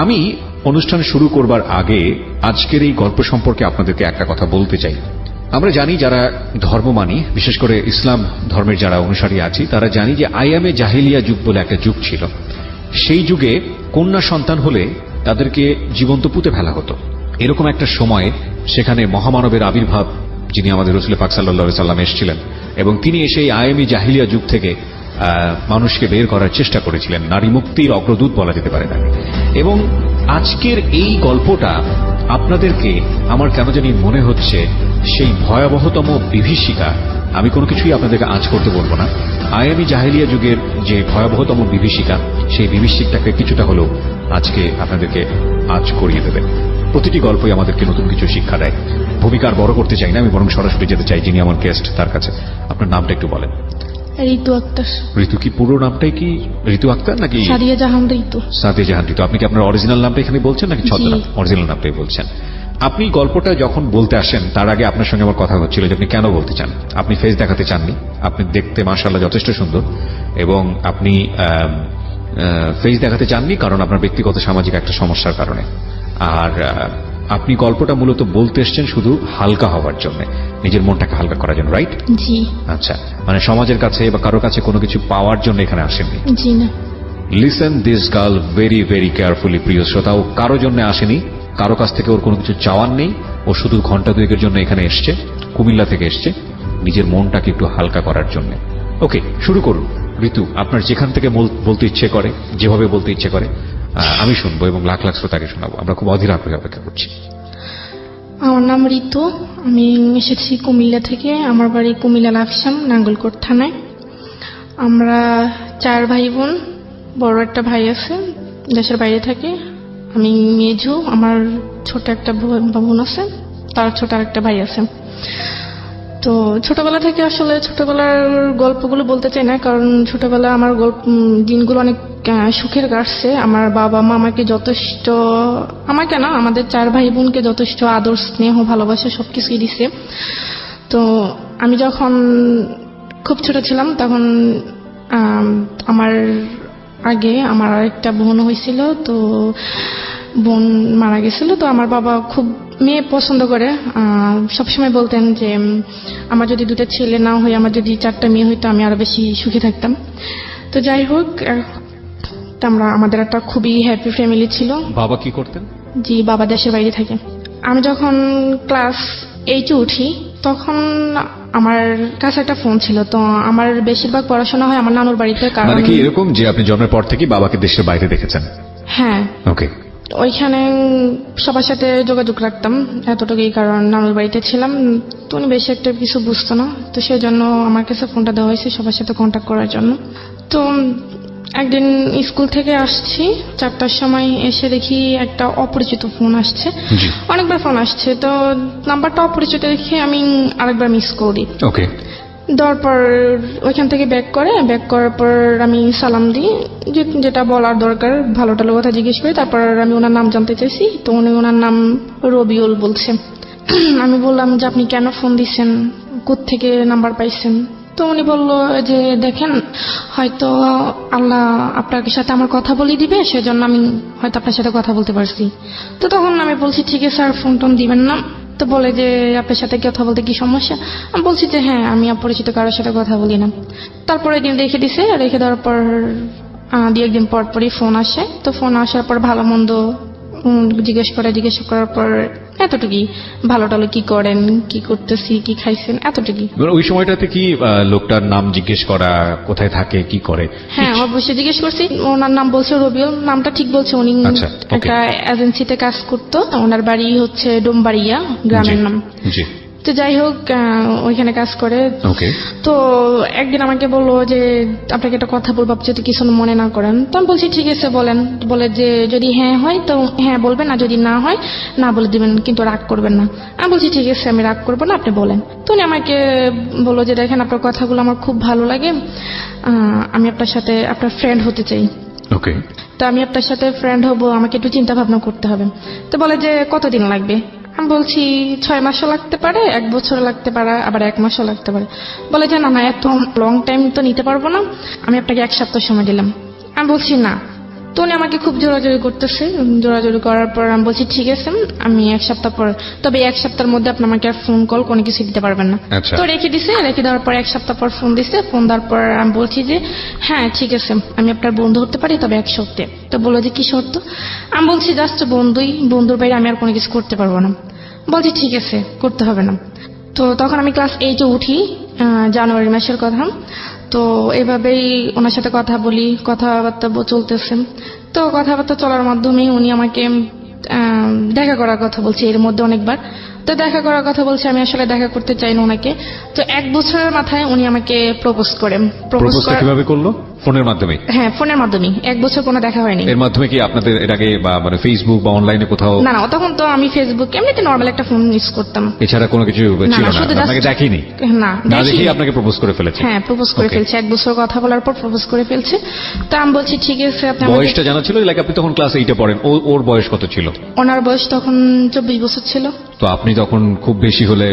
আমি অনুষ্ঠান শুরু করবার আগে আজকের এই গল্প সম্পর্কে আপনাদেরকে একটা কথা বলতে চাই। আমরা জানি যারা ধর্ম মানি, বিশেষ করে ইসলাম ধর্মের যারা অনুসারী আছি, তারা জানি যে আইয়ামে জাহিলিয়া যুগ বলে একটা যুগ ছিল। সেই যুগে কন্যা সন্তান হলে তাদেরকে জীবন্ত পুঁতে ফেলা হতো। এরকম একটা সময়ে সেখানে মহামানবের আবির্ভাব, যিনি আমাদের রাসূল পাক সাল্লাল্লাহু আলাইহি সাল্লাম এসেছিলেন, এবং তিনি এসে এই আইয়ামে জাহিলিয়া যুগ থেকে মানুষকে বের করার চেষ্টা করেছিলেন। নারী মুক্তির অগ্রদূত বলা যেতে পারে তাকে। এবং আজকের এই গল্পটা আপনাদেরকে আমার কেন জানি মনে হচ্ছে সেই ভয়াবহতম বিভীষিকা, আমি কোনো কিছুই আপনাদেরকে আঁচ করতে বলবো না, আইয়ামে জাহিলিয়া যুগের যে ভয়াবহতম বিভীষিকা, সেই বিভীষিকাটাকে কিছুটা হলেও আজকে আপনাদেরকে আঁচ করিয়ে দেবে। প্রতিটি গল্পই আমাদেরকে নতুন কিছু শিক্ষা দেয়। ভূমিকা আর বড় করতে চাই না, আমি বরং সরাসরি যেতে চাই যিনি আমার গেস্ট তার কাছে। আপনার নামটা একটু বলেন। ঋতু আক্তার। ঋতু কি পুরো নামটাই কি ঋতু আক্তার নাকি সাদিয়া জাহান ঋতু? সাদিয়া জাহান ঋতু। আপনি কি আপনার অরিজিনাল নামটা এখানে বলছেন নাকি ছদ্মনাম? অরিজিনাল নামটাই বলছেন। আপনি গল্পটা যখন বলতে আসেন তার আগে আপনার সঙ্গে আমার কথা হচ্ছিল যে আপনি কেন বলতে চান। আপনি ফেস দেখাতে চাননি, আপনি দেখতে মাশাআল্লাহ যথেষ্ট সুন্দর, এবং আপনি ফেস দেখাতে চাননি কারণ আপনার ব্যক্তিগত সামাজিক একটা সমস্যার কারণে। আর আপনি গল্পটা মূলত বলতে এসছেন শুধু হালকা হওয়ার জন্য, নিজের মনটাকে হালকা করার জন্য, রাইট? জি। আচ্ছা, মানে সমাজের কাছে বা কারো কাছে কোনো কিছু পাওয়ার জন্য এখানে আসেননি? জি না। Listen this girl very very carefully, প্রিয় শ্রোতা। ও কারো জন্য আসেনি, কারো কাছ থেকে ওর কোনো কিছু চাওয়ার নেই। ও শুধু ঘন্টা দুয়েকের জন্য এখানে এসছে, কুমিল্লা থেকে এসছে নিজের মনটাকে একটু হালকা করার জন্য। ওকে, শুরু করুন। ঋতু, আপনার যেখান থেকে বলতে ইচ্ছে করে, যেভাবে বলতে ইচ্ছে করে আমি শুনবো এবং লাখ লাখ শ্রোতাকে শোনাবো। আমরা খুব অধীর আগ্রহে অপেক্ষা করছি। আমার নাম ঋতু, আমি এসেছি কুমিল্লা থেকে। আমার বাড়ি কুমিল্লা লাকসাম, নাঙ্গলকোট থানায়। আমরা 4 ভাই বোন। বড় একটা ভাই আছে, দেশের বাইরে থাকে। আমি মেজু। আমার ছোট একটা বোন আছে, তার ছোট আরেকটা ভাই আছে। তো ছোটবেলা থেকে আসলে ছোটবেলার গল্পগুলো বলতে চাই না, কারণ ছোটবেলা আমার দিনগুলো অনেক সুখের কাটছে। আমার বাবা মা আমাকে যথেষ্ট, আমাকে না, আমাদের 4 ভাই বোনকে যথেষ্ট আদর, স্নেহ, ভালোবাসা সবকিছুই দিছে। তো আমি যখন খুব ছোট ছিলাম তখন আমার আগে আমার আরেকটা বোন হয়েছিল। তো বোন মারা গেছিল। তো আমার বাবা খুব মেয়ে পছন্দ করে, সবসময় বলতেন যে আমার যদি 2টা ছেলে না হয়, আমার যদি 4টা মেয়ে হইতো আমি আরো বেশি সুখী থাকতাম। তো যাই হোক, আমাদের একটা খুবই হ্যাপি ফ্যামিলি ছিল। বাবা কি করতেন? জি, বাবা দেশের বাইরে থাকে। আমি যখন ক্লাস 8-এ উঠি তখন আমার কাছে একটা ফোন ছিল। তো আমার বেশিরভাগ পড়াশোনা হয় আমার নানুর বাড়িতে। কারণ মানে কি এরকম যে আপনি জন্মের পর থেকে বাবাকে দেশের বাইরে দেখেছেন? হ্যাঁ। ওকে। ওইখানে সবার সাথে যোগাযোগ রাখতাম এতটুকুই, কারণ নানুর বাড়িতে ছিলাম। তো উনি বেশি একটা কিছু বুঝতো না, তো সেই জন্য আমার কাছে ফোনটা দেওয়া হয়েছে সবার সাথে কন্ট্যাক্ট করার জন্য। তো একদিন স্কুল থেকে আসছি 4টার সময়, এসে দেখি একটা অপরিচিত ফোন আসছে। অনেকবার ফোন আসছে, তো নাম্বারটা অপরিচিত দেখে আমি আরেকবার মিস করি। ওকে। দেওয়ার পর ওইখান থেকে ব্যাক করার পর আমি সালাম দিই, যেটা বলার দরকার, ভালো টালো কথা জিজ্ঞেস করি। তারপর আমি ওনার নাম জানতে চাইছি। তো উনি ওনার নাম রবিউল বলছে। আমি বললাম যে আপনি কেন ফোন দিচ্ছেন, কোত্থেকে নাম্বার পাইছেন? তো উনি বলল যে দেখেন, হয়তো আল্লাহ আপনার সাথে আমার কথা বলে দিবে, সেজন্য আমি হয়তো আপনার সাথে কথা বলতে পারছি। তো তখন আমি বলছি ঠিক আছে স্যার, ফোন টোন দিবেন না। তো বলে যে আপনার সাথে কথা বলতে কি সমস্যা? আমি বলছি যে হ্যাঁ, আমি অপরিচিত কারোর সাথে কথা বলি না। তারপরে একদিন রেখে দিছে। রেখে দেওয়ার পর 2-1 দিন পর পরই ফোন আসে। তো ফোন আসার পর ভালো মন্দ জিজ্ঞেস করার পর এতটুকুই, ভালো টালো কি করেন, কি করতেছি, কি খাইছেন, এতটুকুই। ওই সময়টাতে কি লোকটার নাম জিজ্ঞেস করা, কোথায় থাকে, কি করে? হ্যাঁ, অবশ্যই জিজ্ঞেস করছি। ওনার নাম বলছে রবিউল, নামটা ঠিক বলছে। উনি একটা এজেন্সিতে কাজ করতো। ওনার বাড়ি হচ্ছে ডোমবাড়িয়া, গ্রামের নাম। জি। তো যাই হোক, ওইখানে কাজ করে। তো একদিন আমাকে বললো যে আপনাকে একটা কথা বলবো, আপনি যদি কিছু মনে না করেন। তো আমি বলছি ঠিক আছে বলেন। বলে যে যদি হ্যাঁ হয় তো হ্যাঁ বলবেন, আর যদি না হয় না বলে দিবেন, কিন্তু রাগ করবেন না। আমি বলছি ঠিক আছে, আমি রাগ করবো না, আপনি বলেন। তো উনি আমাকে বললো যে দেখেন, আপনার কথাগুলো আমার খুব ভালো লাগে, আমি আপনার সাথে আপনার ফ্রেন্ড হতে চাই। ওকে। তো আমি আপনার সাথে ফ্রেন্ড হব, আমাকে একটু চিন্তা ভাবনা করতে হবে। তো বলে যে কতদিন লাগবে? আমি বলছি 6 মাসও লাগতে পারে, 1 বছর লাগতে পারে, আবার 1 মাসও লাগতে পারে। বলে যে না, এত লং টাইম তো নিতে পারবো না, আমি আপনাকে 1 সপ্তাহ সময় দিলাম। আমি বলছি না, তো উনি আমাকে খুব জোরাজোরি করতেছে। জোরাজোরি করার পর আমি বলছি ঠিক আছে, আমি 1 সপ্তাহ পর, তবে 1 সপ্তাহের মধ্যে আপনি আমাকে আর ফোন কল কোনো কিছু দিতে পারবেন না। আচ্ছা। তো রেখে দিছে। রেখে দেওয়ার পর 1 সপ্তাহ পর ফোন দিছে। ফোন দেওয়ার পর আমি বলছি যে হ্যাঁ ঠিক আছে, আমি আপনার বন্ধু হতে পারি, তবে 1 শর্তে। তো বললো যে কি শর্ত? আমি বলছি জাস্ট বন্ধুই, বন্ধুর বাইরে আমি আর কোনো কিছু করতে পারবো না। বলছি ঠিক আছে, করতে হবে না। তো তখন আমি ক্লাস 8-এ উঠি, জানুয়ারি মাসের কথা। তো এভাবেই ওনার সাথে কথা বলি, কথাবার্তা চলতেছে। তো কথাবার্তা চলার মাধ্যমেই উনি আমাকে দেখা করার কথা বলছে এর মধ্যে অনেকবার। তো দেখা করার কথা বলছে, আমি আসলে দেখা করতে চাই না ওনাকে। তো 1 বছরের মাথায় উনি আমাকে প্রপোজ করেন। প্রপোজটা কিভাবে করলো? ফোনের মাধ্যমে? হ্যাঁ, ফোনের মাধ্যমে। 1 বছর কোনো দেখা হয়নি। এর মাধ্যমে কি আপনাদের এর আগে বা মানে ফেসবুক বা অনলাইনে কোথাও? না না, তখন তো আমি ফেসবুক এমনিতে নর্মাল একটা ফোন ইউজ করতাম, এছাড়া কোনো কিছু ছিল না? শুধু আপনাকে just- দেখিনি? না না দেখেই দেখিনি। আপনাকে প্রপোজ করে ফেলেছে? হ্যাঁ, প্রপোজ করে Okay. ফেলছে। 1 বছর কথা বলার পর প্রপোজ করে ফেলছে। তো আমি বলছি ঠিক আছে, আপনি আমাকে। বয়সটা জানা ছিল? লাইক আপনি তখন ক্লাস 8-এ পড়েন, ওর বয়স কত ছিল? ওনার বয়স তখন 24 বছর ছিল। তো আপনি তখন খুব বেশি হলে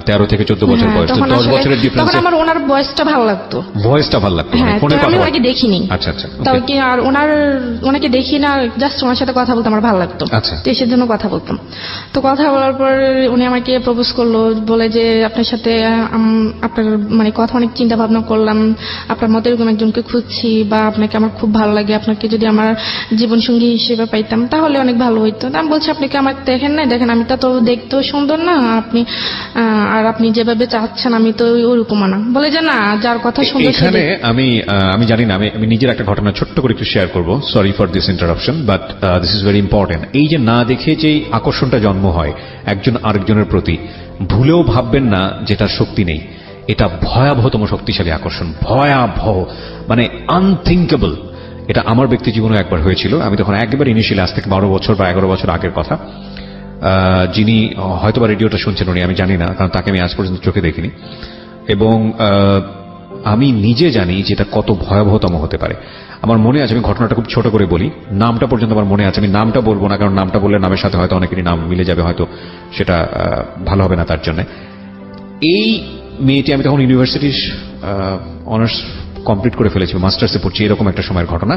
13 থেকে 14 বছর হ্যাঁ, বয়স, তো তখন 10 আসলে- বছরের ডিফারেন্স। তখন আমার ওনার বয়সটা ভালো লাগতো। ভয়েসটা ভালো লাগতো? হ্যাঁ, তো ফোনে আমি কথা ওনাকে দেখিনি। আচ্ছা আচ্ছা, তাও okay. কি আর ওনাকে দেখি না, জাস্ট ওনার সাথে কথা বলতে আমার ভালো লাগতো। আচ্ছা। তো এসের জন্য কথা বলতাম। তো কথা বলার পর উনি আমাকে প্রপোজ করলো, বলে যে আপনার সাথে আপনার মানে কথা অনেক চিন্তা ভাবনা করলাম, আপনার মতো এরকম একজনকে খুঁজছি, বা আপনাকে আমার খুব ভালো লাগে, আপনাকে যদি আমার জীবন সঙ্গী হিসেবে পাইতাম তাহলে অনেক ভালো হইতো। তো আমি বলছি আপনি কি আমার দেখেন না? দেখেন আমি তো দেখতেও সুন্দর না, আপনি আর আপনি যেভাবে চাচ্ছেন আমি তো ওরকম না। বলে যে না, যার কথা সুন্দর সে এখানে আমি জানি না, আমি নিজের একটা ঘটনা ছোট্ট করে একটু শেয়ার করব। Sorry for this interruption, but this is very important. এই যে না দেখে যে আকর্ষণটা জন্ম হয় একজন আরেকজনের প্রতি, ভুলেও ভাববেন না যে তার শক্তি নেই। এটা ভয়াবহতম শক্তিশালী আকর্ষণ, ভয়াবহ, মানে আনথিঙ্কেবল। এটা আমার ব্যক্তি জীবনে একবার হয়েছিল। আমি তখন একেবারে ইনিশিয়ালি, আজ থেকে 12 বছর বা 11 বছর আগের কথা। যিনি হয়তোবা রেডিওটা শুনছেন উনি, আমি জানি না, কারণ তাকে আমি আজ পর্যন্ত চোখে দেখিনি। এবং আমি নিজে জানি যে এটা কত ভয়াবহতম হতে পারে। আমার মনে আছে, আমি ঘটনাটা খুব ছোট করে বলি, নামটা পর্যন্ত আমার মনে আছে। আমি নামটা বলবো না, কারণ নামটা বললে নামের সাথে হয়তো অনেকেরই নাম মিলে যাবে, হয়তো সেটা ভালো হবে না তার জন্য। এই মেয়েটি, আমি তখন ইউনিভার্সিটির অনার্স কমপ্লিট করে ফেলেছি, মাস্টার্সে পড়ছি, এরকম একটা সময়ের ঘটনা।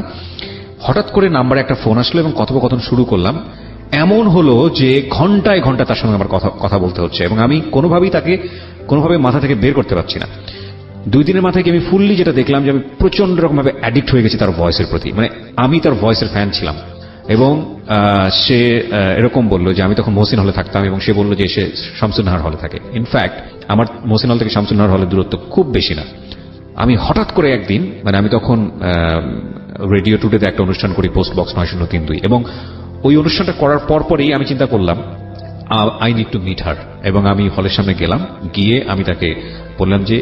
হঠাৎ করে নাম্বারে একটা ফোন আসলো এবং কথোপকথন শুরু করলাম। এমন হলো যে ঘন্টায় ঘন্টা তার সঙ্গে আমার কথা বলতে হচ্ছে, এবং আমি কোনোভাবে মাথা থেকে বের করতে পারছি না। 2 দিনের মাথায় কি আমি ফুললি যেটা দেখলাম যে আমি প্রচন্ড রকম ভাবে অ্যাডিক্ট হয়ে গেছি তার ভয়েসের প্রতি। মানে আমি তার ভয়েসের ফ্যান ছিলাম। এবং সে এরকম বলল যে, আমি তখন মহসিন হলে থাকতাম, এবং সে বলল যে সে শামসুন্নাহার হলে থাকে। ইনফ্যাক্ট আমার মহসিন হল থেকে শামসুন্নাহার হলের দূরত্ব খুব বেশি না। আমি হঠাৎ করে একদিন, মানে আমি তখন রেডিও টুডেতে একটা অনুষ্ঠান করি, পোস্ট বক্স 9032, এবং ওই অনুষ্ঠানটা করার পরপরই আমি চিন্তা করলাম I need to meet her. এবং আমি হলের সামনে গেলাম, গিয়ে আমি তাকে বললাম যে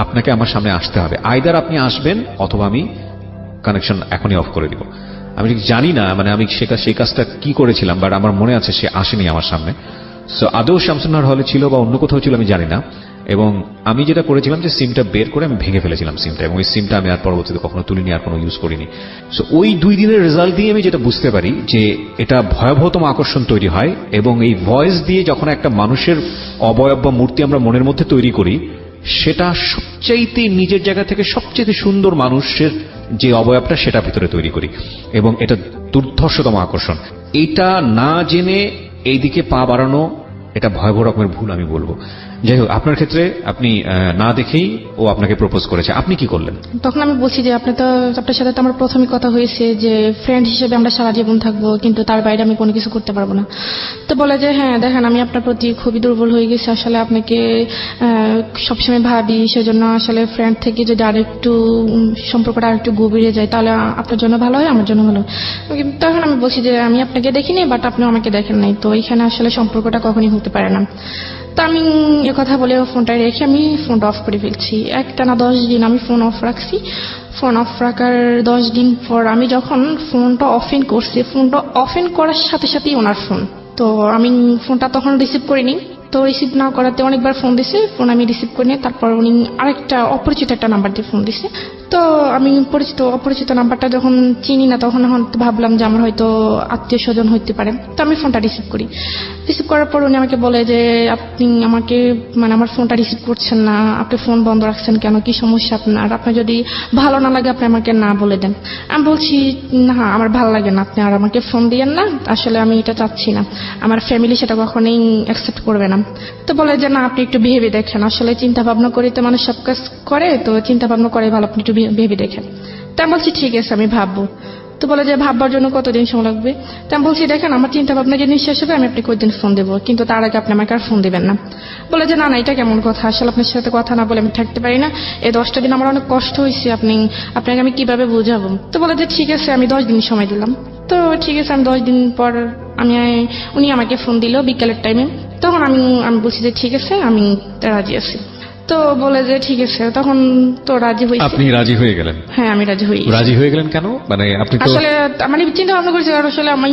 আপনাকে আমার সামনে আসতে হবে, আইদার আপনি আসবেন অথবা আমি কানেকশন এখনই অফ করে দিব। আমি ঠিক জানি না, মানে আমি সেই কাজটা কি করেছিলাম, বাট আমার মনে আছে সে আসেনি আমার সামনে। সো আদৌ শামসুন্নাহার হলে ছিল বা অন্য কোথাও ছিল আমি জানি না। এবং আমি যেটা করেছিলাম যে সিমটা বের করে আমি ভেঙে ফেলেছিলাম সিমটা, এবং ওই সিমটা আমি আর পরবর্তীতে কখনো তুলিনি, আর কোনো ইউজ করিনি। সো ওই 2 দিনের রেজাল্ট দিয়ে আমি যেটা বুঝতে পারি যে এটা ভয়াবহতম আকর্ষণ তৈরি হয়। এবং এই ভয়েস দিয়ে যখন একটা মানুষের অবয়ব বা মূর্তি আমরা মনের মধ্যে তৈরি করি, সেটা সবচাইতে নিজের জায়গা থেকে সবচেয়ে সুন্দর মানুষের যে অবয়বটা, সেটা ভিতরে তৈরি করি, এবং এটা দুর্ধর্ষতম আকর্ষণ। এটা না জেনে এইদিকে পা বাড়ানো, এটা ভয়াবহ রকমের ভুল আমি বলবো। যাই হোক, আপনার ক্ষেত্রে আপনি না দেখেই ও আপনাকে প্রপোজ করেছে, আপনি কি করলেন? তখন আমি বলছি যে আপনার সাথে তো আমার প্রথমে কথা হয়েছে যে ফ্রেন্ড হিসেবে আমরা সারা জীবন থাকবো, কিন্তু তার বাইরে আমি কোনো কিছু করতে পারবো না। তো বলে যে হ্যাঁ দেখেন, আমি আপনার প্রতি খুবই দুর্বল হয়ে গেছি, আসলে আপনাকে সবসময় ভাবি, সেজন্য আসলে ফ্রেন্ড থেকে যদি আরেকটু সম্পর্কটা আরেকটু গভীরে যায় তাহলে আপনার জন্য ভালো হয়, আমার জন্য ভালো হয়। তখন আমি বলছি যে আমি আপনাকে দেখিনি, বাট আপনিও আমাকে দেখেন নাই, তো এখানে আসলে সম্পর্কটা কখনই হতে পারে না। তো আমি কথা বলে ফোনটা রেখে আমি ফোনটা অফ করে ফেলছি। একটানা 10 দিন আমি ফোন অফ রাখছি। ফোন অফ রাখার 10 দিন পর আমি যখন ফোনটা অফেন করছি, ফোনটা অফেন করার সাথে সাথেই ওনার ফোন। তো আমি ফোনটা তখন রিসিভ করিনি। তো রিসিভ না করাতে অনেকবার ফোন দিছে, ফোন আমি রিসিভ করিনি। তারপর উনি আরেকটা অপরিচিত একটা নাম্বার দিয়ে ফোন দিছে। তো আমি পরিচিত অপরিচিত নাম্বারটা যখন চিনি না তখন ভাবলাম যে আমার হয়তো আত্মীয় স্বজন হইতে পারে। তো আমি ফোনটা রিসিভ করার পর উনি আমাকে বলে যে আপনি আমাকে মানে আমার ফোনটা রিসিভ করছেন না, আপনি ফোন বন্ধ রাখছেন কেন, কি সমস্যা আপনার যদি ভালো না লাগে আপনি আমাকে না বলে দেন। আমি বলছি না আমার ভালো লাগে না, আপনি আর আমাকে ফোন দিয়েন না, আসলে আমি এটা চাচ্ছি না, আমার ফ্যামিলি সেটা কখনোই অ্যাকসেপ্ট করবে না। তো বলে যে না আপনি একটু ভেবে দেখেন, আসলে চিন্তা ভাবনা করে তো মানুষ সব কাজ করে, তো চিন্তা ভাবনা করে ভালো, আপনি একটু ভেবে দেখেন। তা আমি বলছি ঠিক আছে আমি ভাববো। তো বলে যে ভাববার জন্য কতদিন সময় লাগবে? তা আমি বলছি দেখেন আমার চিন্তা ভাবনা যে শেষ হবে আমি আপনাকে কয়েকদিন ফোন দেবো, কিন্তু তার আগে আপনি আমাকে আর ফোন দেবেন না। বলে যে না না এটা কেমন কথা, আসলে আপনার সাথে কথা না বলে আমি থাকতে পারি না, এই 10টা দিন আমার অনেক কষ্ট হয়েছে, আপনাকে আমি কিভাবে বোঝাবো। তো বলে যে ঠিক আছে আমি 10 দিন সময় দিলাম। তো ঠিক আছে আমি 10 দিন পর উনি আমাকে ফোন দিল বিকেলের টাইমে। তখন আমি বলছি যে ঠিক আছে আমি রাজি আছি। তো বলে যে ঠিক আছে, তখন তো রাজি হয়েছি। আপনি রাজি হয়ে গেলেন? হ্যাঁ আমি রাজি হয়ে গেলেন কেন? মানে আপনি তো আসলে মানে চিন্তা ভাবনা করেছি আসলে আমি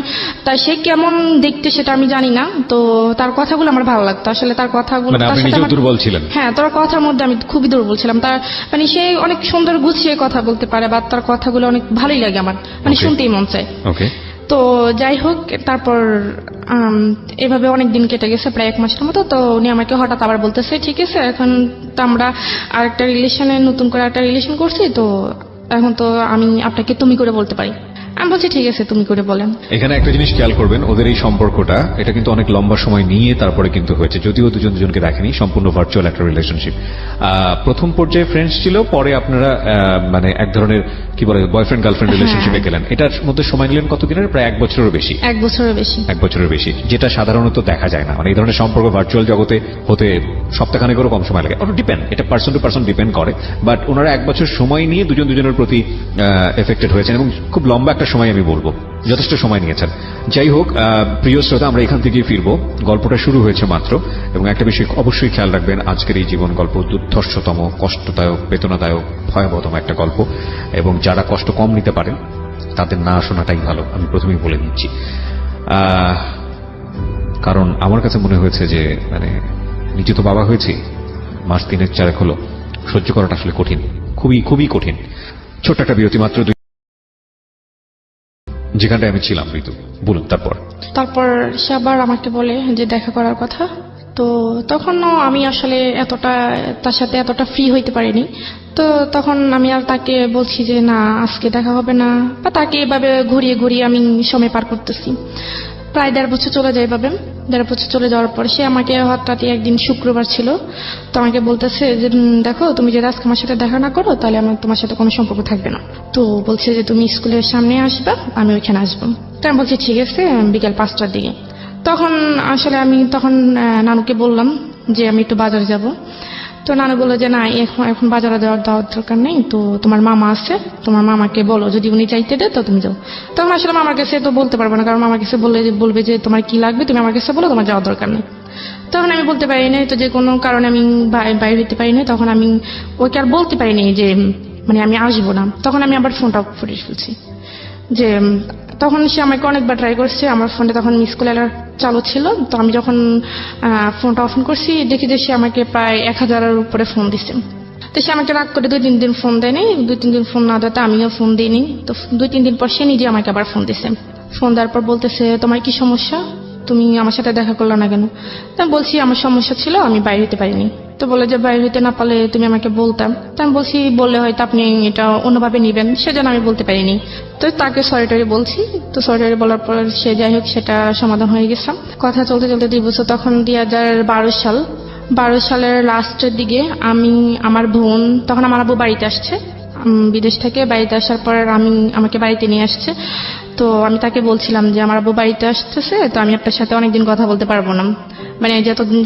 তাই সে কেমন দেখতে সেটা আমি জানি না, তো তার কথাগুলো আমার ভালো লাগতো, আসলে তার কথাগুলো মানে আপনি নিজেও দুর্বল ছিলেন? হ্যাঁ তার কথার মধ্যে আমি খুবই দুর্বল ছিলাম। তার মানে সে অনেক সুন্দর গুছিয়ে কথা বলতে পারে বা তার কথাগুলো অনেক ভালোই লাগে আমার, মানে শুনতেই মন চায়। ওকে। তো যাই হোক তারপর এভাবে অনেক দিন কেটে গেছে, প্রায় 1 মাসের মতো। তো উনি আমাকে হঠাৎ আবার বলতেছে ঠিক আছে এখন তো আমরা আরেকটা রিলেশনে নতুন করে একটা রিলেশন করছি, তো এখন তো আমি আপনাকে তুমি করে বলতে পারি। আমি বলছি ঠিক আছে তুমি করে বলেন। এখানে একটা জিনিস খেয়াল করবেন, ওদের এই সম্পর্কটা এটা কিন্তু অনেক লম্বা সময় নিয়ে তারপরে কিন্তু হয়েছে, যদিও দুজনকে দেখেনি, সম্পূর্ণ ভার্চুয়াল একটা রিলেশনশিপ। প্রথম পর্যায়ে ফ্রেন্ডস ছিল, পরে আপনারা মানে এক ধরনের কি বলে বয়ফ্রেন্ড গার্লফ্রেন্ড রিলেশনশিপে গেলেন। এটার মধ্যে সময় নিলেন কতদিনের? প্রায় 1 বছরেরও বেশি। 1 বছরের বেশি, যেটা সাধারণত দেখা যায় না। মানে এই ধরনের সম্পর্ক ভার্চুয়াল জগতে হতে সপ্তাহখানেকেরও কম সময় লাগে। ডিপেন্ড, এটা পার্সন টু পার্সন ডিপেন্ড করে, বাট ওনারা 1 বছর সময় নিয়ে দুজনের প্রতি এফেক্টেড হয়েছেন এবং খুব লম্বা একটা সময় আমি বলবো, যথেষ্ট সময় নিয়েছেন। যাই হোক প্রিয় শ্রোতা, আমরা এখান থেকে ফিরবো, গল্পটা শুরু হয়েছে মাত্র। এবং একটা বিষয় অবশ্যই খেয়াল রাখবেন, আজকের এই জীবন গল্প দুর্ধর্ষতম, কষ্টদায়ক, বেদনাদায়ক, ভয়াবহতম একটা গল্প, এবং যারা কষ্ট কম নিতে পারেন তাদের না শোনাটাই ভালো, আমি প্রথমেই বলে দিচ্ছি। কারণ আমার কাছে মনে হয়েছে যে মানে নিজে তো বাবা হয়েছি, মাস 3-4 হলো, সহ্য করাটা আসলে কঠিন, খুবই খুবই কঠিন। ছোট্ট একটা বিরতি মাত্র, যেখানটায় আমি ছিলাম। ঋতু বলুন তারপর সে আবার আমাকে বলে যে দেখা করার কথা। তো তখনও আমি আসলে তার সাথে এতটা ফ্রি হইতে পারিনি। তো তখন আমি আর তাকে বলছি যে না আজকে দেখা হবে না, বা তাকে এভাবে ঘুরিয়ে আমি সময় পার করতেছি। প্রায় 1.5 বছর চলে যায় এভাবে। 1.5 বছর চলে যাওয়ার পর সে আমাকে হঠাৎ একদিন শুক্রবার ছিল, তো আমাকে বলতেছে যে দেখো তুমি যদি আজকে আমার সাথে দেখা না করো তাহলে আমার তোমার সাথে কোনো সম্পর্ক থাকবে না। তো বলছে যে তুমি স্কুলের সামনে আসবা, আমি ওইখানে আসবো। তো আমি বলছি ঠিক আছে বিকাল 5টার দিকে। তখন আসলে আমি নানুকে বললাম যে আমি একটু বাজারে যাব। তো নানু বললো যে না এখন বাজারে যাওয়ার দরকার নেই, তো তোমার মামা আছে, তোমার মামাকে বলো, যদি উনি চাইতে দেয় তো তুমি যাও। তখন আসলে মামার কাছে তো বলতে পারবো না, কারণ মামার কাছে বলবে যে তোমার কি লাগবে তুমি আমার কাছে বলো, তোমার যাওয়ার দরকার নেই। তখন আমি বলতে পারি না, তো যে কোনো কারণে আমি বাইরে হইতে পারি না। তখন আমি ওকে আর বলতে পারিনি যে মানে আমি আসবো না। তখন আমি আবার ফোনটা অফ করে ফেলছি। যে তখন সে আমাকে অনেকবার ট্রাই করছে, আমার ফোনটা তখন মিস কল অ্যালার্ট চালু ছিল। তো আমি যখন ফোনটা অফ করছি দেখি যে সে আমাকে প্রায় 1000-এর উপরে ফোন দিচ্ছে। তো সে আমাকে রাগ করে 2-3 দিন ফোন দেয়নি। 2-3 দিন ফোন না দেওয়াতে আমিও ফোন দিইনি। তো 2-3 দিন পর সে নিজে আমাকে আবার ফোন দিচ্ছে। ফোন দেওয়ার পর বলতেছে তোমার কি সমস্যা, তুমি আমার সাথে দেখা করলে না কেন? তা বলছি আমার সমস্যা ছিল, আমি বাইরে হতে পারিনি। তো বলে যে বাইরে হইতে না পারলে তুমি আমাকে বলতাম। তা আমি বলছি বললে হয়তো আপনি এটা অন্যভাবে নিবেন, সেজন্য আমি বলতে পারিনি। তো তাকে সরি বলছি। তো সরি বলার পর সে যাই হোক সেটা সমাধান হয়ে গেছে। কথা চলতে 2 বছর, তখন 2012 সালের লাস্টের দিকে আমার বোন, তখন আমার আব্বু বাড়িতে আসছে বিদেশ থেকে। বাড়িতে আসার পর আমাকে বাড়িতে নিয়ে আসছে। তো আমি তাকে বলছিলাম যে আমার আব্বু বাড়িতে আসতেছে, তো আমি আপনার সাথে অনেকদিন কথা বলতে পারবো না, মানে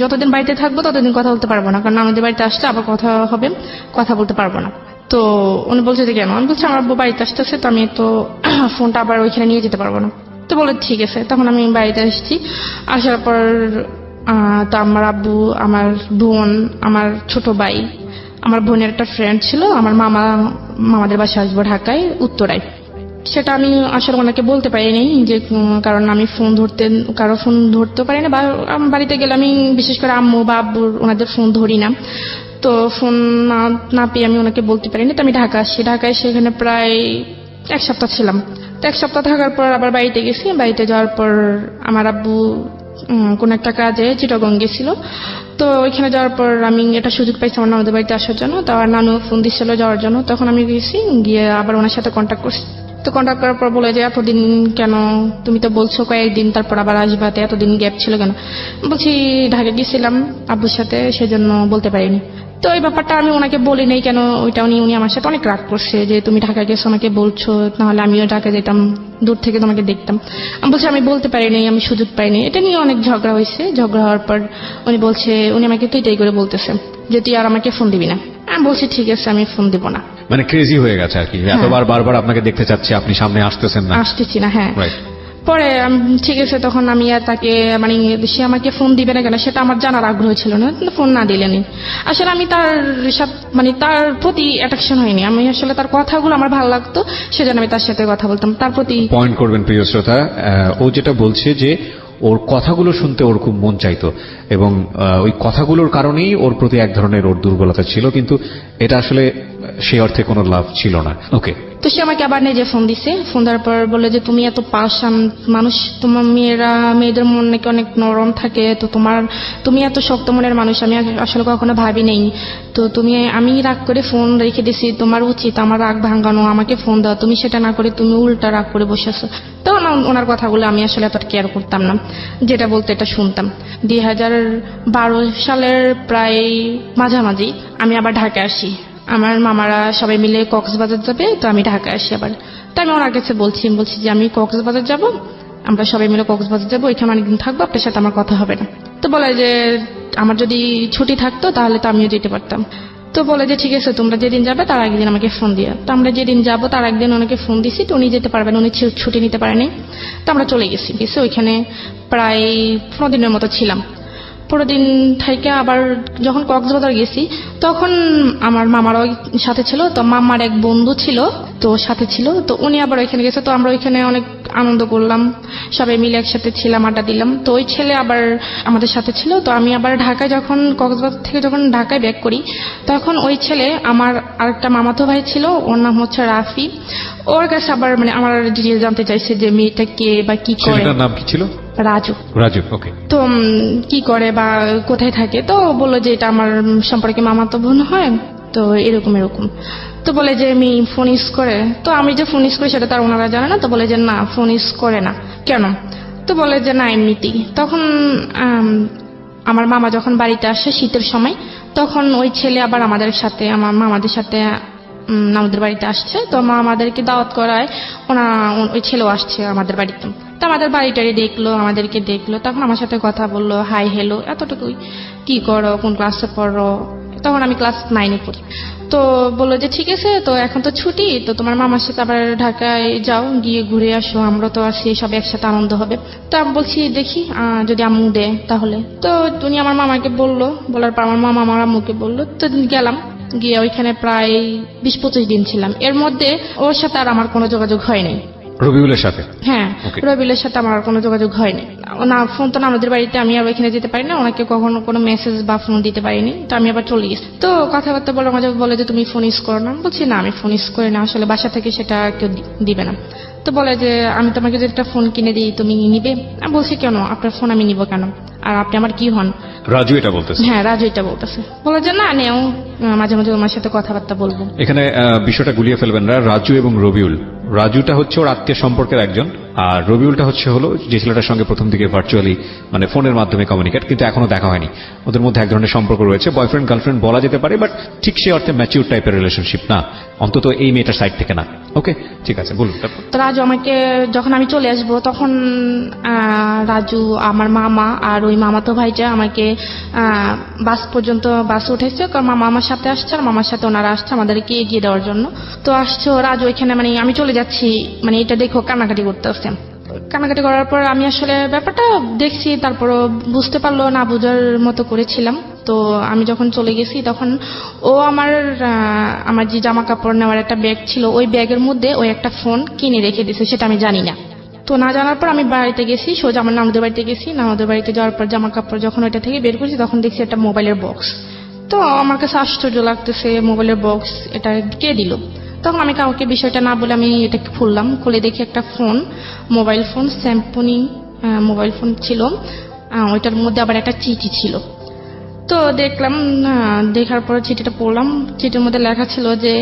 যতদিন বাড়িতে থাকবো ততদিন কথা বলতে পারবো না, কারণ আমাদের বাড়িতে আসলে আবার কথা হবে, কথা বলতে পারবো না। তো উনি বলছে যে কেন? আমি বলছি আমার আব্বু বাড়িতে আসতেছে, তো আমি তো ফোনটা আবার ওইখানে নিয়ে যেতে পারবো না। তো বলে ঠিক আছে। তখন আমি বাড়িতে আসছি। আসার পর তো আমার আব্বু, আমার বোন, আমার ছোট ভাই, আমার বোনের একটা ফ্রেন্ড ছিল, আমার মামাদের বাসায় আসবো ঢাকায় উত্তরায়। সেটা আমি আসলে ওনাকে বলতে পারিনি, যে কারণ আমি কারো ফোন ধরতে পারি না, বা বাড়িতে গেলে আমি বিশেষ করে আম্মু বা আব্বুর ওনাদের ফোন ধরি না। তো ফোন না পেয়ে আমি ওনাকে বলতে পারিনি। তো আমি ঢাকা আসছি, ঢাকায় সেখানে প্রায় 1 সপ্তাহ ছিলাম। তো 1 সপ্তাহ থাকার পর আবার বাড়িতে গেছি। বাড়িতে যাওয়ার পর আমার আব্বু কোন একটা কাজে চিটাগং গেছিল। তো ওইখানে যাওয়ার পর আমি একটা সুযোগ পাইছি আমার নানুদের বাড়িতে আসার জন্য। তো আমার নানু ফোন দিচ্ছিল যাওয়ার জন্য, তখন আমি গেছি, গিয়ে আবার ওনার সাথে কন্ট্যাক্ট করছি। তো কন্ট্যাক্ট করার পর বলে যে এতদিন কেন, তুমি তো বলছো কয়েকদিন তারপর আবার আসবা, তো এতদিন গ্যাপ ছিল কেন? বলছি ঢাকা গেছিলাম আব্বুর সাথে, সেজন্য বলতে পারিনি। তো এই ব্যাপারটা আমি ওনাকে বলি নাই কেন, ওইটা উনি আমার সাথে অনেক রাগ করছে যে তুমি ঢাকা গেছো আমাকে বলছো, নাহলে আমিও ঢাকা যেতাম, দূর থেকে তোমাকে দেখতাম। আমি বলছি আমি বলতে পারিনি, আমি সুযোগ পাইনি। এটা নিয়ে অনেক ঝগড়া হয়েছে। ঝগড়া হওয়ার পর উনি আমাকে তুই করে বলতেছে যে তুই আর আমাকে ফোন দিবি না। আমি বলছি ঠিক আছে, আমি ফোন দিব না। মানে ক্রেজি হয়ে গেছে আর কি, এতবার বারবার আপনাকে দেখতে চাচ্ছে, আপনি সামনে আসতেছেন না। আসতেছি না, হ্যাঁ। রাইট। পরে ঠিক আছে, তখন আমি আর তাকে সে আমাকে ফোন দিবে না কেন সেটা আমার জানার আগ্রহ ছিল না, ফোন না দিলেনি। আসলে আমি তার সাথে তার প্রতি অ্যাট্রাকশন হয়নি। আমি আসলে তার কথাগুলো আমার ভালো লাগতো, সেজন্য আমি তার সাথে কথা বলতাম। তার প্রতি পয়েন্ট করবেন প্রিয় শ্রোতা, ও যেটা বলছে যে ওর কথাগুলো শুনতে ওর খুব মন চাইতো এবং ওই কথাগুলোর কারণেই ওর প্রতি এক ধরনের ওর দুর্বলতা ছিল, কিন্তু এটা আসলে সেই অর্থে কোনো লাভ ছিল না। ওকে। তো সে আমাকে আবার নিজে ফোন দিছে। ফোন দেওয়ার পর বলে যে তুমি এত পাষাণ মানুষ, তোমার মেয়েদের মন নাকি অনেক নরম থাকে, তো তুমি এত শক্ত মনের মানুষ আমি আসলে কখনো ভাবি নেই। তো আমি রাগ করে ফোন রেখে দিছি, তোমার উচিত আমার রাগ ভাঙানো, আমাকে ফোন দাও। তুমি সেটা না করে তুমি উল্টা রাগ করে বসে আছো। তখন ওনার কথাগুলো আমি আসলে এত কেয়ার করতাম না, যেটা বলতে এটা শুনতাম। 2012 সালের প্রায় মাঝামাঝি আমি আবার ঢাকা আসি। আমার মামারা সবাই মিলে কক্সবাজার যাবে, তো আমি ঢাকা আসি আবার। তো আমি ওনার কাছে বলছি যে আমি কক্সবাজার যাব, আমরা সবাই মিলে কক্সবাজার যাবো, ওইখানে অনেকদিন থাকবো, আপনার সাথে আমার কথা হবে না। তো বলে যে আমার যদি ছুটি থাকতো তাহলে তো আমিও যেতে পারতাম। তো বলে যে ঠিক আছে, তোমরা যেদিন যাবে তার একদিন আমাকে ফোন দিয়ে। তো আমরা যেদিন যাবো তার একদিন ওনাকে ফোন দিছি, তো উনি যেতে পারবেন, উনি ছুটি নিতে পারেনি। তো আমরা চলে গেছি। ওইখানে প্রায় 15 দিনের মতো ছিলাম। 15 দিন থেকে আবার যখন কক্সবাজার গেছি তখন আমার মামারও সাথে ছিল। তো মামার এক বন্ধু ছিল, তো সাথে ছিল, তো উনি আবার ওইখানে গেছে। তো আমরা ওইখানে অনেক আনন্দ করলাম, সবাই মিলে একসাথে ছিলাম, আড্ডা দিলাম। তো ওই ছেলে আবার আমাদের সাথে ছিল। তো আমি আবার ঢাকায় যখন কক্সবাজার থেকে যখন ঢাকায় ব্যাক করি, তখন ওই ছেলে আমার আরেকটা মামাতো ভাই ছিল, ওর নাম হচ্ছে রাফি। ওর কাছে আবার আমার ডিটেইলস জানতে চাইছে যে মেয়েটা কে বা কি করে। ছেলেটার নাম কি ছিল? রাজু। ওকে। তো কি করে বা কোথায় থাকে, তো বললো যে এটা আমার সম্পর্কে মামাতো বোন হয়, তো এরকম। তো বলে যে আমি ফোন ইউজ করে, তো আমি যে ফোন ইউজ করি সেটা তার ওনারা জানে না। তো বলে যে না, ফোন ইউজ করে না কেন? তো বলে যে না এমনিতেই। তখন আমার মামা যখন বাড়িতে আসে শীতের সময়, তখন ওই ছেলে আবার আমার মামাদের সাথে আমাদের বাড়িতে আসছে। তো আমাদেরকে দাওয়াত করায় ওই ছেলেও আসছে আমাদের বাড়িতে। তো আমাদের বাড়িটারি দেখলো, আমাদেরকে দেখলো, তখন আমার সাথে কথা বললো, হাই হ্যালো, এতটুকুই। কি করো, কোন ক্লাসে পড়ো? তখন আমি ক্লাস 9-এ পড়ি। তো বললো যে ঠিক আছে, তো এখন তো ছুটি, তো তোমার মামার সাথে আবার ঢাকায় যাও, গিয়ে ঘুরে আসো, আমরা তো আছি, সব একসাথে আনন্দ হবে। তো আমি বলছি দেখি যদি আম্মু দেয় তাহলে। তো উনি আমার মামাকে বললো, বলার পর আমার মামা আমার আম্মুকে বললো। তো গেলাম, গিয়ে ওইখানে প্রায় 20-25 দিন ছিলাম। এর মধ্যে ওর সাথে আর আমার কোনো যোগাযোগ হয়নি। রবিউলের সাথে? হ্যাঁ, রবিউলের সাথে আমার কোনো যোগাযোগ হয়নি। না ফোন তো আমাদের বাড়িতে, আমি আর ওইখানে যেতে পারি না, ওনাকে কখনো কোনো মেসেজ বা ফোন দিতে পারিনি। তো আমি আবার চলে গেছি। তো কথাবার্তা বলে মাঝে বলে যে তুমি ফোন ইউজ করো না। বলছি না, আমি ফোন ইউজ করি না, আসলে বাসা থেকে সেটা কেউ দিবে না। তো বলে যে আমি তোমাকে যদি একটা ফোন কিনে দিই তুমি নিবে? আমি বলছি কেন, আপনার ফোন আমি নিব কেন, আর আপনি আমার কি হন? রাজু এটা বলতেছে? হ্যাঁ, রাজু এটা বলতেছে। বলে যে না নেও, মাঝে মাঝে তোমার সাথে কথাবার্তা বলবো। এখানে বিষয়টা গুলিয়ে ফেলবেন না। রাজু এবং রবিউল, রাজুটা হচ্ছে ওর আত্মীয় সম্পর্কের একজন, আর রবিউলটা হলো যে ছেলেটার সঙ্গে প্রথম দিকে ভার্চুয়ালি মানে ফোনের মাধ্যমে কমিউনিকেট, কিন্তু এখনো দেখা হয়নি। ওদের মধ্যে এক ধরনের সম্পর্ক রয়েছে, বয়ফ্রেন্ড গার্লফ্রেন্ড বলা যেতে পারে, বাট ঠিক সে অর্থে ম্যাচিউর টাইপের রিলেশনশিপ না, অন্তত এই মেয়েটার সাইড থেকে না। ওকে, ঠিক আছে, বলুন। তো রাজু আমাকে যখন আমি চলে আসবো তখন রাজু, আমার মামা আর ওই মামাতো ভাইটা আমাকে বাস পর্যন্ত বাস উঠেছে, কারণ মামা আমার সাথে আসছে আর মামার সাথে ওনারা আসছে আমাদেরকে এগিয়ে দেওয়ার জন্য। তো আসছে রাজু এখানে, আমি চলে যাচ্ছি, এটা দেখো কান্নাকাটি করতে আসছে। কান্নাকাটি করার পর আমি আসলে ব্যাপারটা দেখছি, তারপরও বুঝতে পারলো না, বোঝার মতো করেছিলাম। তো আমি যখন চলে গেছি তখন ও আমার যে জামা কাপড় নেওয়ার একটা ব্যাগ ছিল, ওই ব্যাগের মধ্যে ওই একটা ফোন কিনে রেখে দিয়েছে, সেটা আমি জানি না। তো না জানার পর আমি বাড়িতে গেছি, সোজা আমার নানুদের বাড়িতে গেছি। নানুদের বাড়িতে যাওয়ার পর জামা কাপড় যখন ওইটা থেকে বের করেছি তখন দেখছি একটা মোবাইলের বক্স। তো তো আমার কাছে আশ্চর্য লাগতেছে মোবাইলের বক্স এটা কে দিল। তখন আমি কাউকে বিষয়টা না বলে আমি এটাকে খুললাম, খুলে দেখি একটা phone, mobile phone, Samsung mobile phone ছিল। ওইটার মধ্যে আবার একটা চিঠি ছিল। তো দেখলাম, দেখার পর চিঠিটা পড়লাম। চিঠির মধ্যে লেখা ছিল যে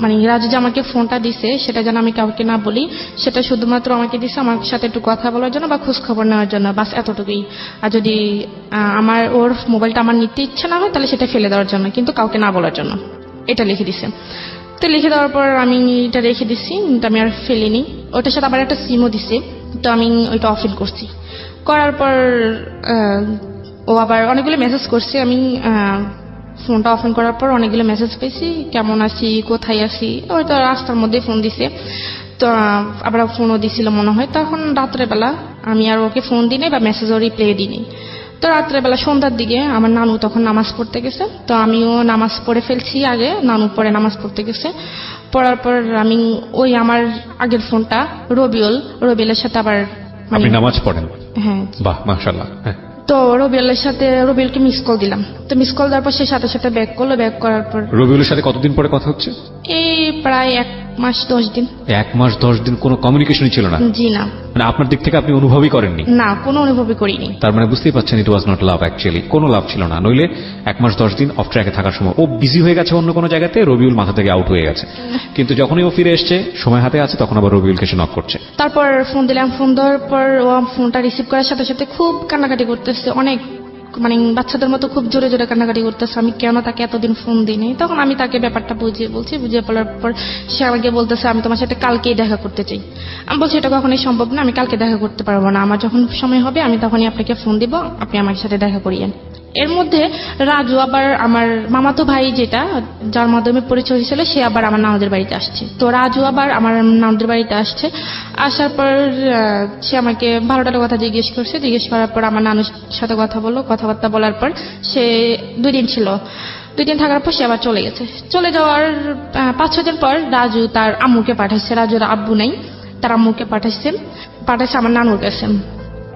মানে রাজু যে আমাকে ফোনটা দিছে সেটা যেন আমি কাউকে না বলি, সেটা শুধুমাত্র আমাকে দিছে আমার সাথে একটু কথা বলার জন্য বা খোঁজ খবর নেওয়ার জন্য, বাস এতটুকুই। আর যদি আমার ওর মোবাইলটা আমার নিতে ইচ্ছা না হয় তাহলে সেটা ফেলে দেওয়ার জন্য, কিন্তু কাউকে না বলার জন্য, এটা লিখে দিছে। তো লিখে দেওয়ার পর আমি এটা রেখে দিছি, আমি আর ফেলিনি। ওটার সাথে আবার একটা সিমও দিছে, তো আমি ওইটা অফেন করছি। করার পর ও আবার অনেকগুলো মেসেজ করছে। আমি ফোনটা অফেন করার পর অনেকগুলো মেসেজ পেয়েছি, কেমন আছি, কোথায় আছি। হয়তো রাস্তার মধ্যে ফোন দিছে, তো আবার ফোনও দিছিল মনে হয়। তখন রাত্রেবেলা আমি আর ওকে ফোন দিই নাই বা মেসেজও রিপ্লাই দিই নাই। তো রাত্রেবেলা সন্ধ্যার দিকে আমার নানু তখন নামাজ পড়তে গেছে, তো আমিও নামাজ পড়ে ফেলছি আগে, নানু পরে নামাজ পড়তে গেছে। পড়ার পর আমি ওই আমার আগের ফোনটা রবিউলের সাথে আবার আপনি নামাজ পড়েন? হ্যাঁ। বাহ, মাশাআল্লাহ। হ্যাঁ। তো রবিউলকে মিস কল দিলাম। তো মিস কল দেওয়ার পর সে সাথে সাথে ব্যাক করলো। ব্যাক করার পর রবিউলের সাথে কতদিন পরে কথা হচ্ছে? এই প্রায় 1 মাস 10 দিন। 1 মাস 10 দিন কোনো কমিউনিকেশনই ছিল না? জি না। মানে আপনার দিক থেকে আপনি অনুভবই করেননি? না, কোনো অনুভবই করিনি। তার মানে বুঝতেই পারছেন ইট ওয়াজ নট লাভ, অ্যাকচুয়ালি কোনো লাভ ছিল না। নইলে 1 মাস 10 দিন অফ ট্র্যাকে থাকার সময় ও বিজি হয়ে গেছে অন্য কোনো জায়গাতে, রবিউল মাথা থেকে আউট হয়ে গেছে। কিন্তু যখনই ও ফিরে এসছে, সময় হাতে আছে, তখন আবার রবিউলকে সে নক করছে। তারপর ফোন দিলাম, ফোন দেওয়ার পর ও ফোনটা রিসিভ করার সাথে সাথে খুব কান্নাকাটি করতেছে, অনেক মানে বাচ্চাদের মতো খুব জোরে জোরে কান্নাকাটি করতেছে। আমি কেন তাকে এতদিন ফোন দিইনি। তখন আমি তাকে ব্যাপারটা বুঝিয়ে বলার পর সে আমাকে বলতেছে আমি তোমার সাথে কালকেই দেখা করতে চাই। আমি বলছি এটা কখনোই সম্ভব না, আমি কালকে দেখা করতে পারবো না, আমার যখন সময় হবে আমি তখনই আপনাকে ফোন দিব, আপনি আমার সাথে দেখা করিয়েন। এর মধ্যে রাজু আবার আমার মামাতো ভাই যেটা যার মাধ্যমে পরিচয় হয়েছিল, সে আবার আমার নানুদের বাড়িতে আসছে। তো রাজু আবার আমার নানুদের বাড়িতে আসছে। আসার পর সে আমাকে ভালোটার কথা জিজ্ঞেস করছে। জিজ্ঞেস করার পর আমার নানুর সাথে কথা বললো। কথাবার্তা বলার পর সে 2 দিন ছিল। 2 দিন থাকার পর সে আবার চলে গেছে। চলে যাওয়ার 5-6 দিন পর রাজু তার আম্মুকে পাঠাচ্ছে। রাজুর আব্বু নাই, তার আম্মুকে পাঠাচ্ছে আমার নানুর কাছে।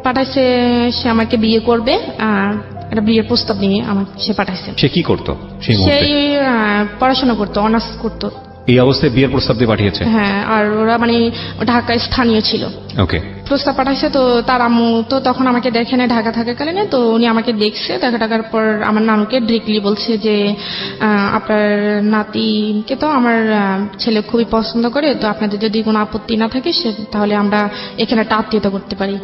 পাঠাইছে সে আমাকে বিয়ে করবে, একটা বিয়ের প্রস্তাব নিয়ে আমাকে সে পাঠাইছে। সে কি করতো সেই মুহূর্তে? সেই পড়াশোনা করতো, অনার্স করতো। এই অবস্থায় বিয়ের প্রস্তাব দিয়ে পাঠিয়েছে? হ্যাঁ, আর ওরা মানে ঢাকায় স্থানীয় ছিল। ওকে। প্রস্তাব পাঠাইছে। তো তার আম্মু তো তখন আমাকে দেখে না ঢাকা থাকাকালীন, তো উনি আমাকে দেখছে। দেখার পর আমার নানুকে ডিরেক্টলি বলছে যে আপনার নাতিকে তো আমার ছেলে খুবই পছন্দ করে, তো আপনাদের যদি কোনো আপত্তি না থাকে তাহলে আমরা এখানে একটা আত্মীয়তা করতে পারি।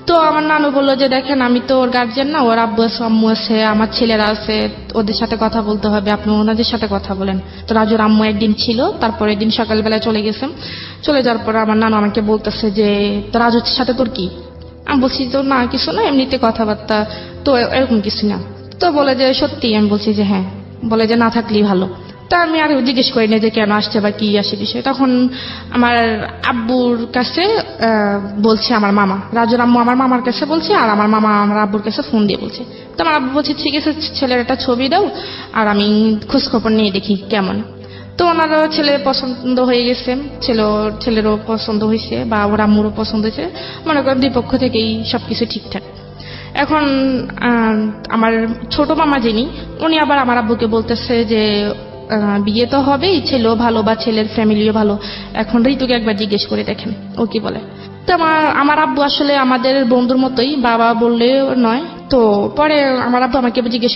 তো আমার নানু বললো যে দেখেন আমি তো ওর গার্জিয়ান না, ওর আব্বু আছে, আম্মু আছে, আমার ছেলেরা আছে, ওদের সাথে কথা বলতে হবে, আপনি ওনাদের সাথে কথা বলেন। তো রাজুর আম্মু একদিন ছিল, তারপরের দিন সকালবেলায় চলে গেছে। চলে যাওয়ার পর আমার নানু আমাকে বলতেছে যে তো রাজুর সাথে তোর কি? আমি বলছি তো না কিছু না, এমনিতে কথাবার্তা, তো এরকম কিছু না। তো বলে যে সত্যি? আমি বলছি যে হ্যাঁ। বলে যে না থাকলেই ভালো। তা আমি আর জিজ্ঞেস করি না যে কেন আসছে বা কি আসে বিষয়। তখন আমার আব্বুর কাছে বলছে আমার মামা, রাজুর আম্মু আমার মামার কাছে বলছে, আর আমার মামা আমার আব্বুর কাছে ফোন দিয়ে বলছে। তো আমার আব্বু বলছে ঠিক আছে ছেলের একটা ছবি দাও আর আমি খোঁজ খবর নিয়ে দেখি কেমন। তো ওনারও ছেলে পছন্দ হয়ে গেছে, ছেলেরও পছন্দ হয়েছে বা ওর আম্মুরও পছন্দ হয়েছে। মনে করেন 2 পক্ষ থেকেই সবকিছু ঠিকঠাক। এখন আমার ছোট মামা যিনি, উনি আবার আমার আব্বুকে বলতেছে যে বিয়ে তো হবেই, ছেলেও ভালো বা ছেলের ফ্যামিলিও ভালো, এখন ঋতুকে একবার জিজ্ঞেস করে দেখেন ও কি বলে। তো আমার আব্বু আসলে আমাদের বন্ধুর মতোই, বাবা বললে নয়। তো পরে আমার আব্বু আমাকে জিজ্ঞেস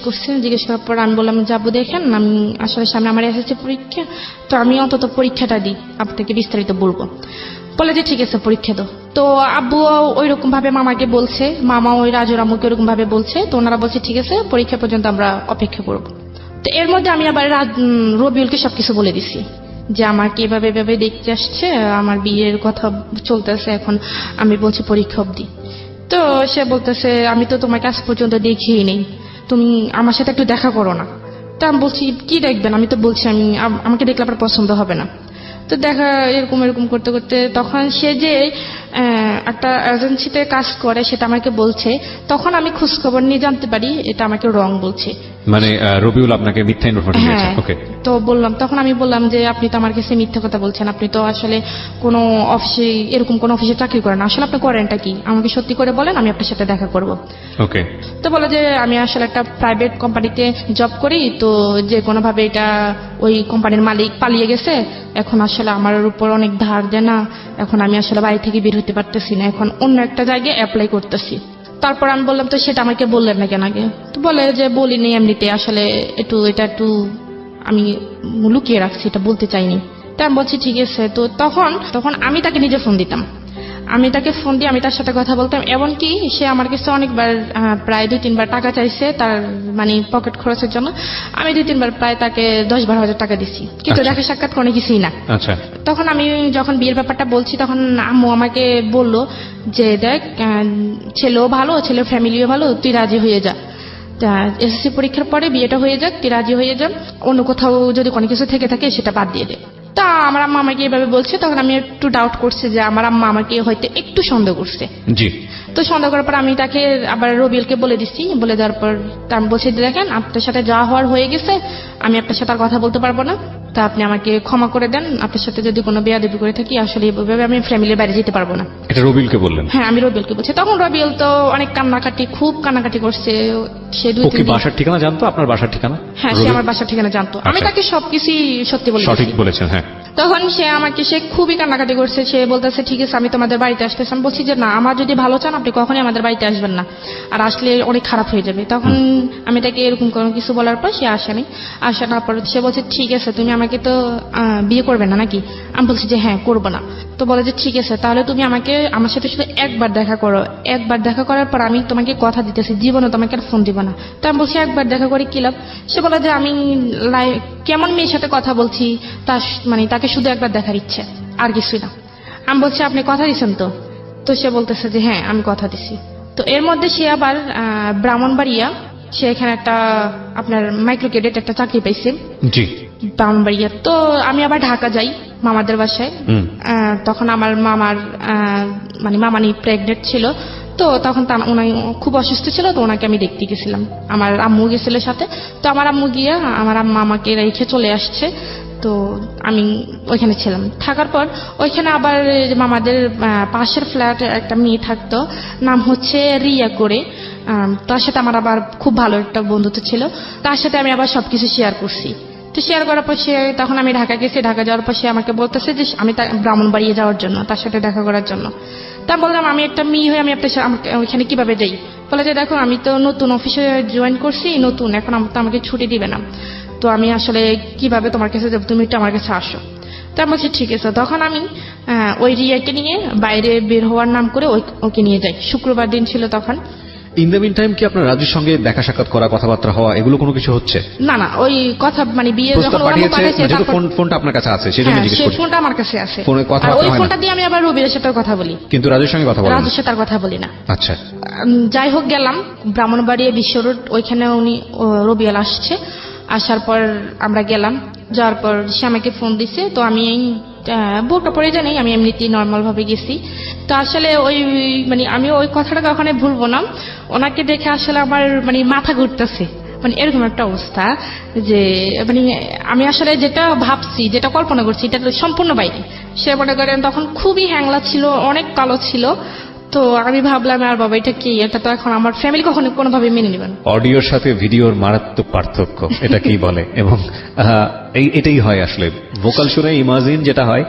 করার পর আমি বললাম যে আব্বু দেখেন আমি আসলে সামনে আমার এসএসসি পরীক্ষা, তো আমি অন্তত পরীক্ষাটা দিই, আপনাকে বিস্তারিত বলবো। বলে যে ঠিক আছে পরীক্ষা দাও। তো আব্বু ওই রকম ভাবে মামাকে বলছে, মামা ওই রাজুর আম্মুকে ওরকম ভাবে বলছে। তো ওনারা বলছে ঠিক আছে পরীক্ষা পর্যন্ত আমরা অপেক্ষা করবো। তো এর মধ্যে আমি আবার রবিউলকে সবকিছু বলে দিছি যে আমাকে এভাবে দেখতে আসছে, আমার বিয়ের কথা চলতেছে, এখন আমি বলছি পরীক্ষা অবধি। তো সে বলতেছে আমি তো তোমাকে আজ পর্যন্ত দেখিই নেই, তুমি আমার সাথে একটু দেখা করো না। তা আমি বলছি কি দেখবেন, আমি তো বলছি আমাকে দেখলে আপনার পছন্দ হবে না। তো দেখা এরকম করতে করতে তখন সে যে একটা এজেন্সিতে কাজ করে সেটা আমাকে বলছে। তখন আমি খোঁজখবর নিয়ে জানতে পারি এটা আমাকে রং বলছে। মানে রবিউল আপনাকে মিথ্যা ইনফরমেশন দিয়েছে। হ্যাঁ। ওকে, তো তখন আমি বললাম যে আপনি তো আমার কাছে মিথ্যা কথা বলছেন, আপনি তো আসলে কোনো অফিসে এরকম কোন অফিসে চাকরি করেন না, আসলে আপনি করেনটা কি আমাকে সত্যি করে বলেন, আমি আপনার সাথে দেখা করব। ওকে। তো বলে যে আমি আসলে একটা প্রাইভেট কোম্পানিতে জব করি, তো যে কোনো ভাবে এটা ওই কোম্পানির মালিক পালিয়ে গেছে, এখন আসলে আমার উপর অনেক ধার দেনা, এখন আমি আসলে বাড়ি থেকে বের হতে পারতেছি না, এখন অন্য একটা জায়গায় অ্যাপ্লাই করতেছি। তারপর আমি বললাম তো সেটা আমাকে বললেন না কেন আগে? তো বলে যে বলিনি, এমনিতে আসলে এটা একটু আমি লুকিয়ে রাখছি, এটা বলতে চাইনি। তা আমি বলছি ঠিক আছে। তো তখন আমি তাকে নিজে ফোন দিতাম, আমি তাকে ফোন দিয়ে আমি তার সাথে কথা বলতাম, এমনকি সে আমার কাছে অনেকবার প্রায় 2-3 বার টাকা চাইছে তার মানে পকেট খরচের জন্য। আমি 2-3 বার প্রায় তাকে 10-12 হাজার টাকা দিছি, কিন্তু আচ্ছা। দেখা সাক্ষাৎ কোনো কিছুই না। আচ্ছা। তখন আমি যখন বিয়ের ব্যাপারটা বলছি, তখন আম্মু আমাকে বলল যে দেখ, ছেলেও ভালো, ছেলের ফ্যামিলিও ভালো, তুই রাজি হয়ে যা। এসএসসি পরীক্ষার পরে বিয়েটা হয়ে যাক, তুই রাজি হয়ে যা, অন্য কোথাও যদি কোনো কিছু থেকে থাকে সেটা বাদ দিয়ে দে। তা আমার আম্মা আমাকে এভাবে বলছে, তখন আমি একটু ডাউট করছি যে আমার আম্মা আমাকে হয়তো একটু সন্দেহ করছে। জি। তো সন্দেহ করার পর আমি তাকে আবার রবিউলকে বলে দিচ্ছি, বলে দেওয়ার পর আমি বলছি যে দেখেন আপনার সাথে যা হওয়ার হয়ে গেছে, আমি আপনার সাথে আর কথা বলতে পারবো না, তা আপনি আমাকে ক্ষমা করে দেন, আপনার সাথে যদি কোনো বেয়াদবি করে থাকি আসলে এইভাবে আমি ফ্যামিলির বাইরে যেতে পারবো না। এটা রবিউলকে বললেন? হ্যাঁ, আমি রবিউলকে বলছি। তখন রবিউল তো অনেক খুব কান্নাকাটি করছে। সে ও কি বাসার ঠিকানা জানতো, আপনার বাসার ঠিকানা? হ্যাঁ, সে আমার বাসার ঠিকানা জানতো। আমি আচ্ছা। তাকে সবকিছুই সত্যি বলেছি। সঠিক বলেছেন। হ্যাঁ। তখন সে খুবই কান্নাকাটি করছে, সে বলতেছে ঠিক আছে আমি তোমাদের বাড়িতে আসতেছি। আমি বলছি যে না, আমার যদি ভালো চান আপনি কখনই আমাদের বাড়িতে আসবেন না, আর আসলে অনেক খারাপ হয়ে যাবে। তখন আমি তাকে এরকম কোনো কিছু বলার পর সে আসেনি। আসার পর সে বলছে ঠিক আছে তুমি আমাকে তো বিয়ে করবে না নাকি? আমি বলছি যে হ্যাঁ করবো না। তো বলে যে ঠিক আছে তাহলে তুমি আমার সাথে শুধু একবার দেখা করো, একবার দেখা করার পর আমি তোমাকে কথা দিতেছি জীবনে তোমাকে আর ফোন দিব না। তো আমি বলছি একবার দেখা করে কি লাভ? সে বলে যে আমি কেমন মেয়ের সাথে কথা বলছি, তাকে শুধু একবার দেখার ইচ্ছে, আর কিছুই না। আমি বলছি আপনি কথা দিচ্ছেন তো? তো সে বলতেছে যে হ্যাঁ আমি কথা দিছি। তো এর মধ্যে সে আবার ব্রাহ্মণবাড়িয়া, সে এখানে একটা আপনার মাইক্রো ক্রেডিট একটা চাকরি পাইছে। জি। ব্রাহ্মণবাড়িয়া। তো আমি আবার ঢাকা যাই মামাদের বাসায়। তখন আমার মামানি প্রেগনেন্ট ছিল, তো তখন উনি খুব অসুস্থ ছিল, তো ওনাকে আমি দেখতে গেছিলাম, আমার আম্মু গেছিল সাথে। তো আমার আম্মু গিয়ে আমার আম্মা আমাকে রেখে চলে আসছে। তো আমি ওইখানে ছিলাম, থাকার পর ওইখানে আবার মামাদের পাশের ফ্ল্যাটে একটা মেয়ে থাকতো, নাম হচ্ছে রিয়া করে। তার সাথে আমার আবার খুব ভালো একটা বন্ধুত্ব ছিল, তার সাথে আমি আবার সবকিছু শেয়ার করছি। তো শেয়ার করার পর তখন আমি ঢাকা গেছি, ঢাকা যাওয়ার পর সে আমাকে বলতেছে যে আমি ব্রাহ্মণবাড়িয়া যাওয়ার জন্য, তার সাথে দেখা করার জন্য। তা বললাম আমি একটা মেয়ে হয়ে আমি ওইখানে কিভাবে যাই? বলে যে দেখো আমি তো নতুন অফিসে জয়েন করছি, নতুন, এখন তো আমাকে ছুটি দিবে না, তো আমি আসলে কিভাবে তোমার কাছে যাবো, তুমি একটু আমার কাছে আসো। তো আমি বলছি ঠিক আছে। তখন আমি ওই রিয়াকে নিয়ে বাইরে বের হওয়ার নাম করে ওকে নিয়ে যাই। শুক্রবার দিন ছিল তখন। ইন দ্য মিন টাইম কি আপনার রাজুর সঙ্গে দেখা সাক্ষাৎ করা, কথাবার্তা হওয়া, এগুলো কোনো কিছু হচ্ছে? না, ওই কথা বিয়ে প্রস্তাব পাঠিয়েছে, যেহেতু ফোনটা আপনার কাছে আছে সেজন্য জিজ্ঞেস করছি। ফোনটা আমার কাছে আছে, ফোনে কথা হয় না। ওই ফোনটা দিয়ে আমি আবার রবির সাথে কথা বলি, কিন্তু রাজুর সঙ্গে কথা বলি না। রাজুর সাথে আর কথা বলি না। আচ্ছা। যাই হোক, গেলাম ব্রাহ্মণবাড়িয়া বিশ্ব রোড, ওইখানে রবিয়াল আসছে। আসার পর আমরা গেলাম, যাওয়ার পর সে আমাকে ফোন দিছে। তো আমি বোরকা পরে জানি, আমি এমনিতেই নর্মাল ভাবে গেছি। তো আসলে আমি ওই কথাটা কখনো ভুলবো না, ওনাকে দেখে আসলে আমার মাথা ঘুরতেছে, এরকম একটা অবস্থা যে আমি আসলে যেটা ভাবছি, যেটা কল্পনা করছি, এটা সম্পূর্ণ বাইরে। সে মনে করেন তখন খুবই হ্যাংলা ছিল, অনেক কালো ছিল। তো আমি ভাবলাম আর বাবা এটা কি, এটা তো এখন আমার ফ্যামিলি কখনো কোনোভাবে মেনে নেবেন। অডিওর সাথে ভিডিওর মারাত্মক পার্থক্য, এটা কি বলে? এবং এটাই হয় আসলে, ভোকাল শুনে ইমাজিন যেটা হয়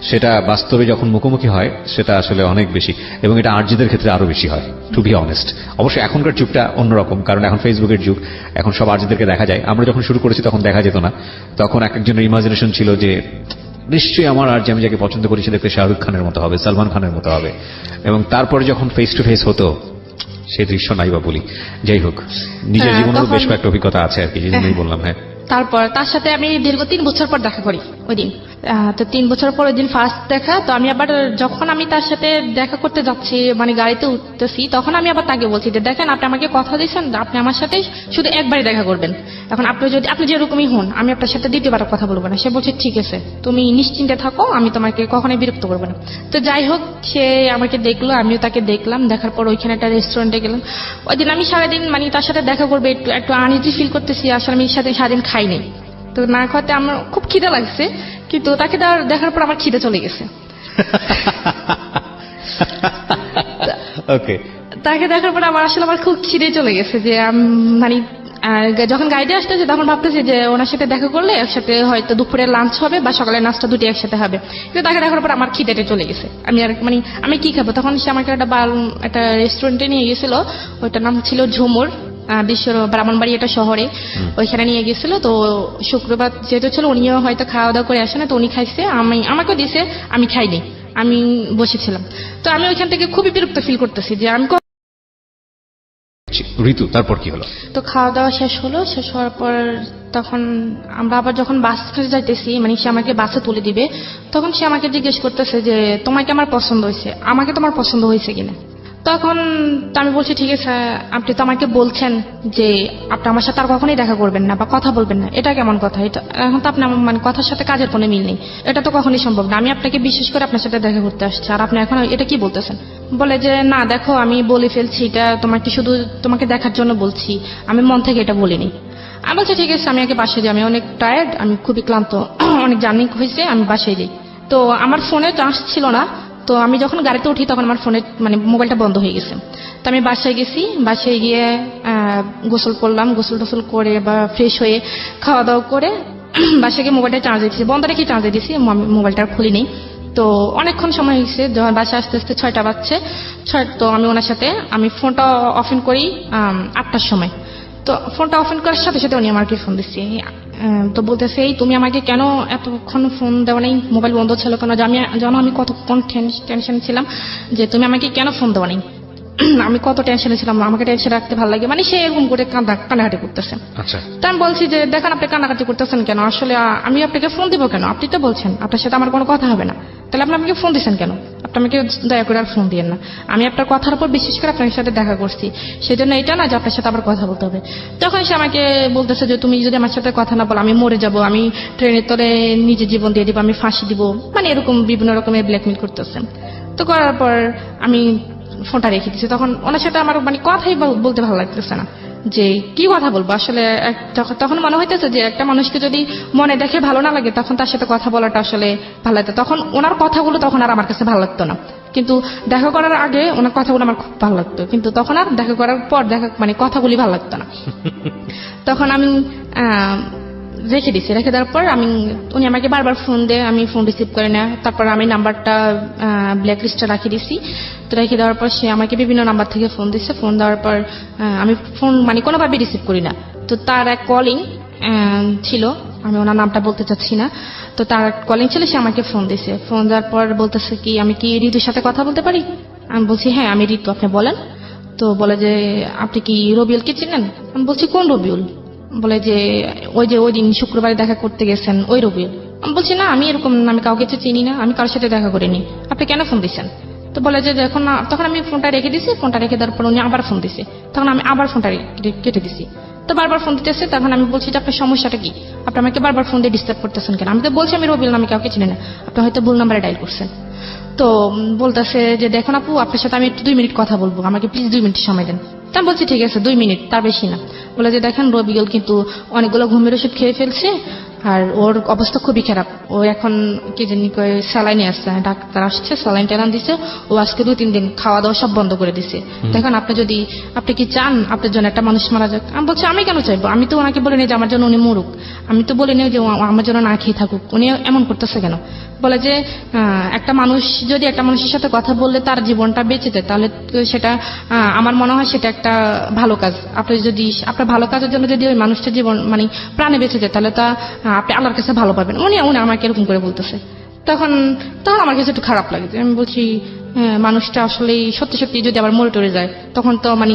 সেটা বাস্তবে যখন মুখোমুখি হয় সেটা আসলে অনেক বেশি, এবং এটা আরজিদের ক্ষেত্রে আরো বেশি হয়, টু বি অনেস্ট। অবশ্যই এখনকার যুগটা অন্যরকম, কারণ এখন ফেসবুকের যুগ, এখন সব আরজিদেরকে দেখা যায়। আমরা যখন শুরু করেছি তখন দেখা যেত না, তখন এক একজনের ইমাজিনেশন ছিল যে নিশ্চয়ই আমার আর আমি যাকে পছন্দ করি সে দেখতে শাহরুখ খানের মতো হবে, সালমান খানের মতো হবে, এবং তারপরে যখন ফেস টু ফেস হতো সেই দৃশ্য নাই বা বলি। যাই হোক, নিজের জীবনেও বেশ কয়েকটা অভিজ্ঞতা আছে আর কি, এই জন্যই বললাম। হ্যাঁ। তারপর তার সাথে আমি দীর্ঘ 3 বছর পর দেখা করি ওই দিন। তো 3 বছর পরের দিন ফার্স্ট দেখা। তো আমি আবার যখন আমি তার সাথে দেখা করতে যাচ্ছি, মানে গাড়িতে উঠতেছি, তখন আমি আবার তাকে বলছি যে দেখেন আপনি আমাকে কথা দিয়েছেন আপনি আমার সাথে শুধু একবারই দেখা করবেন, এখন আপনি যেরকমই হন আমি আপনার সাথে দ্বিতীয়বার কথা বলবো না। সে বলছে ঠিক আছে তুমি নিশ্চিন্তে থাকো, আমি তোমাকে কখনোই বিরক্ত করবো না। তো যাই হোক, সে আমাকে দেখলো, আমিও তাকে দেখলাম। দেখার পর ওইখানে একটা রেস্টুরেন্টে গেলাম। ওই দিন আমি সারাদিন মানে তার সাথে দেখা করবে একটু একটু আনইজি ফিল করতেছি, আসলে আমি সারাদিন খাইনি। তো না খাওয়াতে আমার খুব খিদে লাগছে, কিন্তু তাকে দেখার পর আমার খিদে চলে গেছে। ওকে, তাকে দেখার পর আমার খুব খিদে চলে গেছে যে মানে যখন গাড়িতে আসতেছে তখন ভাবতেছি যে ওনার সাথে দেখা করলে একসাথে হয়তো দুপুরের লাঞ্চ হবে বা সকালের নাস্তা দুটি একসাথে হবে, কিন্তু তাকে দেখার পর আমার খিদেটা চলে গেছে। আমি কি খাবো? তখন সে আমাকে একটা রেস্টুরেন্টে নিয়ে গেছিল, ওইটার নাম ছিল ঝুমুর, বিশ্বের ব্রাহ্মণবাড়ি একটা শহরে, ওইখানে নিয়ে গেছিল। তো শুক্রবার যেহেতু ছিল উনিও হয়তো খাওয়া দাওয়া করে আসে না, তো উনি খাইছে, আমাকেও দিছে, আমি খাইনি, আমি বসেছিলাম। তো আমি ওইখান থেকে খুবই বিরক্ত ফিল করতেছি যে আমি ঋতু তারপর কি হলো? তো খাওয়া দাওয়া শেষ হলো, শেষ হওয়ার পর তখন আমরা আবার যখন বাস কাছে যাইতেছি, মানে সে আমাকে বাসে তুলে দিবে, তখন সে আমাকে জিজ্ঞেস করতেছে যে তোমাকে আমার পছন্দ হয়েছে, আমাকে তোমার পছন্দ হয়েছে কিনা। তখন আমি বলছি ঠিক আছে, আপনি তো আমাকে বলছেন যে আপনি আমার সাথে আর কখনোই দেখা করবেন না বা কথা বলবেন না, এটা কেমন কথা? এটা এখন তো আপনি মানে কথার সাথে কাজের কোনো মিল নেই, এটা তো কখনোই সম্ভব না। আমি আপনাকে বিশেষ করে আপনার সাথে দেখা করতে আসছি, আর আপনি এখন এটা কি বলতেছেন? বলে যে না দেখো আমি বলে ফেলছি, এটা শুধু তোমাকে দেখার জন্য বলছি, আমি মন থেকে এটা বলিনি। আমি বলছি ঠিক আছে, আমি আগে বাসায় যাই, আমি অনেক টায়ার্ড, আমি খুবই ক্লান্ত, অনেক জার্নি হয়েছে, আমি বাসায় যাই। তো আমার ফোনে চার্জ ছিল না, তো আমি যখন গাড়িতে উঠি তখন আমার ফোনে মানে মোবাইলটা বন্ধ হয়ে গেছে। তো আমি বাসায় গেছি, বাসায় গিয়ে গোসল করলাম, গোসল টোসল করে বা ফ্রেশ হয়ে খাওয়া দাওয়া করে বাসায় গিয়ে মোবাইলটা চার্জে দিয়েছি, বন্ধ রেখে চার্জে দিয়েছি, মোবাইলটা খুলিনি। তো অনেকক্ষণ সময় হয়েছে, যখন বাসায় আস্তে আস্তে 6টা বাজছে, তো আমি ওনার সাথে আমি ফোনটা অফেন করি 8টার সময়। তো ফোনটা অফেন করার সাথে সাথে উনি আমাকে ফোন দিচ্ছে। তো বলতেছে এই তুমি আমাকে কেন এতক্ষণ ফোন দেওয়া নেই, মোবাইল বন্ধ ছিল কেন? জানো আমি কতক্ষণ টেনশন ছিলাম যে তুমি আমাকে কেন ফোন দেওয়া নেই, আমি কত টেনশনে ছিলাম, আমাকে টেনশন রাখতে ভালো লাগে, মানে সে এরকম করে কান্নাকাটি করতেছে। আচ্ছা, তা আমি বলছি যে দেখেন আপনি কান্নাকাটি করতেছেন কেন, আসলে আমি আপনাকে ফোন দিব কেন? আপনি তো বলছেন আপনার সাথে আমার কোনো কথা হবে না, তাহলে আপনি আমাকে ফোন দিচ্ছেন কেন? আপনি আমাকে দয়া করে আর ফোন দিয়েন না, আমি আপনার কথার উপর বিশেষ করে আপনার সাথে দেখা করছি, সেজন্য এটা না যে আপনার সাথে আবার কথা বলতে হবে। তখন সে আমাকে বলতেছে যে তুমি যদি আমার সাথে কথা না বলো আমি মরে যাব, আমি ট্রেনের তলে নিজের জীবন দিয়ে দিব, আমি ফাঁসি দিব, মানে এরকম বিভিন্ন রকমের ব্ল্যাকমেল করতেছে। তো করার পর আমি ফোনটা রেখে দিচ্ছি। তখন ওনার সাথে আমার মানে কথাই বলতে ভালো লাগতেছে না, যে কি কথা বলবো আসলে। তখন মনে হইতেছে যে একটা মানুষকে যদি মনে দেখে ভালো না লাগে তখন তার সাথে কথা বলাটা আসলে ভালো লাগতো। তখন ওনার কথাগুলো তখন আর আমার কাছে ভালো লাগতো না, কিন্তু দেখা করার আগে ওনার কথাগুলো আমার খুব ভালো লাগতো, কিন্তু তখন আর দেখা করার পর মানে কথাগুলি ভালো লাগতো না। তখন আমি রেখে দিচ্ছি, রেখে দেওয়ার পর উনি আমাকে বারবার ফোন দেয়, আমি ফোন রিসিভ করে না। তারপর আমি নাম্বারটা ব্ল্যাক লিস্টে রাখিয়ে দিচ্ছি। তো রেখে দেওয়ার পর সে আমাকে বিভিন্ন নাম্বার থেকে ফোন দিচ্ছে, ফোন দেওয়ার পর আমি ফোন মানে কোনোভাবে রিসিভ করি না। তো তার এক কলিং ছিল, আমি ওনার নামটা বলতে চাচ্ছি না, তো তার কলিং ছিল, সে আমাকে ফোন দিছে। ফোন দেওয়ার পর বলতেছে কি আমি কি ঋতুর সাথে কথা বলতে পারি? আমি বলছি হ্যাঁ আমি ঋতু, আপনি বলেন। তো বলে যে আপনি কি রবিউলকে চিনেন? আমি বলছি কোন রবিউল? বলে যে ওই দিন শুক্রবারে দেখা করতে গেছেন ওই রবিউল। আমি বলছি না আমি এরকম আমি কাউকে চিনি না, আমি কারোর সাথে দেখা করিনি, আপনি কেন ফোন দিচ্ছেন? তো বলে যে তখন আমি ফোনটা রেখে দিছি, ফোনটা রেখে দেওয়ার পর উনি আবার ফোন দিছে, তখন আমি আবার ফোনটা কেটে দিছি। তো বারবার ফোন দিতেছে, তখন আমি বলছি যে আপনার সমস্যাটা কি, আপনি আমাকে বারবার ফোন দিয়ে ডিস্টার্ব করতেছেন কেন? আমি তো বলছি আমি রবিউল নামে কাউকে চিনি না, আপনি হয়তো ভুল নাম্বারে ডায়াল করছেন। তো বলতেছে যে দেখুন আপু আপনার সাথে আমি একটু 2 মিনিট কথা বলবো, আমাকে প্লিজ 2 মিনিট সময় দেন। তা বলছি ঠিক আছে 2 মিনিট, তার বেশি না। বলে যে দেখেন রবিউল কিন্তু অনেকগুলো ঘুমের ওষুধ খেয়ে ফেলছে, আর ওর অবস্থা খুবই খারাপ, ও এখন কি জানি স্যালাইনে আসছে, ডাক্তার আসছে স্যালাইন টেলাইন দিচ্ছে, ও আজকে 2-3 দিন খাওয়া দাওয়া সব বন্ধ করে দিছে। দেখেন আপনি কি চান আপনার জন্য একটা মানুষ মারা যাক? আমি বলছি আমি কেন চাইবো, আমি তো ওনাকে বলিনি যে আমার জন্য উনি মরুক, আমি তো বলিনি যে আমার জন্য না খেয়ে থাকুক, উনি এমন করতেছে কেন? বলে যে একটা মানুষ যদি একটা মানুষের সাথে কথা বললে তার জীবনটা বেঁচে যায়, তাহলে সেটা আমার মনে হয় সেটা একটা ভালো কাজ। আপনি যদি আপনার ভালো কাজের জন্য যদি ওই মানুষটার জীবন মানে প্রাণে বেঁচে যায়, তাহলে তা আপনি আল্লাহর কাছে ভালো পাবেন। উনি আমাকে এরকম করে বলতেছে। তখন আমার কাছে একটু খারাপ লাগে, আমি বলছি মানুষটা আসলে সত্যি সত্যি যদি আবার মরে টরে যায় তখন তো মানে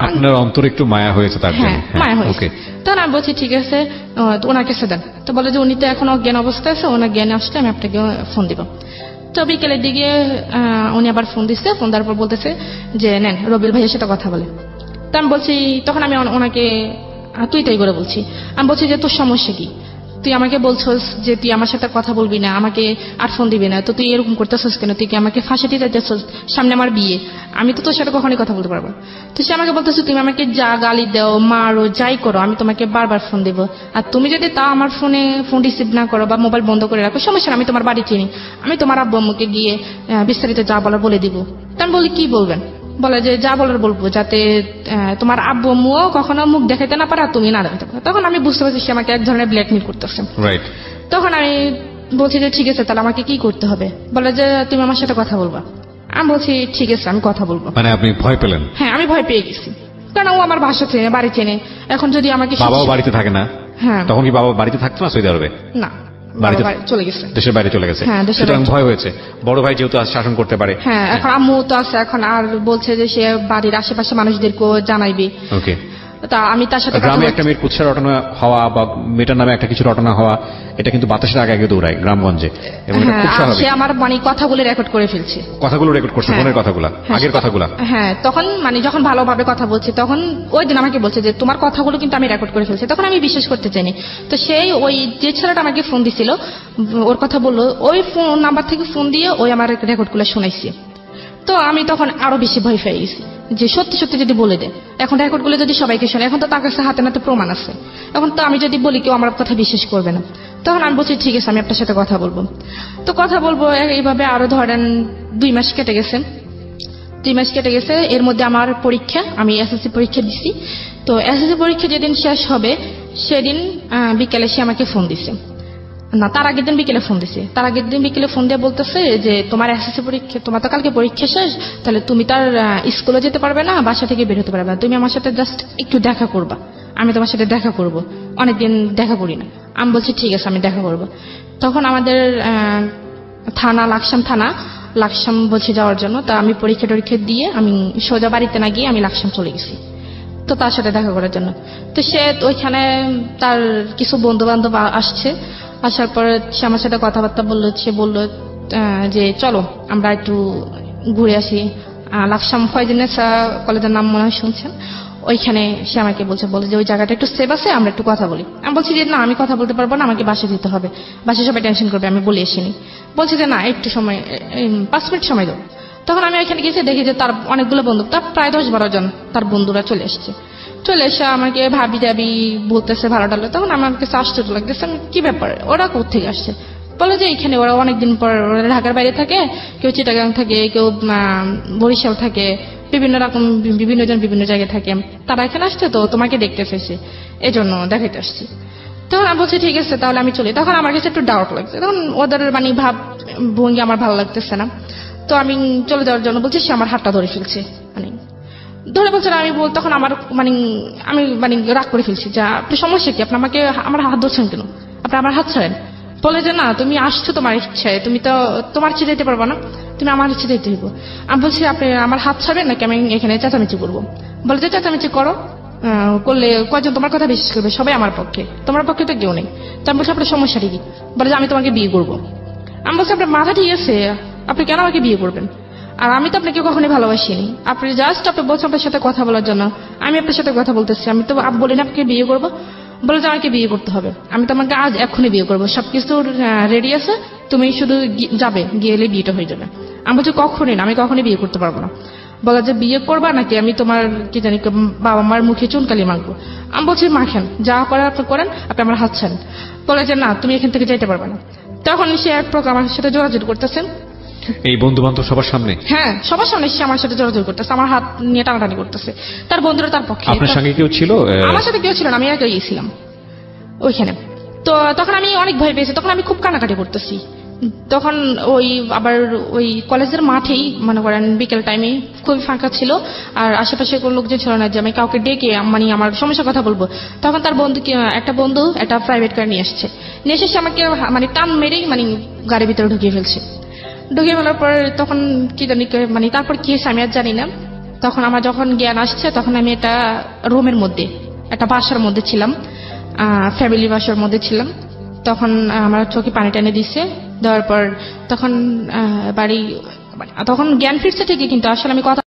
আপনার অন্তরে একটু মায়া হয়েছে তার জন্য। হ্যাঁ মায়া হয়েছে। ওকে, তখন আমি বলছি ঠিক আছে, তো ওনার কাছে দেন। তো বলে যে উনি তো এখন অজ্ঞান অবস্থায় আছে, ওনার জ্ঞানে আসলে আমি আপনাকে ফোন দিব। তো বিকেলের দিকে উনি আবার ফোন দিচ্ছে, ফোন দেওয়ার পর বলতেছে যে নেন রবিউল ভাইয়ের সাথে কথা বলে। তো আমি বলছি, তখন আমি ওনাকে তুই তাই করে বলছি। আমি বলছি যে তোর সমস্যা কি, তুই আমাকে বলছস যে তুই আমার সাথে কথা বলবি না, আমাকে আর ফোন দিবি না, তো তুই এরকম করতেছস কেন? তুই কি আমাকে ফাঁসি দিতে চাইতেছস? সামনে আমার বিয়ে, আমি তো তোর সাথে কখনোই কথা বলতে পারবো না। তো সে আমাকে বলতেছে তুমি আমাকে যা গালি দাও, মারো, যাই করো, আমি তোমাকে বারবার ফোন দেব, আর তুমি যদি তা আমার ফোন রিসিভ না করো বা মোবাইল বন্ধ করে রাখো, সমস্যা না, আমি তোমার বাড়ি চিনি, আমি তোমার আব্বু আম্মুকে গিয়ে বিস্তারিত যা বলার বলে দিব। তো আমি বলি কি বলবেন? বলে যে যা বলার বলবো, যাতে তোমার আব্বু আম্মুও কখনো মুখ দেখাইতে না পারে আর তুমি না দেখাতে পারো। তখন আমি বুঝতে পারছি সে আমাকে এক ধরনের ব্ল্যাকমেল করতেছে। রাইট। তখন আমি বলছি যে ঠিক আছে, তাহলে আমাকে কি করতে হবে? বলে যে তুমি আমার সাথে কথা বলবা। আমি বলছি ঠিক আছে, আমি কথা বলবো। মানে আপনি ভয় পেলেন? হ্যাঁ, আমি ভয় পেয়ে গেছি, কারণ ও আমার বাসা চেনে, বাড়ি চেনে। এখন যদি আমাকে বাবাও বাড়িতে থাকে না? হ্যাঁ। তখন কি বাবা বাড়িতে থাকতো না সৌদি আরবে? না, বাড়িতে বাবা চলে গেছে, দেশের বাইরে চলে গেছে। হ্যাঁ, দেশের সুতরাং বাইরে। ভয় হয়েছে, বড় ভাই যেহেতু আজ শাসন করতে পারে। হ্যাঁ, এখন আম্মু তো আছে, এখন আর বলছে যে সে বাড়ির আশেপাশে মানুষদেরকেও জানাইবে। ওকে। তা আমি তার সাথে কথা গ্রামে বলছি। একটা মেয়ের কুৎসা রটনা হওয়া বা মেয়েটার নামে একটা কিছু রটনা হওয়া, এটা কিন্তু বাতাসের আগে আগে দৌড়ায় গ্রামগঞ্জে, এবং এটা খুব হ্যাঁ, আর স্বাভাবিক। সে আমার মানে কথাগুলো রেকর্ড করে ফেলছে, কথাগুলো রেকর্ড করছে, হ্যাঁ। ফোনের কথাগুলা, হ্যাঁ, আগের কথাগুলা। হ্যাঁ, তখন মানে যখন ভালোভাবে কথা বলছি, তখন ওই দিন আমাকে বলছে যে তোমার কথাগুলো কিন্তু আমি রেকর্ড করে ফেলছি। তখন আমি বিশ্বাস করতে চাইনি। তো সেই ওই যে ছেলেটা আমাকে ফোন দিছিল, ওর কথা বললো, ওই ফোন নাম্বার থেকে ফোন দিয়ে ওই আমার রেকর্ডগুলো শোনাইছে। তো আমি তখন আরো বেশি ভয় পেয়ে গেছি যে সত্যি সত্যি যদি বলে দেয়, এখন রেকর্ডগুলো যদি সবাইকে শোনে, এখন তো তার কাছে হাতে নাতে প্রমাণ আছে, এখন তো আমি যদি বলি কেউ আমার কথা বিশ্বাস করবে না। তখন আমি বলছি ঠিক আছে, আমি আপনার সাথে কথা বলবো। তো কথা বলবো, এইভাবে আরো ধরেন 2 মাস কেটে গেছে। 2 মাস কেটে গেছে, এর মধ্যে আমার পরীক্ষা, আমি এসএসসি পরীক্ষা দিছি। তো এসএসসি পরীক্ষা যেদিন শেষ হবে সেদিন বিকেলে সে আমাকে ফোন দিছে, না তার আগের দিন বিকেলে ফোন দিছে। তার আগের দিন বিকেলে ফোন দিয়ে বলতেছে যে তোমার এসএসসি পরীক্ষা, তোমার তো কালকে পরীক্ষা শেষ, তাহলে তুমি তার স্কুলে যেতে পারবে না, বাসা থেকে বের হতে পারবে না, তুমি আমার সাথে জাস্ট একটু দেখা করবা, আমি তোমার সাথে দেখা করব, অনেকদিন দেখা করি না। আমি বলছি ঠিক আছে, আমি দেখা করব। তখন আমাদের থানা, লাকসাম বলছে যাওয়ার জন্য। তা আমি পরীক্ষা টরীক্ষা দিয়ে আমি সোজা বাড়িতে না গিয়ে আমি লাকসাম চলে গেছি, তো তার সাথে দেখা করার জন্য। তো সে ওইখানে তার কিছু বন্ধু বান্ধব আসছে, আসার পর সে আমার সাথে কথাবার্তা বললো। সে বললো যে চলো আমরা একটু ঘুরে আসি, লাকসাম ফয়জিনেসা কলেজের নাম মনে হয় শুনছেন, ওইখানে সে আমাকে বলে যে ওই জায়গাটা একটু সেফ আছে, আমরা একটু কথা বলি। আমি বলছি যে না, আমি কথা বলতে পারবো না, আমাকে বাসে যেতে হবে, বাসে সবাই টেনশন করবে, আমি বলে আসিনি। বলছি যে না, একটু সময়, 5 মিনিট সময় দাও। তখন আমি এখানে গেছি, দেখি যে তার অনেকগুলো বন্ধু, তার প্রায় 10-12 জন তার বন্ধুরা চলে এসছে। চলে এসে আমাকে ভাবি যাবি বলতেছে, ভালো ডালো। তখন আমার কাছে আশ্চর্য লাগতেছে, আমি কি ব্যাপার, ওরা কোথেকে আসছে? বলে যে এখানে ওরা অনেকদিন পর, ওরা ঢাকার বাইরে থাকে, কেউ চিটাগাং থাকে, কেউ বরিশাল থাকে, বিভিন্ন রকম বিভিন্ন জন বিভিন্ন জায়গায় থাকে, তারা এখানে আসছে, তো তোমাকে দেখতে চেয়েছে, এই জন্য দেখাইতে আসছি। তখন আমি বলছি ঠিক আছে, তাহলে আমি চলি। তখন আমার কাছে একটু ডাউট লাগছে, তখন ওদের মানে ভাব ভঙ্গি আমার ভালো লাগতেছে না। তো আমি চলে যাওয়ার জন্য বলছি, সে আমার হাতটা ধরে ফেলছে, মানে ধরে বলছে না। তখন আমার আমি রাগ করে ফেলছি যে আপনি সমস্যা কি, আপনি আমাকে আমার হাত ধরছেন কেন, আপনি আমার হাত ছাড়েন। বলে যে না, তুমি আসছো তোমার ইচ্ছায়, তুমি তো তোমার ইচ্ছে যেতে পারবো না, তুমি আমার ইচ্ছে যেতে হইব। আমি বলছি আপনি আমার হাত ছাড়বেন নাকি আমি এখানে চেঁচামেচি করবো? বলে যে চেঁচামেচি করো, করলে কয়জন তোমার কথা বিশ্বাস করবে? সবাই আমার পক্ষে, তোমার পক্ষে তো কেউ নেই। তো আমি বলছি আপনার সমস্যাটা কি? বলে যে আমি তোমাকে বিয়ে করবো। আমি বলছি আপনার মাথা ঠিক আছে, আপনি কেন আমাকে বিয়ে করবেন? আর আমি তো আপনাকে কখনোই ভালোবাসিনি, আপনি জাস্ট আপনি বলছেন আপনার সাথে কথা বলার জন্য, আমি আপনার সাথে কথা বলতেছি, আমি তো বলি না আপনাকে বিয়ে করবো। বলে যে আমাকে বিয়ে করতে হবে, আমি তোমাকে আজ এখনই বিয়ে করবো, সবকিছু রেডি আছে, তুমি শুধু যাবে, গেলে বিয়েটা হয়ে যাবে। আমি বলছি কখনই না, আমি কখনই বিয়ে করতে পারবো না। বলে যে বিয়ে করবা নাকি আমি তোমার কি জানি বাবা মার মুখে চুনকালি মাখবো? আমি বলছি মাখেন, যা করার আপনি করেন, আপনি আমার হাত ছাড়েন। বলে যে না, তুমি এখান থেকে যাইতে পারবে না। তখন সে এক প্রকার আমার সাথে যোগাযোগ করতেছেন, এই বন্ধু বান্ধব সবার সামনে? হ্যাঁ, সবার সামনে সে আমার সাথে জোরাজোরি করতেছে, আমার হাত নিয়ে টানাটানি করতেছে। তার বন্ধুরা তার পক্ষে। আপনার সঙ্গে কেউ ছিল? আমার সাথে কেউ ছিল না, আমি একাই গিয়েছিলাম ওইখানে। তো তখন আমি অনেক ভয় পেয়েছি, তখন আমি খুব কানাকাটি করতেছি। তখন আবার ওই কলেজের মাঠেই মনে করেন বিকেল টাইমে খুবই ফাঁকা ছিল, আর আশেপাশে কোনো লোকজন ছিল না যে আমি কাউকে ডেকে মানে আমার সমস্যার কথা বলবো। তখন তার একটা বন্ধু একটা প্রাইভেট কার নিয়ে এসছে, নিয়ে এসে আমাকে মানে টান মেরেই মানে গাড়ির ভিতরে ঢুকিয়ে ফেলছে। ঢুকে ফেলার পর তখন কি জানি মানে তারপর কি হয়েছে আমি আর জানি না। তখন আমার যখন জ্ঞান আসছে তখন আমি একটা রুমের মধ্যে একটা বাসার মধ্যে ছিলাম, ফ্যামিলি বাসার মধ্যে ছিলাম। তখন আমার চোখে পানি টানে দিচ্ছে, দেওয়ার পর তখন বাড়ি তখন জ্ঞান ফিরছে ঠিকই, কিন্তু আসলে আমি কথা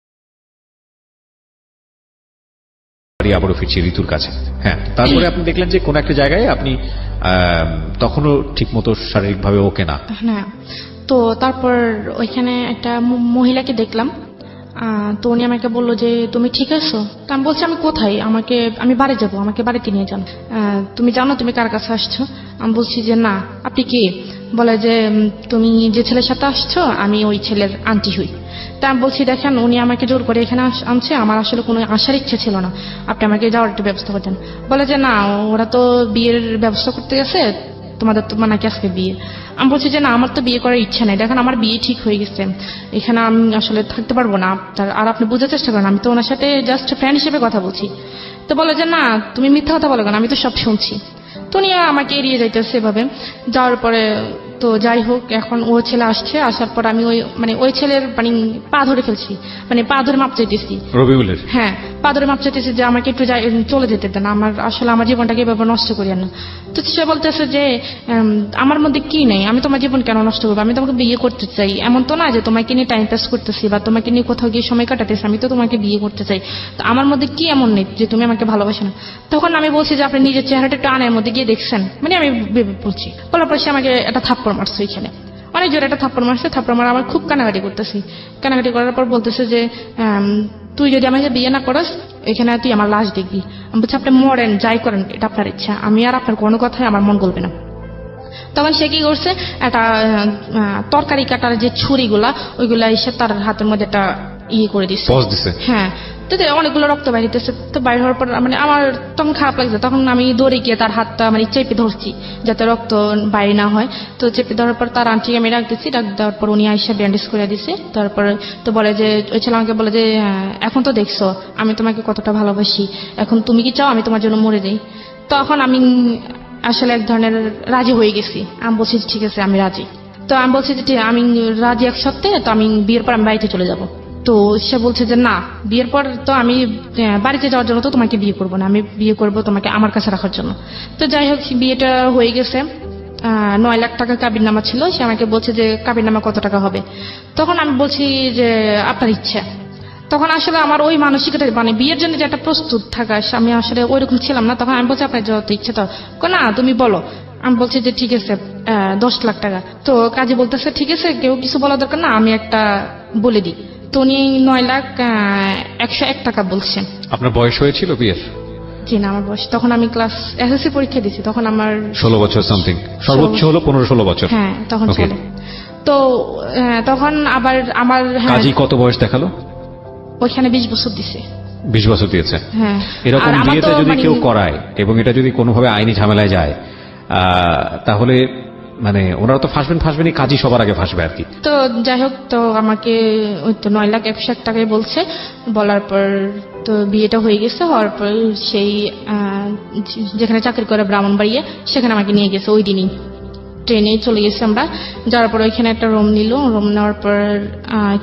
আবারও ফিরছি ঋতুর কাছে। হ্যাঁ, তারপরে আপনি দেখলেন যে কোন একটা জায়গায় আপনি তখনও ঠিক মতো শারীরিকভাবে ওকে না। হ্যাঁ, তো তারপর ওইখানে একটা মহিলাকে দেখলাম। তো উনি আমাকে বললো যে তুমি ঠিক আছো? তো আমি বলছি আমি কোথায়, আমি বাড়ি যাব, আমাকে বাড়িতে নিয়ে যান। তুমি জানো তুমি কার কাছে আসছো? আমি বলছি যে না। আপনি কে? বলে যে তুমি যে ছেলের সাথে আসছো আমি ওই ছেলের আন্টি হই। তা আমি বলছি দেখেন উনি আমাকে জোর করে এখানে আনছে, আমার আসলে কোনো আসার ইচ্ছে ছিল না, আপনি আমাকে যাওয়ার একটু ব্যবস্থা করে দেন। বলে যে না, ওরা তো বিয়ের ব্যবস্থা করতে গেছে, তোমাদের তো নাকি আজকে বিয়ে। আমি বলছি যে না, আমার তো বিয়ে করার ইচ্ছা নেই, দেখেন আমার বিয়ে ঠিক হয়ে গেছে, এখানে আমি আসলে থাকতে পারবো না। আর আপনি বুঝার চেষ্টা করেন, আমি তো ওনার সাথে জাস্ট ফ্রেন্ড হিসেবে কথা বলছি। তো বলে যে না, তুমি মিথ্যা কথা বলো কেন, আমি তো সব শুনছি। তো উনি আমাকে এড়িয়ে যাইতেছে এভাবে। যাওয়ার পরে তো যাই হোক, এখন ও ছেলে আসছে, আসার পর আমি ওই ছেলের পা ধরে ফেলছি, পা ধরে মাপ চাইতেছি রবিউলের। হ্যাঁ, পা ধরে মাপ চাইতেছি যে আমাকে একটু চলে যেতে দেন, আমার জীবনটাকে এভাবে নষ্ট করিয়েন না। তো সে বলতেছে যে আমার মধ্যে কি নেই, আমি তোমার জীবন কেন নষ্ট করবো, আমি তোমাকে বিয়ে করতে চাই, এমন তো না যে তোমাকে নিয়ে টাইম পাস করতেছি বা তোমাকে নিয়ে কোথাও গিয়ে সময় কাটাতেছি, আমি তো তোমাকে বিয়ে করতে চাই। তো আমার মধ্যে কি এমন নেই যে তুমি আমাকে ভালোবাসো না? তখন আমি বলছি যে আপনি নিজের চেহারাটা একটু আনের মধ্যে গিয়ে দেখছেন, আমি বলছি। বলার পর সে আমাকে একটা থাপ্পড় মারছে ওইখানে, অনেক জোরে একটা থাপ্পড় মারছে। থাপ্পড় মারা আমার খুব কানাকাটি করতেছি। কানাকাটি করার পর বলতেছে যে তুই যদি আমাকে বিয়ে না করাস এখানে তুই আমার লাশ দেখবি। আমি বলছি আপনি মরেন, যাই করেন, এটা আপনার ইচ্ছা, আমি আর আপনার কোনো কথায় আমার মন গলবে না। তখন সে কি করছে, একটা তরকারি কাটার যে ছুরিগুলা ওইগুলা এসে তার হাতের মধ্যে একটা করে দিচ্ছে। হ্যাঁ, তো অনেকগুলো রক্ত বাইরেছে। তো বাইরে হওয়ার পর আমার তখন খারাপ লাগছে, তখন আমি দৌড়ে গিয়ে তার হাতটা চেপে ধরছি যাতে রক্ত বাইরে না হয়। তো চেপে ধরার পর তার আন্টিকে আমি ডাক দিচ্ছি, ডাক দেওয়ার পর উনি আইসা ব্যান্ডেজ করে দিচ্ছে। তারপর তো বলে যে ওই ছেলে আমাকে বলে যে এখন তো দেখছো আমি তোমাকে কতটা ভালোবাসি, এখন তুমি কি চাও আমি তোমার জন্য মরে যাই? তখন আমি আসলে এক ধরনের রাজি হয়ে গেছি। আমি বলছি ঠিক আছে আমি রাজি। তো আমি বলছি যে আমি রাজি এক সপ্তাহে, তো আমি বিয়ের পর আমি বাড়িতে চলে যাব। তো সে বলছে যে না, বিয়ের পর তো আমি বাড়িতে যাওয়ার জন্য তো তোমাকে বিয়ে করবো না, আমি বিয়ে করবো তোমাকে আমার কাছে রাখার জন্য। তো যাই হোক, বিয়েটা হয়ে গেছে। 9 লাখ টাকা কাবির নামা ছিল। সে আমাকে বলছে যে কাবির নামা কত টাকা হবে? তখন আমি বলছি যে আপনার ইচ্ছা। তখন আসলে আমার ওই মানসিকতা বিয়ের জন্য যে একটা প্রস্তুত থাকা, আমি আসলে ওইরকম ছিলাম না। তখন আমি বলছি আপনার যত ইচ্ছে তো না, তুমি বলো। আমি বলছি যে ঠিক আছে 10 লাখ টাকা। তো কাজী বলতেছে ঠিক আছে, কেউ কিছু বলা দরকার না, আমি একটা বলে দিই। তো উনি 9,01,01 টাকা বলছেন। আপনার বয়স হয়েছিল বিয়ের? জি না, আমার বয়স তখন আমি ক্লাস এসএসসি পরীক্ষা দিয়েছি, তখন আমার 16 বছর সামথিং, সর্বোচ্চ হলো 15-16 বছর। হ্যাঁ, তখন ছিল। তো তখন আবার আমার কাজী কত বয়স দেখালো? ওইখানে 20 বছর দিছে। 20 বছর দিয়েছে। হ্যাঁ, এরকম বিয়েটা যদি কেউ করায় এবং এটা যদি কোনোভাবে আইনি ঝামেলায় যায় তাহলে ওনারা তো ফাঁসবেনই, কাজী সবার আগে ফাঁসবে আর কি। তো যাই হোক, তো আমাকে ওই তো 9,01,01 টাকায় বলছে। বলার পর তো বিয়েটা হয়ে গেছে। হওয়ার পর সেই যেখানে চাকরি করে ব্রাহ্মণবাড়িয়া, সেখানে আমাকে নিয়ে গেছে ওই দিনই। ট্রেনে চলে গেছি আমরা। যাওয়ার পর ওইখানে একটা রুম নিল। রুম নেওয়ার পর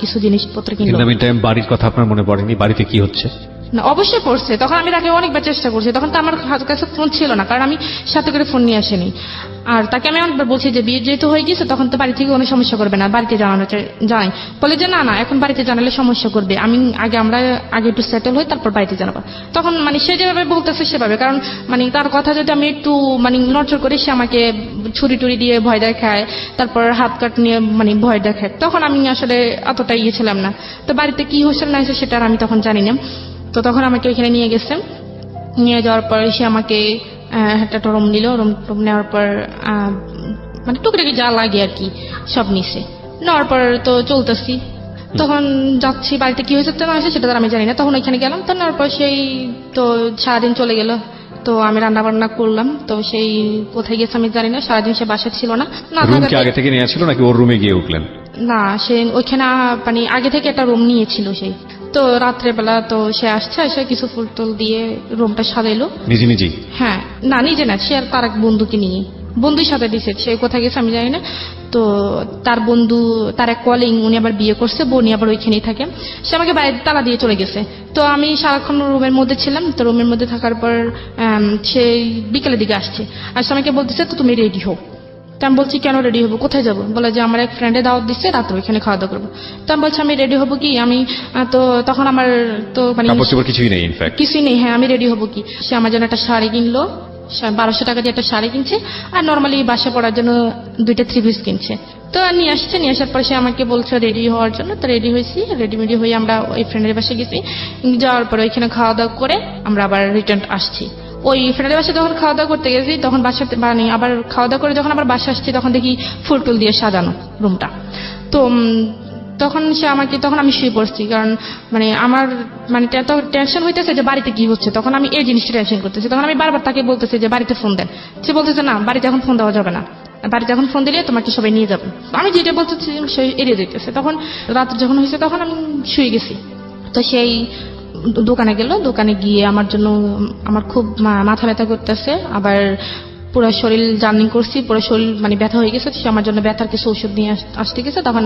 কিছু জিনিসপত্র কিনলো। বাড়ির কথা আপনার মনে পড়েনি? বাড়িতে কি হচ্ছে? না, অবশ্যই পড়ছে। তখন আমি তাকে অনেকবার চেষ্টা করছি, তখন তো আমার কাছে ফোন ছিল না, কারণ আমি সাথে করে ফোন নিয়ে আসিনি। আর তাকে আমি অনেকবার বলছি যে বিয়ে যেহেতু হয়ে গেছে তখন তো বাড়ি থেকে কোনো সমস্যা করবে না, বাড়িতে জানাই। বলে যে না, এখন বাড়িতে জানালে সমস্যা করবে, আমরা আগে একটু সেটেল হই, তারপর বাড়িতে জানাবো। তখন সে যেভাবে বলতেছে সেভাবে, কারণ তার কথা যদি আমি একটু নড়চড় করি, সে আমাকে ছুরি টুরি দিয়ে ভয় দেখায়, তারপর হাত কাট নিয়ে ভয় দেখায়। তখন আমি আসলে অতটা ছিলাম না। তো বাড়িতে কি হয়েছে না হয়েছে সেটা আমি তখন জানি না। তো তখন আমাকে ওইখানে নিয়ে গেছে। নিয়ে যাওয়ার পর সে আমাকে একটা রুম নিল। রুম নেওয়ার পর টুকটাকি যা লাগে আর কি সব নিছে। নেওয়ার পর তো চলতেছি। তখন যাচ্ছি, বাড়িতে কি হয়েছে না হয়েছে সেটা তো আমি জানি না। তখন ওইখানে গেলাম। তো নেওয়ার পর সেই তো সারাদিন চলে গেল। তো আমি রান্না বান্না করলাম। তো সেই কোথায় গেছে আমি জানি না। সারাদিন সে বাসা ছিল না। আগে থেকে নিয়ে ছিল নাকি ওর রুমে গিয়ে উঠলেন? না, সে ওইখানে আগে থেকে একটা রুম নিয়েছিল সেই। তো রাত্রেবেলা তো সে আসছে, এসে কিছু ফুল টুল দিয়ে রুমটা সাজাইলো নিজেই। হ্যাঁ, না নিজে না, সে আর তার এক বন্ধুকে নিয়ে, বন্ধুর সাথে দিছে। সে কোথায় গেছে আমি জানি না। তো তার বন্ধু, তার এক কলিং, উনি আবার বিয়ে করছে, বোনি আবার ওইখানেই থাকে। সে আমাকে বাইরে তালা দিয়ে চলে গেছে। তো আমি সারাক্ষণ রুমের মধ্যে ছিলাম। তো রুমের মধ্যে থাকার পর সে বিকেলের দিকে আসছে, আর সে আমাকে বলতেছে তো তুমি রেডি হও। তো আমি বলছি কেন রেডি হবো, কোথায় যাবো? বলে যে আমার এক ফ্রেন্ডে দাওয়াত দিচ্ছে, রাত্রে ওইখানে খাওয়া দাওয়া করবো। তো আমি বলছি আমি রেডি হবো কি, আমি তো তখন আমার তো মানে কিছুই নেই, ইনফ্যাক্ট কিছুই নেই। হ্যাঁ, আমি রেডি হবো কি? সে আমার জন্য একটা শাড়ি কিনলো, 1200 টাকা দিয়ে একটা শাড়ি কিনছে, আর নর্মালি বাসা পড়ার জন্য 2টা 3 পিস কিনছে। তো নিয়ে আসছে, নিয়ে আসার পর সে আমাকে বলছে রেডি হওয়ার জন্য। তো রেডি হয়েছি, রেডিমেডি হয়ে আমরা ওই ফ্রেন্ডের বাসায় গেছি। যাওয়ার পর ওইখানে খাওয়া দাওয়া করে আমরা আবার রিটার্ন আসছি। ওই ফ্রেন্ডের বাসায় যখন খাওয়া দাওয়া করতে গেছি, তখন বাসাতে মানে আবার খাওয়া দাওয়া করে যখন আবার বাসা আসছি, তখন দেখি ফুল টুল দিয়ে সাজানো রুমটা। তো তখন সে আমাকে, তখন আমি শুয়ে পড়ছি, কারণ মানে আমার মানে এত টেনশন হইতেছে যে বাড়িতে কি হচ্ছে। তখন আমি এই জিনিসটা টেনশন করতেছি। তখন আমি বারবার তাকে বলতেছি যে বাড়িতে ফোন দেন। সে বলতেছে না, বাড়িতে এখন ফোন দেওয়া যাবে না, বাড়িতে এখন ফোন দিলে তোমাকে সবাই নিয়ে যাবে। আমি যেটা বলতেছি সে এড়িয়ে দিতেছে। তখন রাত যখন হয়েছে তখন আমি শুয়ে গেছি। তো সেই দোকানে গেল, দোকানে গিয়ে আমার জন্য, আমার খুব মাথা ব্যথা করতেছে, আবার পুরো শরীর জার্নি করছি, পুরো শরীর মানে ব্যথা হয়ে গেছে। সে আমার জন্য ব্যথার কিছু ওষুধ নিয়ে আসতে গেছে। তখন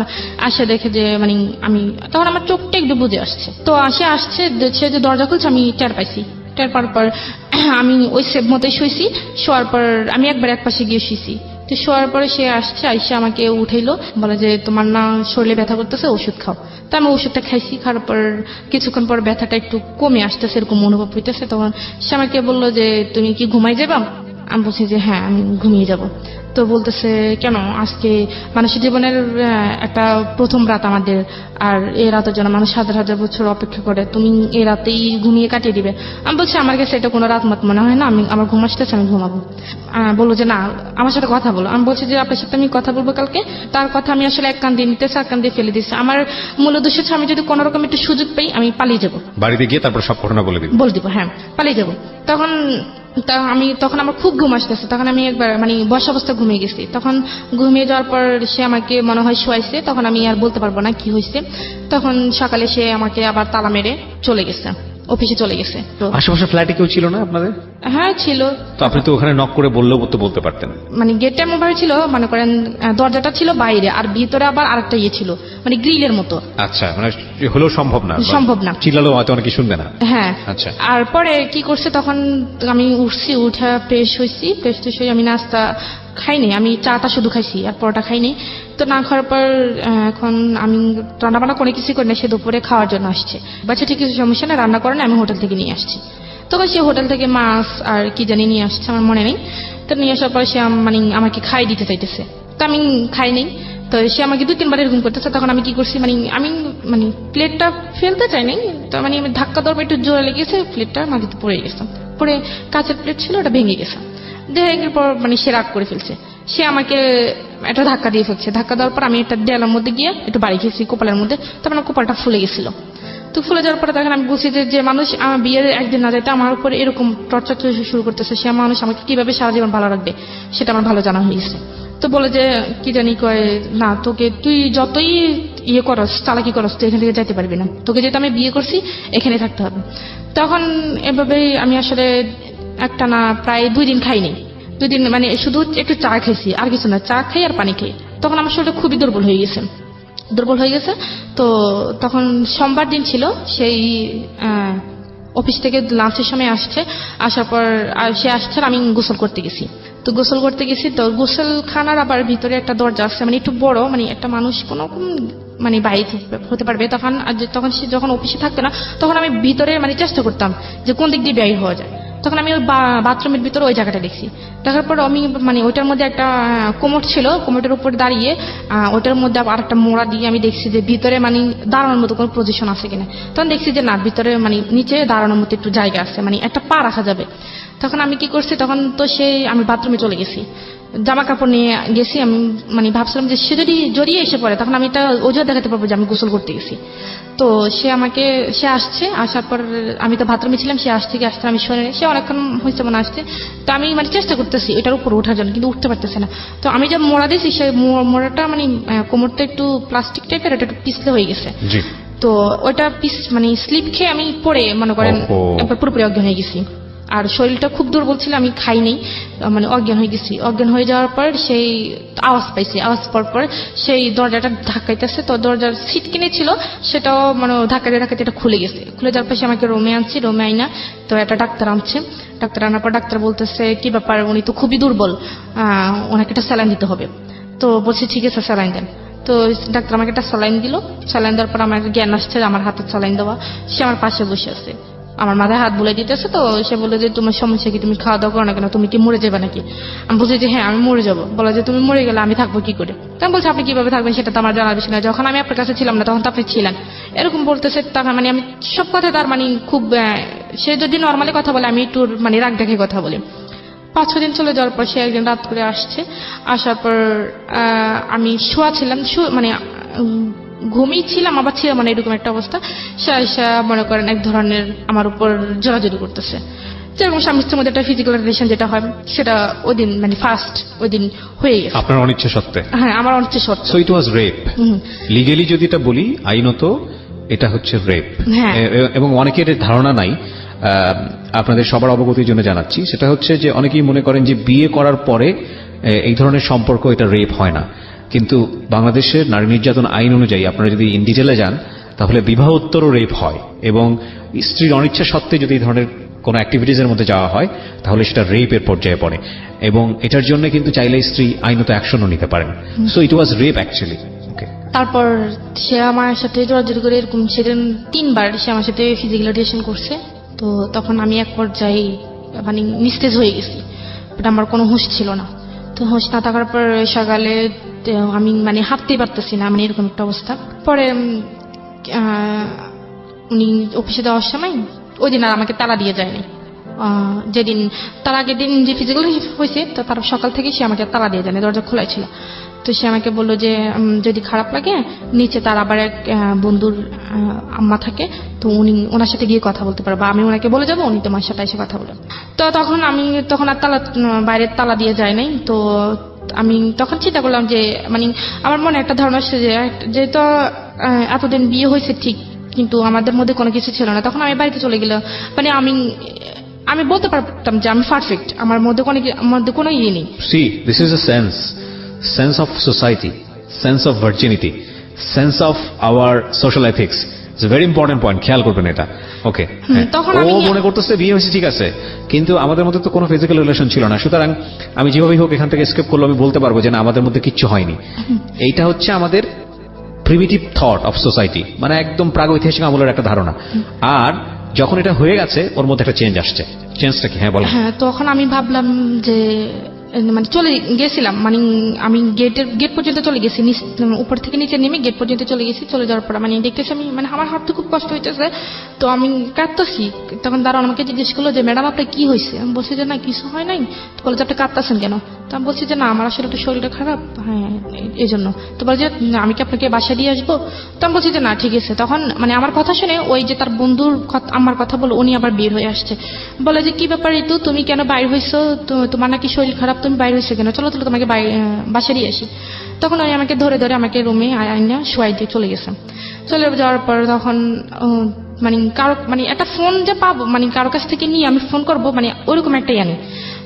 আসে দেখে যে মানে আমি, তখন আমার চোখটা একটু বুঝে আসছে। তো আসছে সে যে দরজা খুলছে, আমি টের পাইছি। টের পাওয়ার পর আমি ওই সেভ মতোই শুয়েছি। শোয়ার পর আমি একবার এক পাশে গিয়ে শুয়েছি। তো শোয়ার পরে সে আসছে, আইসে আমাকে উঠাইলো, বলে যে তোমার না শরীরে ব্যথা করতেছে, ওষুধ খাও। তো আমি ওষুধটা খাইছি। খাওয়ার পর কিছুক্ষণ পর ব্যথাটা একটু কমে আসতেছে, এরকম অনুভব হইতেছে। তখন সে আমাকে বললো যে তুমি কি ঘুমাই যাবা? আমি বলছি যে হ্যাঁ, আমি ঘুমিয়ে যাব। তো বলতেছে কেন, আজকে মানুষের জীবনের একটা প্রথম রাত আমাদের, আর এই রাতের জন্য মানুষ হাজার হাজার বছর অপেক্ষা করে, তুমি এই রাতেই ঘুমিয়ে কাটিয়ে দিবে? আমি বলছি আমার কাছে এটা কোনো রাত মত মনে হয় না, আমি আমার ঘুম আসতেছে, আমি ঘুমাবো। বললো যে না, আমার সাথে কথা বলো। আমি বলছি যে আপনার সাথে আমি কথা বলবো কালকে। তার কথা আমি আসলে এক কান দিয়ে নিতেছি, এক কান দিয়ে ফেলে দিচ্ছি। আমার মূল উদ্দেশ্য হচ্ছে আমি যদি কোনো রকম একটু সুযোগ পাই, আমি পালিয়ে যাবো, বাড়িতে গিয়ে তারপর সব ঘটনা বলে দিব। হ্যাঁ, পালিয়ে যাবো। তখন আমার খুব ঘুম আসতেছে। তখন আমি একবার মানে বসা অবস্থা ঘুমিয়ে গেছি। তখন ঘুমিয়ে যাওয়ার পর সে আমাকে মনে হয় শোয়াইছে। তখন আমি আর বলতে পারবো না কি হয়েছে। তখন সকালে সে আমাকে আবার তালা মেরে চলে গেছে, অফিসে চলে গেছে। তো আশেপাশে ফ্ল্যাটে কেউ ছিল না আপনাদের? হ্যাঁ ছিল। তো আপনি তো ওখানে নক করে বললেও তো বলতে পারতেন। মানে গেটটা এমন ভাবে ছিল, মনে করেন দরজাটা ছিল বাইরে, আর ভিতরে আবার আরেকটা ইয়ে ছিল, মানে গ্রিলের মতো। আচ্ছা, মানে হলেও সম্ভব না, চিল্লালেও হয়তো অনেকে শুনবে না। হ্যাঁ, আচ্ছা। আর পরে কি করছে, তখন আমি উঠছি, উঠে ফ্রেশ হয়েছি। ফ্রেশ হয়ে আমি নাস্তা খাইনি, আমি চাটা শুধু খাইছি, আর পরোটা খাইনি। তো না খাওয়ার পর এখন আমি রান্নাবান্না করে কিছু করি না, সে দুপুরে খাওয়ার জন্য আসছে। বাচ্চা ঠিক কিছু সমস্যা না, রান্না করে না, আমি হোটেল থেকে নিয়ে আসছি। তখন সে হোটেল থেকে মাছ আর কি জানি নিয়ে আসছে, আমার মনে নেই। তো নিয়ে আসার পর সে মানে আমাকে খাই দিতে চাইতেছে। তো আমি খাই নেই। তো সে আমাকে 2-3 বার এরকম করতেছে। তখন আমি কি করছি, আমি প্লেটটা ফেলতে চাই নাই। তো মানে আমি ধাক্কা দেওয়ার একটু জোরে লেগেছে, প্লেটটা মাটিতে পড়ে গেছে। পরে কাঁচের প্লেট ছিল, ওটা ভেঙে গেছে। ভেঙে পর মানে সে রাগ করে ফেলছে। সে আমাকে একটা ধাক্কা দিয়ে ফেলছে। ধাক্কা দেওয়ার পর আমি একটা দেয়ালের মধ্যে গিয়ে একটু বাড়ি খেয়েছি কপালের মধ্যে। তখন কপালটা ফুলে গেছিল। তো ফুলে যাওয়ার পরে তখন আমি বুঝছি যে মানুষ আমার বিয়ের একদিন না যেতে আমার উপর এরকম টর্চার শুরু করতেছে, সে মানুষ আমাকে কিভাবে সারা জীবন ভালো রাখবে সেটা আমার ভালো জানা হয়েছে। তো বলে যে কি জানি কয়, না তোকে তুই যতই ইয়ে করস, চালাকি করস, তুই এখান থেকে যেতে পারবি না, তোকে যেহেতু আমি বিয়ে করছি এখানে থাকতে হবে। তখন এভাবেই আমি আসলে একটা না প্রায় 2 দিন খাইনি। 2 দিন মানে শুধু একটু চা খেয়েছি, আর কিছু না, চা খাই আর পানি খাই। তখন আমার শরীরটা খুবই দুর্বল হয়ে গেছে। তো তখন সোমবার দিন ছিল, সেই অফিস থেকে লাঞ্চের সময় আসছে। আসার পর সে আসছে, আমি গোসল করতে গেছি। তো গোসল করতে গেছি, তো গোসলখানার আবার ভিতরে একটা দরজা আছে, মানে একটু বড়, মানে একটা মানুষ কোনো মানে বাইরে হতে পারবে। তখন সে যখন অফিসে থাকতো না, তখন আমি ভিতরে মানে চেষ্টা করতাম যে কোন দিক দিয়ে বের হওয়া যায়। তখন আমি ওই বাথরুমের ভিতরে ওই জায়গাটা দেখছি। দেখার পর আমি মানে ওইটার মধ্যে একটা কোমোড ছিল, কোমোডের উপর দাঁড়িয়ে ওইটার মধ্যে আর একটা মোড়া দিয়ে আমি দেখছি যে ভিতরে মানে দাঁড়ানোর মতো কোনো পজিশন আছে কিনা। তখন দেখছি যে না, ভিতরে মানে নিচে দাঁড়ানোর মতো একটু জায়গা আছে, মানে একটা পা রাখা যাবে। তখন আমি কি করছি, তখন তো আমি বাথরুমে চলে গেছি, জামা কাপড় নিয়ে গেছি। আমি মানে ভাবছিলাম যে সে যদি জড়িয়ে এসে পড়ে, তখন আমি এটা অজুহাত দেখাতে পারবো যে আমি গোসল করতে গেছি। তো সে আসছে, আসার পর আমি তো বাথরুমে ছিলাম, সে আসছে আমি শুনে, সে অনেকক্ষণ হয়েছে মনে আসছে। তো আমি মানে চেষ্টা করতেছি এটার উপর ওঠার জন্য, কিন্তু উঠতে পারতেছে না। তো আমি যে মোড়া দিয়েছি, সেই মোড়াটা মানে কোমরটা একটু প্লাস্টিক টাইপের, এটা একটু পিছলে হয়ে গেছে। তো ওইটা মানে স্লিপ খেয়ে আমি পড়ে মনে করেন একবার পুরোপুরি অজ্ঞান হয়ে গেছি। আর শরীরটা খুব দুর্বল ছিল, আমি খাইনি, মানে অজ্ঞান হয়ে গেছি। অজ্ঞান হয়ে যাওয়ার পর সেই আওয়াজ পাইছি, আওয়াজ পাওয়ার পর সেই দরজাটা ধাক্কাইতেছে, তো দরজার সিট কিনে ছিল সেটাও মানে ধাক্কাতে ধাক্কাতে এটা খুলে গেছে। খুলে যাওয়ার পর সে আমাকে রুমে আনছি, রুমে আইনা তো একটা ডাক্তার আনছে। ডাক্তার আনার পর ডাক্তার বলতেছে কি ব্যাপার, উনি তো খুবই দুর্বল, ওনাকে একটা স্যালাইন দিতে হবে। তো বলছি ঠিক আছে স্যালাইন দেন। তো ডাক্তার আমাকে একটা স্যালাইন দিল। স্যালাইন দেওয়ার পর আমার জ্ঞান আসছে, আমার হাতে স্যালাইন দেওয়া, সে আমার পাশে বসে আছে, আমার মাথায় হাত বুলাই দিতেছে। তো সে বললো যে তোমার সমস্যা কি, তুমি খাওয়া দাওয়া করো না কেন, তুমি কি মরে যাবে নাকি? আমি বলছি যে হ্যাঁ আমি মরে যাবো। বলা যে তুমি মরে গেলে আমি থাকবো কি করে? তো আমি বলছি আপনি কিভাবে থাকবেন সেটা তো আমার জানার বিষয় না, যখন আমি আপনার কাছে ছিলাম না তখন তো আপনি ছিলেন, এরকম বলতেছে। তখন মানে আমি সব কথা তার মানে খুব, সে যদি নর্মালি কথা বলে আমি একটু মানে রাগ দেখে কথা বলি। 5-6 দিন চলে যাওয়ার পর সে একদিন রাত করে আসছে। আসার পর আমি শোয়া ছিলাম, মানে ঘুমিয়ে ছিলাম আবার ছিলাম, মানে এরকম একটা অবস্থা। সে মনে করেন এক ধরনের আমার উপর জোরাজুরি করতেছে, যেরকম স্বামী স্ত্রীর মধ্যে একটা ফিজিক্যাল রিলেশন যেটা হয় সেটা ওই দিন মানে ফার্স্ট ওই দিন হয়ে গেছে আপনার অনিচ্ছা সত্ত্বে। হ্যাঁ আমার অনিচ্ছা সত্ত্বে। So it was rape. Legally যদি এটা বলি, আইনত এটা হচ্ছে রেপ। হ্যাঁ। এবং অনেকের ধারণা নাই, আপনাদের সবার অবগতির জন্য জানাচ্ছি, সেটা হচ্ছে যে অনেকেই মনে করেন যে বিয়ে করার পরে এই ধরনের সম্পর্ক এটা রেপ হয় না, কিন্তু বাংলাদেশের নারী নির্যাতন আইন অনুযায়ী আপনারা যদি ইন ডিটেলে যান তাহলে বিবাহোত্তরও রেপ হয়, এবং স্ত্রীর অনিচ্ছা সত্ত্বে যদি এই ধরনের কোনো অ্যাক্টিভিটিজের মধ্যে যাওয়া হয় তাহলে সেটা রেপের পর্যায়ে পড়ে, এবং এটার জন্য কিন্তু চাইলে স্ত্রী আইনত অ্যাকশনও নিতে পারেন। So it was rape actually. তারপর সে আমার সাথে জোরাজুরি করে এরকম সেদিন 3 বার সে আমার সাথে ফিজিক্যাল রিলেশন করছে। তো তখন আমি এক পর্যায়ে মানে নিস্তেজ হয়ে গেছি, বাট আমার কোনো হুঁশ ছিল না। তো হুঁশ না থাকার পর সকালে আমি মানে হাঁটতেই পারতেছি না, মানে এরকম একটা অবস্থা। পরে উনি অফিসে যাওয়ার সময় ওই দিন আর আমাকে তালা দিয়ে যায়নি। যেদিন তার আগের দিন যে ফিজিক্যাল হয়েছে তো তার সকাল থেকে সে আমাকে তালা দিয়ে যায়নি, দরজা খোলাই ছিল। তো সে আমাকে বললো যে যদি খারাপ লাগে নিচে তার আবার এক বন্ধুর আম্মা থাকে, তো উনি ওনার সাথে গিয়ে কথা বলতে পারবে, আমি ওনাকে বলে যাবো, উনি তোমার সাথে এসে কথা বলবেন। তো তখন আর তালা বাইরের তালা দিয়ে যায় নাই। তো আমি তখন চিন্তা করলাম যে মানে আমার মনে একটা ধারণা আসছে যে তো এতদিন বিয়ে হয়েছে ঠিক, কিন্তু আমাদের মধ্যে কোনো কিছু ছিল না। তখন আমি বাড়িতে চলে গেলাম, মানে আমি বলতে পারতাম যে আমি পারফেক্ট, আমার মধ্যে কোনো ইয়ে নেই। C this is a sense of society, sense of virginity, sense of our social ethics. It's a very important point, খেয়াল করবেন এটা। ওকে, তখন ও মনে করতেছে বিয়ে হয়েছে ঠিক আছে, কিন্তু আমাদের মধ্যে তো কোনো ফিজিক্যাল রিলেশন ছিল না, সুতরাং আমি যেভাবেই হোক এখান থেকে এসকেপ করলে আমি বলতে পারবো যে না আমাদের মধ্যে কিচ্ছু হয়নি। এইটা হচ্ছে আমাদের প্রিমিটিভ থট অফ সোসাইটি, মানে একদম প্রাগৈতিহাসিক আমলের একটা ধারণা। আর যখন এটা হয়ে গেছে ওর মধ্যে একটা চেঞ্জ আসছে। চেঞ্জটা কি? হ্যাঁ বলো। হ্যাঁ, তখন আমি ভাবলাম যে মানে চলে গেছিলাম, মানে আমি গেট পর্যন্ত চলে গেছি, উপর থেকে নিচে নেমে গেট পর্যন্ত চলে গেছি। চলে যাওয়ার পর মানে দেখতেছি আমি মানে আমার হাতে খুব কষ্ট হইতেছে, তো আমি কাঁদতেছি। তখন দাঁড়ান আমাকে জিজ্ঞেস করলো যে ম্যাডাম আপনার কি হয়েছে? আমি বলছি যে না কিছু হয় নাই। তো বলে যে আপনি কাঁদতেছেন কেন? তো আমি বলছি যে না আমার আসলে একটু শরীরটা খারাপ, হ্যাঁ এই জন্য। তো বলে যে আমি কি আপনাকে বাসা দিয়ে আসবো? তো আমি বলছি যে না ঠিক আছে। তখন মানে আমার কথা শুনে ওই যে তার বন্ধুর আমার কথা বলে উনি আবার বের হয়ে আসছে, বলে যে কি ব্যাপার ঋতু, তুমি কেন বাইর হয়েছো? তোমার নাকি শরীর খারাপ, তুমি বাইরে হয়েছে কেন? চলো তোমাকে বাসা দিয়ে আসি। তখন উনি আমাকে ধরে আমাকে রুমে আইনা শোয়াই দিয়ে চলে গেছে। চলে যাওয়ার পর তখন মানে কারো মানে একটা ফোন যে পাবো, মানে কারো কাছ থেকে নিয়ে আমি ফোন করবো, মানে ওরকম একটা জানি।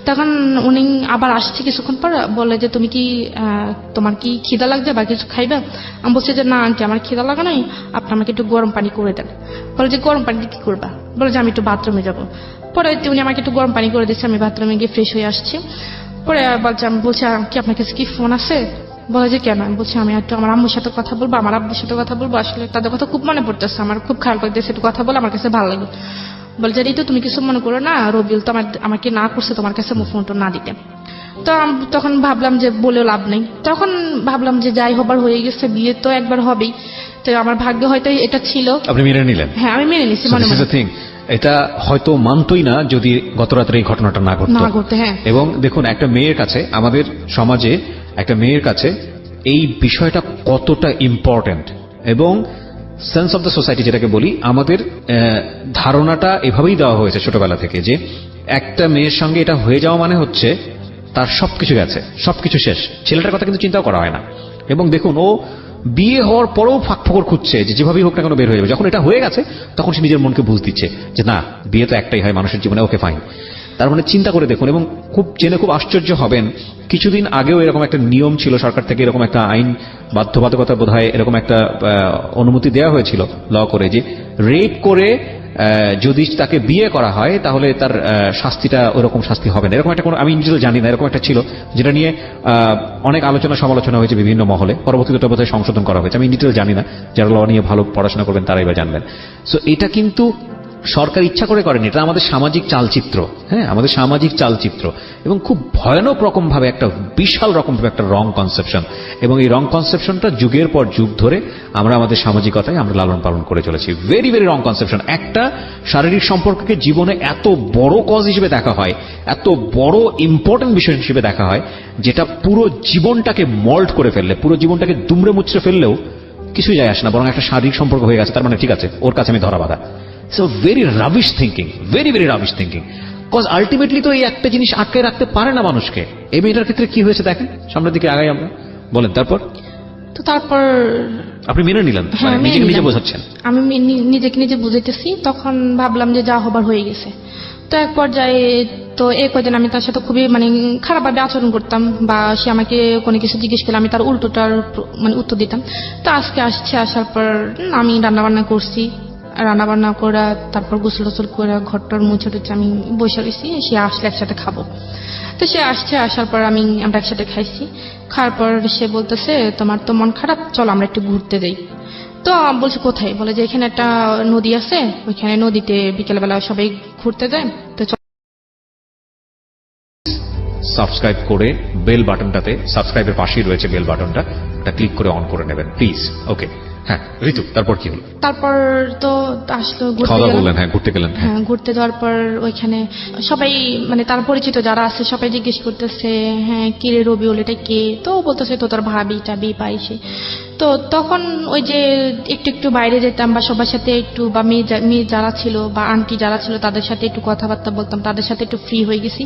তখন উনি আবার আসছে কিছুক্ষণ পর, বলে যে তুমি কি তোমার কি খিদা লাগছে বা কিছু খাইবে? আমি বলছি যে না আন্টি আমার খিদা লাগা নাই, আপনি আমাকে একটু গরম পানি করে দেন। বলে যে গরম পানি কি করবা? বলে যে আমি একটু বাথরুমে যাবো। পরে উনি আমাকে একটু গরম পানি করে দিচ্ছে, আমি বাথরুমে গিয়ে ফ্রেশ হয়ে আসছি। পরে আমি বলছি কি আপনার কাছে কি ফোন আছে? বলে যে কেন? আমি বলছি আমি একটু আমার আম্মুর সাথে কথা বলবো, আমার আব্বুর সাথে কথা বলবো, আসলে তাদের কথা খুব মনে পড়তেছে, আমার খুব খারাপ লাগতেছে, একটু কথা বলে আমার কাছে ভালো লাগে। বলে যে তো তুমি কিছু মনে করো না, রবিউল তো আমাকে না করছে তোমার কাছে ফোনটা না দিতে। তো তখন ভাবলাম যে বলেও লাভ নেই, তখন ভাবলাম যে যাই হবার হয়ে গেছে, বিয়ে তো একবার হবেই, তো আমার ভাগ্য হয়তো এটা ছিল। আপনি মেনে নিলেন? হ্যাঁ আমি মেনে নিচ্ছি। এটা হয়তো মানতই না যদি গত রাত্রে এই ঘটনাটা না ঘটতো। হ্যাঁ। এবং দেখুন একটা মেয়ের কাছে, আমাদের সমাজে একটা মেয়ের কাছে এই বিষয়টা কতটা ইম্পর্টেন্ট, এবং সেন্স অফ দ্য সোসাইটি যেটাকে বলি, আমাদের ধারণাটা এভাবেই দেওয়া হয়েছে ছোটবেলা থেকে যে একটা মেয়ের সঙ্গে এটা হয়ে যাওয়া মানে হচ্ছে তার সবকিছু গেছে, সবকিছু শেষ। ছেলেটার কথা কিন্তু চিন্তাও করা হয় না। এবং দেখুন ও বিয়ে হওয়ার পরেও ফাঁকফোকর খুঁজছে যে যেভাবেই হোক না কেন বের হয়ে যাবে। যখন এটা হয়ে গেছে তখন সে নিজের মনকে বুঝ দিচ্ছে যে না বিয়ে তো একটাই হয় মানুষের জীবনে, ওকে ফাইন। তার মানে চিন্তা করে দেখুন, এবং খুব জেনে খুব আশ্চর্য হবেন, কিছুদিন আগেও এরকম একটা নিয়ম ছিল, সরকার থেকে এরকম একটা আইন বাধ্যবাধকতা বোধহয় এরকম একটা অনুমতি দেওয়া হয়েছিল ল করে, যে রেপ করে যদি তাকে বিয়ে করা হয় তাহলে তার শাস্তিটা ওরকম শাস্তি হবে না, এরকম একটা কোনো, আমি নিজেও জানি না, এরকম একটা ছিল, যেটা নিয়ে অনেক আলোচনা সমালোচনা হয়েছে বিভিন্ন মহলে। পরবর্তীতে ওটা বোধহয় সংশোধন করা হয়েছে, আমি ডিটেল জানি না, যারা ল নিয়ে ভালো পড়াশোনা করবেন তারাই বা জানবেন। সো এটা কিন্তু সরকার ইচ্ছা করে করেনি, এটা আমাদের সামাজিক চালচিত্র, হ্যাঁ, আমাদের সামাজিক চালচিত্র, এবং খুব ভয়ানক রকম ভাবে একটা বিশাল রকম ভাবে একটা রং কনসেপশন, এবং এই রং কনসেপশনটা যুগের পর যুগ ধরে আমরা আমাদের সামাজিকতায় আমরা লালন পালন করে চলেছি। Very very wrong conception. একটা শারীরিক সম্পর্ককে জীবনে এত বড় কজ হিসেবে দেখা হয়, এত বড় ইম্পর্টেন্ট বিষয় হিসেবে দেখা হয়, যেটা পুরো জীবনটাকে মল্ট করে ফেললে, পুরো জীবনটাকে দুমড়ে মুচড়ে ফেললেও কিছুই যায় আসে না, বরং একটা শারীরিক সম্পর্ক হয়ে গেছে, তার মানে ঠিক আছে, ওর কাছে আমি ধরা বাঁধা। So very rubbish thinking, very very rubbish thinking. Cause ultimately তো এই একটা জিনিস আটকে রাখতে পারে না মানুষকে। এই মেয়েটার ক্ষেত্রে কি হয়েছে দেখেন, সামনের দিকে আগাই আমরা, বলেন তারপর। তো তারপর আপনি মেনে নিলেন, হ্যাঁ, মানে মেনে নিজেকে নিজে নিলাম। বোঝাচ্ছেন। আমি নিজেকে নিজে বুঝাইতেছি, তখন ভাবলাম যে যা হবার হয়ে গেছে। তো এক পর্যায়ে তো এই কদিন আমি তার সাথে খুবই মানে খারাপভাবে আচরণ করতাম, বা সে আমাকে কোনো কিছু জিজ্ঞেস করলে আমি তার উল্টোটার মানে উত্তর দিতাম। তো আজকে আসার পর আমি রান্নাবান্না করছি, রান্নাবান্না করা, তারপর গোসল টোসল করে ঘরটার মুছে টুছে আমি বসে রয়েছি, সে আসলে একসাথে খাবো। তো সে আসার পর আমরা একসাথে খাইছি। খাওয়ার পর সে বলতেছে, তোমার তো মন খারাপ, চলো আমরা একটু ঘুরতে যাই। তো বলছে কোথায়, বলে যে এখানে একটা নদী আছে, ওইখানে নদীতে বিকেলবেলা সবাই ঘুরতে যায়। তো সাবস্ক্রাইব করে বেল বাটনটাতে, সাবস্ক্রাইবের পাশেই রয়েছে বেল বাটনটা, ওটা ক্লিক করে অন করে নেবেন প্লিজ। ওকে, হ্যাঁ ঋতু, তারপর কি হলো? তারপর তো আসলো ঘুরতে খাওয়া দাওয়া গেলাম। বললেন, হ্যাঁ ঘুরতে গেলেন। হ্যাঁ, হ্যাঁ, ঘুরতে যাওয়ার পর ওইখানে সবাই মানে তার পরিচিত যারা আছে সবাই জিজ্ঞেস করতেছে, হ্যাঁ কিরে রবিউল এটা কে? তো ও বলতেছে তো তোর ভাবি টাবি পাইছে। তো তখন ওই যে একটু একটু বাইরে যেতাম, বা সবার সাথে একটু, বা মেয়ে যারা ছিল বা আন্টি যারা ছিল তাদের সাথে একটু কথাবার্তা বলতাম, তাদের সাথে একটু ফ্রি হয়ে গেছি।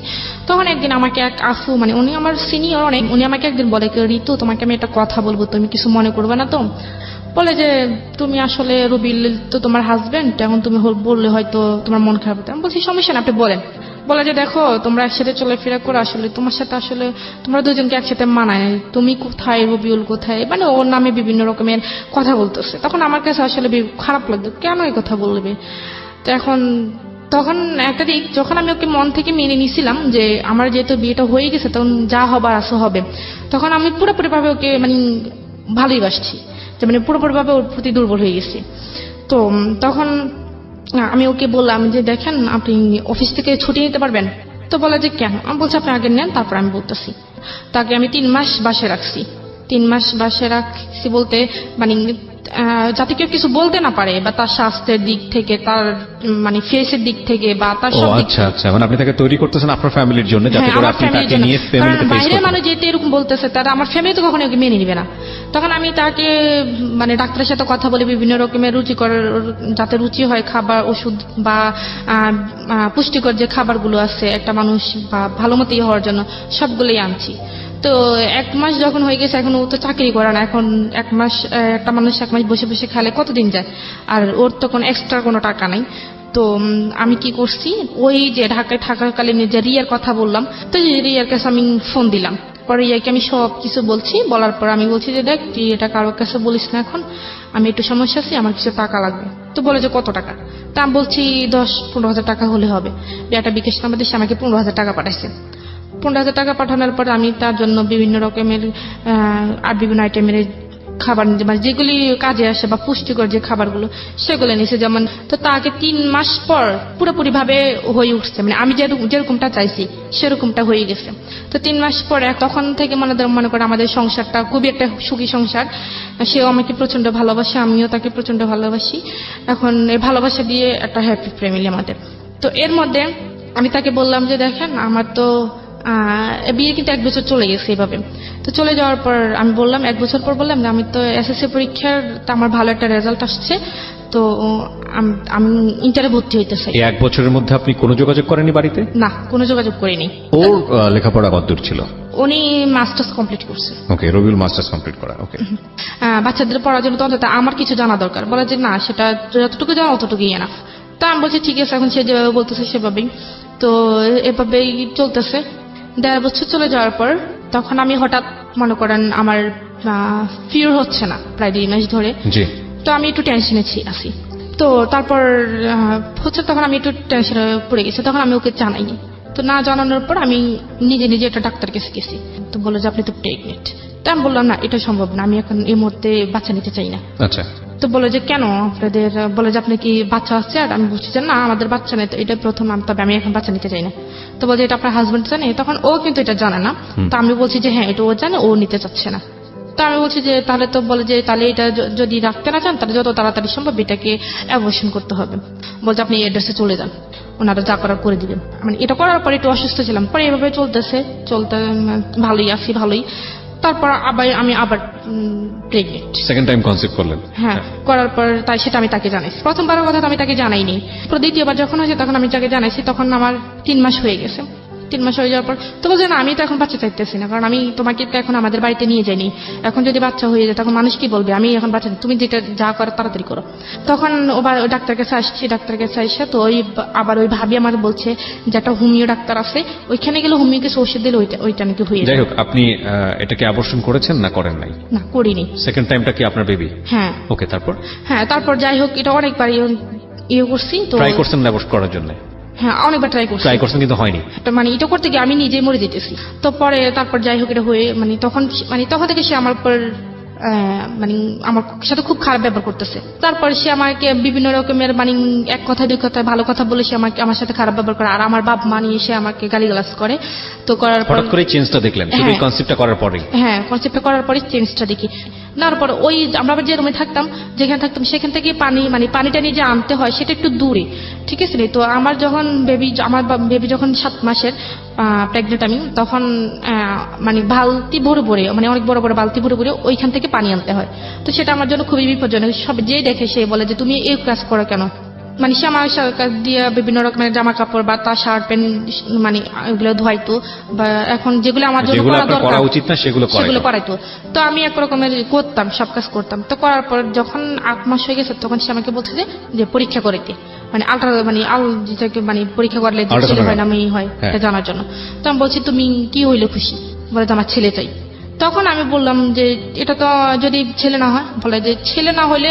তখন একদিন আমাকে এক আফু, মানে উনি আমার সিনিয়র অনেক, উনি আমাকে একদিন বলে, ঋতু তোমাকে আমি একটা কথা বলবো, তুমি কিছু মনে করবে না তো? বলে যে তুমি আসলে রবিউল তো তোমার হাজবেন্ড, এখন তুমি বললে হয়তো তোমার মন খারাপ হতো। আমি বলছি সমস্যা না, আপনি বলেন। বলে যে দেখো তোমরা একসাথে চলাফেরা করো, আসলে তোমার সাথে আসলে তোমরা দুজনকে একসাথে মানায়, তুমি কোথায় রবিউল কোথায়, মানে ওর নামে বিভিন্ন রকমের কথা বলতেছে। তখন আমার কাছে আসলে খারাপ লাগতো, কেন এই কথা বলবে। তো তখন একটা দিক, যখন আমি ওকে মন থেকে মেনে নিছিলাম যে আমার যেহেতু বিয়েটা হয়ে গেছে, তখন যা হবার আসো হবে, তখন আমি পুরোপুরি ভাবে ওকে মানে ভালোই বাসছি, যে মানে পুরোপুরি ভাবে ওর প্রতি দুর্বল হয়ে গেছি। তো তখন আমি ওকে বললাম যে দেখেন আপনি অফিস থেকে ছুটি নিতে পারবেন? তো বলে যে কেন? আমি বলছি আপনি আগে নেন, তারপর আমি বলতেছি। তাকে আমি 3 মাস বাসে রাখছি। 3 মাস বাসে রাখছি বলতে মানে যাতে কেউ কিছু বলতে না পারে, বা তার স্বাস্থ্যের দিক থেকে, তার মানে ফেসের দিক থেকে, বা তার সব দিক আচ্ছা আচ্ছা, মানে আপনি তাকে তৈরি করতেছেন আপনার ফ্যামিলির জন্য, যাতে করে আপনি তাকে নিয়ে ফ্যামিলিতে ফেস বাইরে করতে মানুষ যেতে এরকম বলতেছে, তারা আমার ফ্যামিলি তো কখনো ওকে মেনে নিবে না। তখন আমি তাকে মানে ডাক্তারের সাথে কথা বলে বিভিন্ন রকমের রুচিকর, যাতে রুচি হয় খাবার, ওষুধ বা পুষ্টিকর যে খাবারগুলো আছে একটা মানুষ বা ভালো মতো হওয়ার জন্য, সবগুলোই আনছি। তো 1 মাস যখন হয়ে গেছে, এখন ও তো চাকরি করে না, এখন 1 মাস একটা মানুষ 1 মাস বসে বসে খেলে কতদিন যায়, আর ওর তো কোনো এক্সট্রা কোনো টাকা নাই। তো আমি কি করছি, ওই যে ঢাকায় থাকাকালীন যে রিয়ার কথা বললাম, তো রিয়ার কাছে আমি ফোন দিলাম। পরে রিয়াকে আমি সব কিছু বলছি, বলার পর আমি বলছি যে দেখ তুই এটা কারোর কাছে বলিস না, এখন আমি একটু সমস্যা আছি, আমার কিছু টাকা লাগবে। তো বলে যে কত টাকা? তা আমি বলছি 10-15 হাজার টাকা হলে হবে। একটা বিকাশ নাম্বার দিয়ে আমাকে 15 হাজার টাকা পাঠাইছে। 15 হাজার টাকা পাঠানোর পর আমি তার জন্য বিভিন্ন রকমের আর বিভিন্ন আইটেমের খাবার, মানে যেগুলি কাজে আসে বা পুষ্টিকর যে খাবারগুলো, সেগুলো নিয়েছে। যেমন তো তাকে 3 মাস পর পুরোপুরি ভাবে হয়ে উঠছে, মানে আমি যেরকমটা চাইছি সেরকমটা হয়ে গেছে। তো 3 মাস পর তখন থেকে মনে করে আমাদের সংসারটা খুবই একটা সুখী সংসার। সেও আমাকে প্রচন্ড ভালোবাসে, আমিও তাকে প্রচন্ড ভালোবাসি। এখন এই ভালোবাসা দিয়ে একটা হ্যাপি ফ্যামিলি আমাদের। তো এর মধ্যে আমি তাকে বললাম যে দেখেন আমার তো বিয়ে কিন্তু 1 বছর চলে গেছে এভাবে। তো চলে যাওয়ার পর আমি বললাম, 1 বছর পর বললাম যে আমি তো এসএসসি পরীক্ষার আমার ভালো একটা রেজাল্ট আসছে, তো আমি ইন্টারে ভর্তি হইতেছি। এই 1 বছরের মধ্যে আপনি কোনো যোগাযোগ করেননি বাড়িতে? না, কোনো যোগাযোগ করিনি। ওর লেখাপড়া কতদূর ছিল? উনি মাস্টার্স কমপ্লিট করছে। ওকে, রবিউল মাস্টার্স কমপ্লিট করা। ওকে, বাচ্চাদের পড়ার জন্য তো অন্তত আমার কিছু জানা দরকার। বলে যে না, সেটা যতটুকু জানা অতটুকুই এনাফ। তা আমি বলছি ঠিক আছে, এখন সে যেভাবে বলতেছে সেভাবেই। তো এভাবেই চলতেছে। 1.5 বছর চলে যাওয়ার পর তখন আমি হঠাৎ মনে করেন আমার ফিল হচ্ছে না প্রায় 2 মাস ধরে। জি। তো আমি একটু টেনশনে আছি। তো তারপর হচ্ছে তখন আমি একটু টেনশনে পড়ে গেছি, তখন আমি ওকে জানাইনি। তো না জানানোর পর আমি নিজে নিজে একটা ডাক্তার কাছে গেছি। তো বললো যে আপনি তো প্রেগনেন্ট। তো আমি বললাম না, এটা সম্ভব না, আমি এখন এই মুহূর্তে বাচ্চা নিতে চাই না। আচ্ছা। তো বলে যে কেন আপনাদের, বলে যে আপনি কি বাচ্চা আসছে? আর আমি বলছি যে না, আমাদের বাচ্চা নেই, তো এটা প্রথম, তবে আমি এখন বাচ্চা নিতে চাই না। তো বলছে এটা আপনার হাজবেন্ড জানে? তখন ও কিন্তু এটা জানে না। তো আমি বলছি যে হ্যাঁ, এটা ও জানে, ও নিতে চাচ্ছে না। তো আমি বলছি যে তাহলে, তো বলে যে তাহলে এটা যদি রাখতে না চান তাহলে যত তাড়াতাড়ি সম্ভব এটাকে অ্যাবর্শন করতে হবে। বলছে আপনি এড্রেসে চলে যান, ওনারা যা করার করে দিবেন। মানে এটা করার পরে একটু অসুস্থ ছিলাম, পরে এভাবে চলতে ভালোই আছি, ভালোই। তারপর আমি আবার প্রেগনেন্ট। সেকেন্ড টাইম কনসিভ করলেন? হ্যাঁ, করার পর সেটা আমি তাকে জানাইছি। প্রথমবারের কথা তো আমি তাকে জানাইনি। দ্বিতীয়বার যখন হয়েছে তখন আমি তাকে জানাইছি। তখন আমার 3 মাস হয়ে গেছে। 3 মাস হয়ে যাওয়ার পর তো বলছে না, আমি তো এখন বাচ্চা চাইতেছি না, কারণ আমি তোমাকে তো এখন আমাদের বাড়িতে নিয়ে যাইনি। এখন যদি বাচ্চা হয়ে যায় তখন মানুষ কি বলবে? আমি এখন বাচ্চা, তুমি যেটা যা করো তাড়াতাড়ি করো। তখন ওই ডাক্তার কাছে আসছি। ডাক্তার কাছে আসছে তো আবার ওই ভাবি আমার বলছে যে একটা হোমিও ডাক্তার আছে, ওইখানে গেলে হোমিও কিছু ওষুধ দিলে ওইটা নাকি হয়ে যায়। যাই হোক, আপনি এটাকে অ্যাবর্শন করেছেন না করেন নাই? না, করিনি। সেকেন্ড টাইমটা কি আপনার বেবি? হ্যাঁ। ওকে, তারপর? হ্যাঁ, তারপর যাই হোক, এটা অনেকবার ইয়ে করছি। তো ট্রাই করছেন অ্যাবর্শন করার জন্য? হ্যাঁ, অনেকবার ট্রাই করছেন কিন্তু হয়নি। মানে এটা করতে গিয়ে আমি নিজেই মরে যেতেছি। তো পরে তারপর যাই হোক এটা হয়ে তখন থেকে সে আমার উপর আমার সাথে খুব খারাপ ব্যবহার করতেছে। তারপর সে আমাকে বিভিন্ন রকমের এক কথা 2 কথা ভালো কথা বলে সে আমার সাথে খারাপ ব্যবহার করে। আর আমার বাপ মা নিয়ে সে আমাকে গালিগালাজ করে। তো করার পর হঠাৎ করে চেঞ্জটা দেখলেন শুধু এই কনসেপ্টটা করার পরেই? হ্যাঁ, কনসেপ্টটা করার পরে চেঞ্জটা দেখি। নেওয়ার পর আমরা যে রুমে থাকতাম, যেখানে থাকতাম সেখান থেকে পানিটা নিয়ে যে আনতে হয় সেটা একটু দূরে, ঠিক আছে? তো আমার বেবি যখন 7 মাসের প্রেগনেন্ট আমি, তখন বালতি ভরে ভরে, অনেক বড় বড় বালতি ভরে ভরে ওইখান থেকে পানি আনতে হয়। তো সেটা আমার জন্য খুবই বিপজ্জনক। সব যে দেখে সে বলে যে তুমি এই কাজ করো কেন? সে আমার কাজ দিয়ে বিভিন্ন রকমের জামা কাপড় বা তার শার্ট প্যান্ট এগুলো ধোয়াইতো, বা এখন যেগুলো আমার জন্য করা উচিত না সেগুলো করাইতো। তো আমি এক রকমের করতাম, সব কাজ করতাম। তো করার পর যখন 8 মাস হয়ে গেছে তখন সে আমাকে বলছে যে পরীক্ষা করাইতে, পরীক্ষা করলে ছেলে হয় না মেয়ে হয় এটা জানার জন্য। তো আমি বলছি তুমি কি হইলে খুশি? বলে তো আমার ছেলে চাই। তখন আমি বললাম যে এটা তো যদি ছেলে না হয়, বলে যে ছেলে না হলে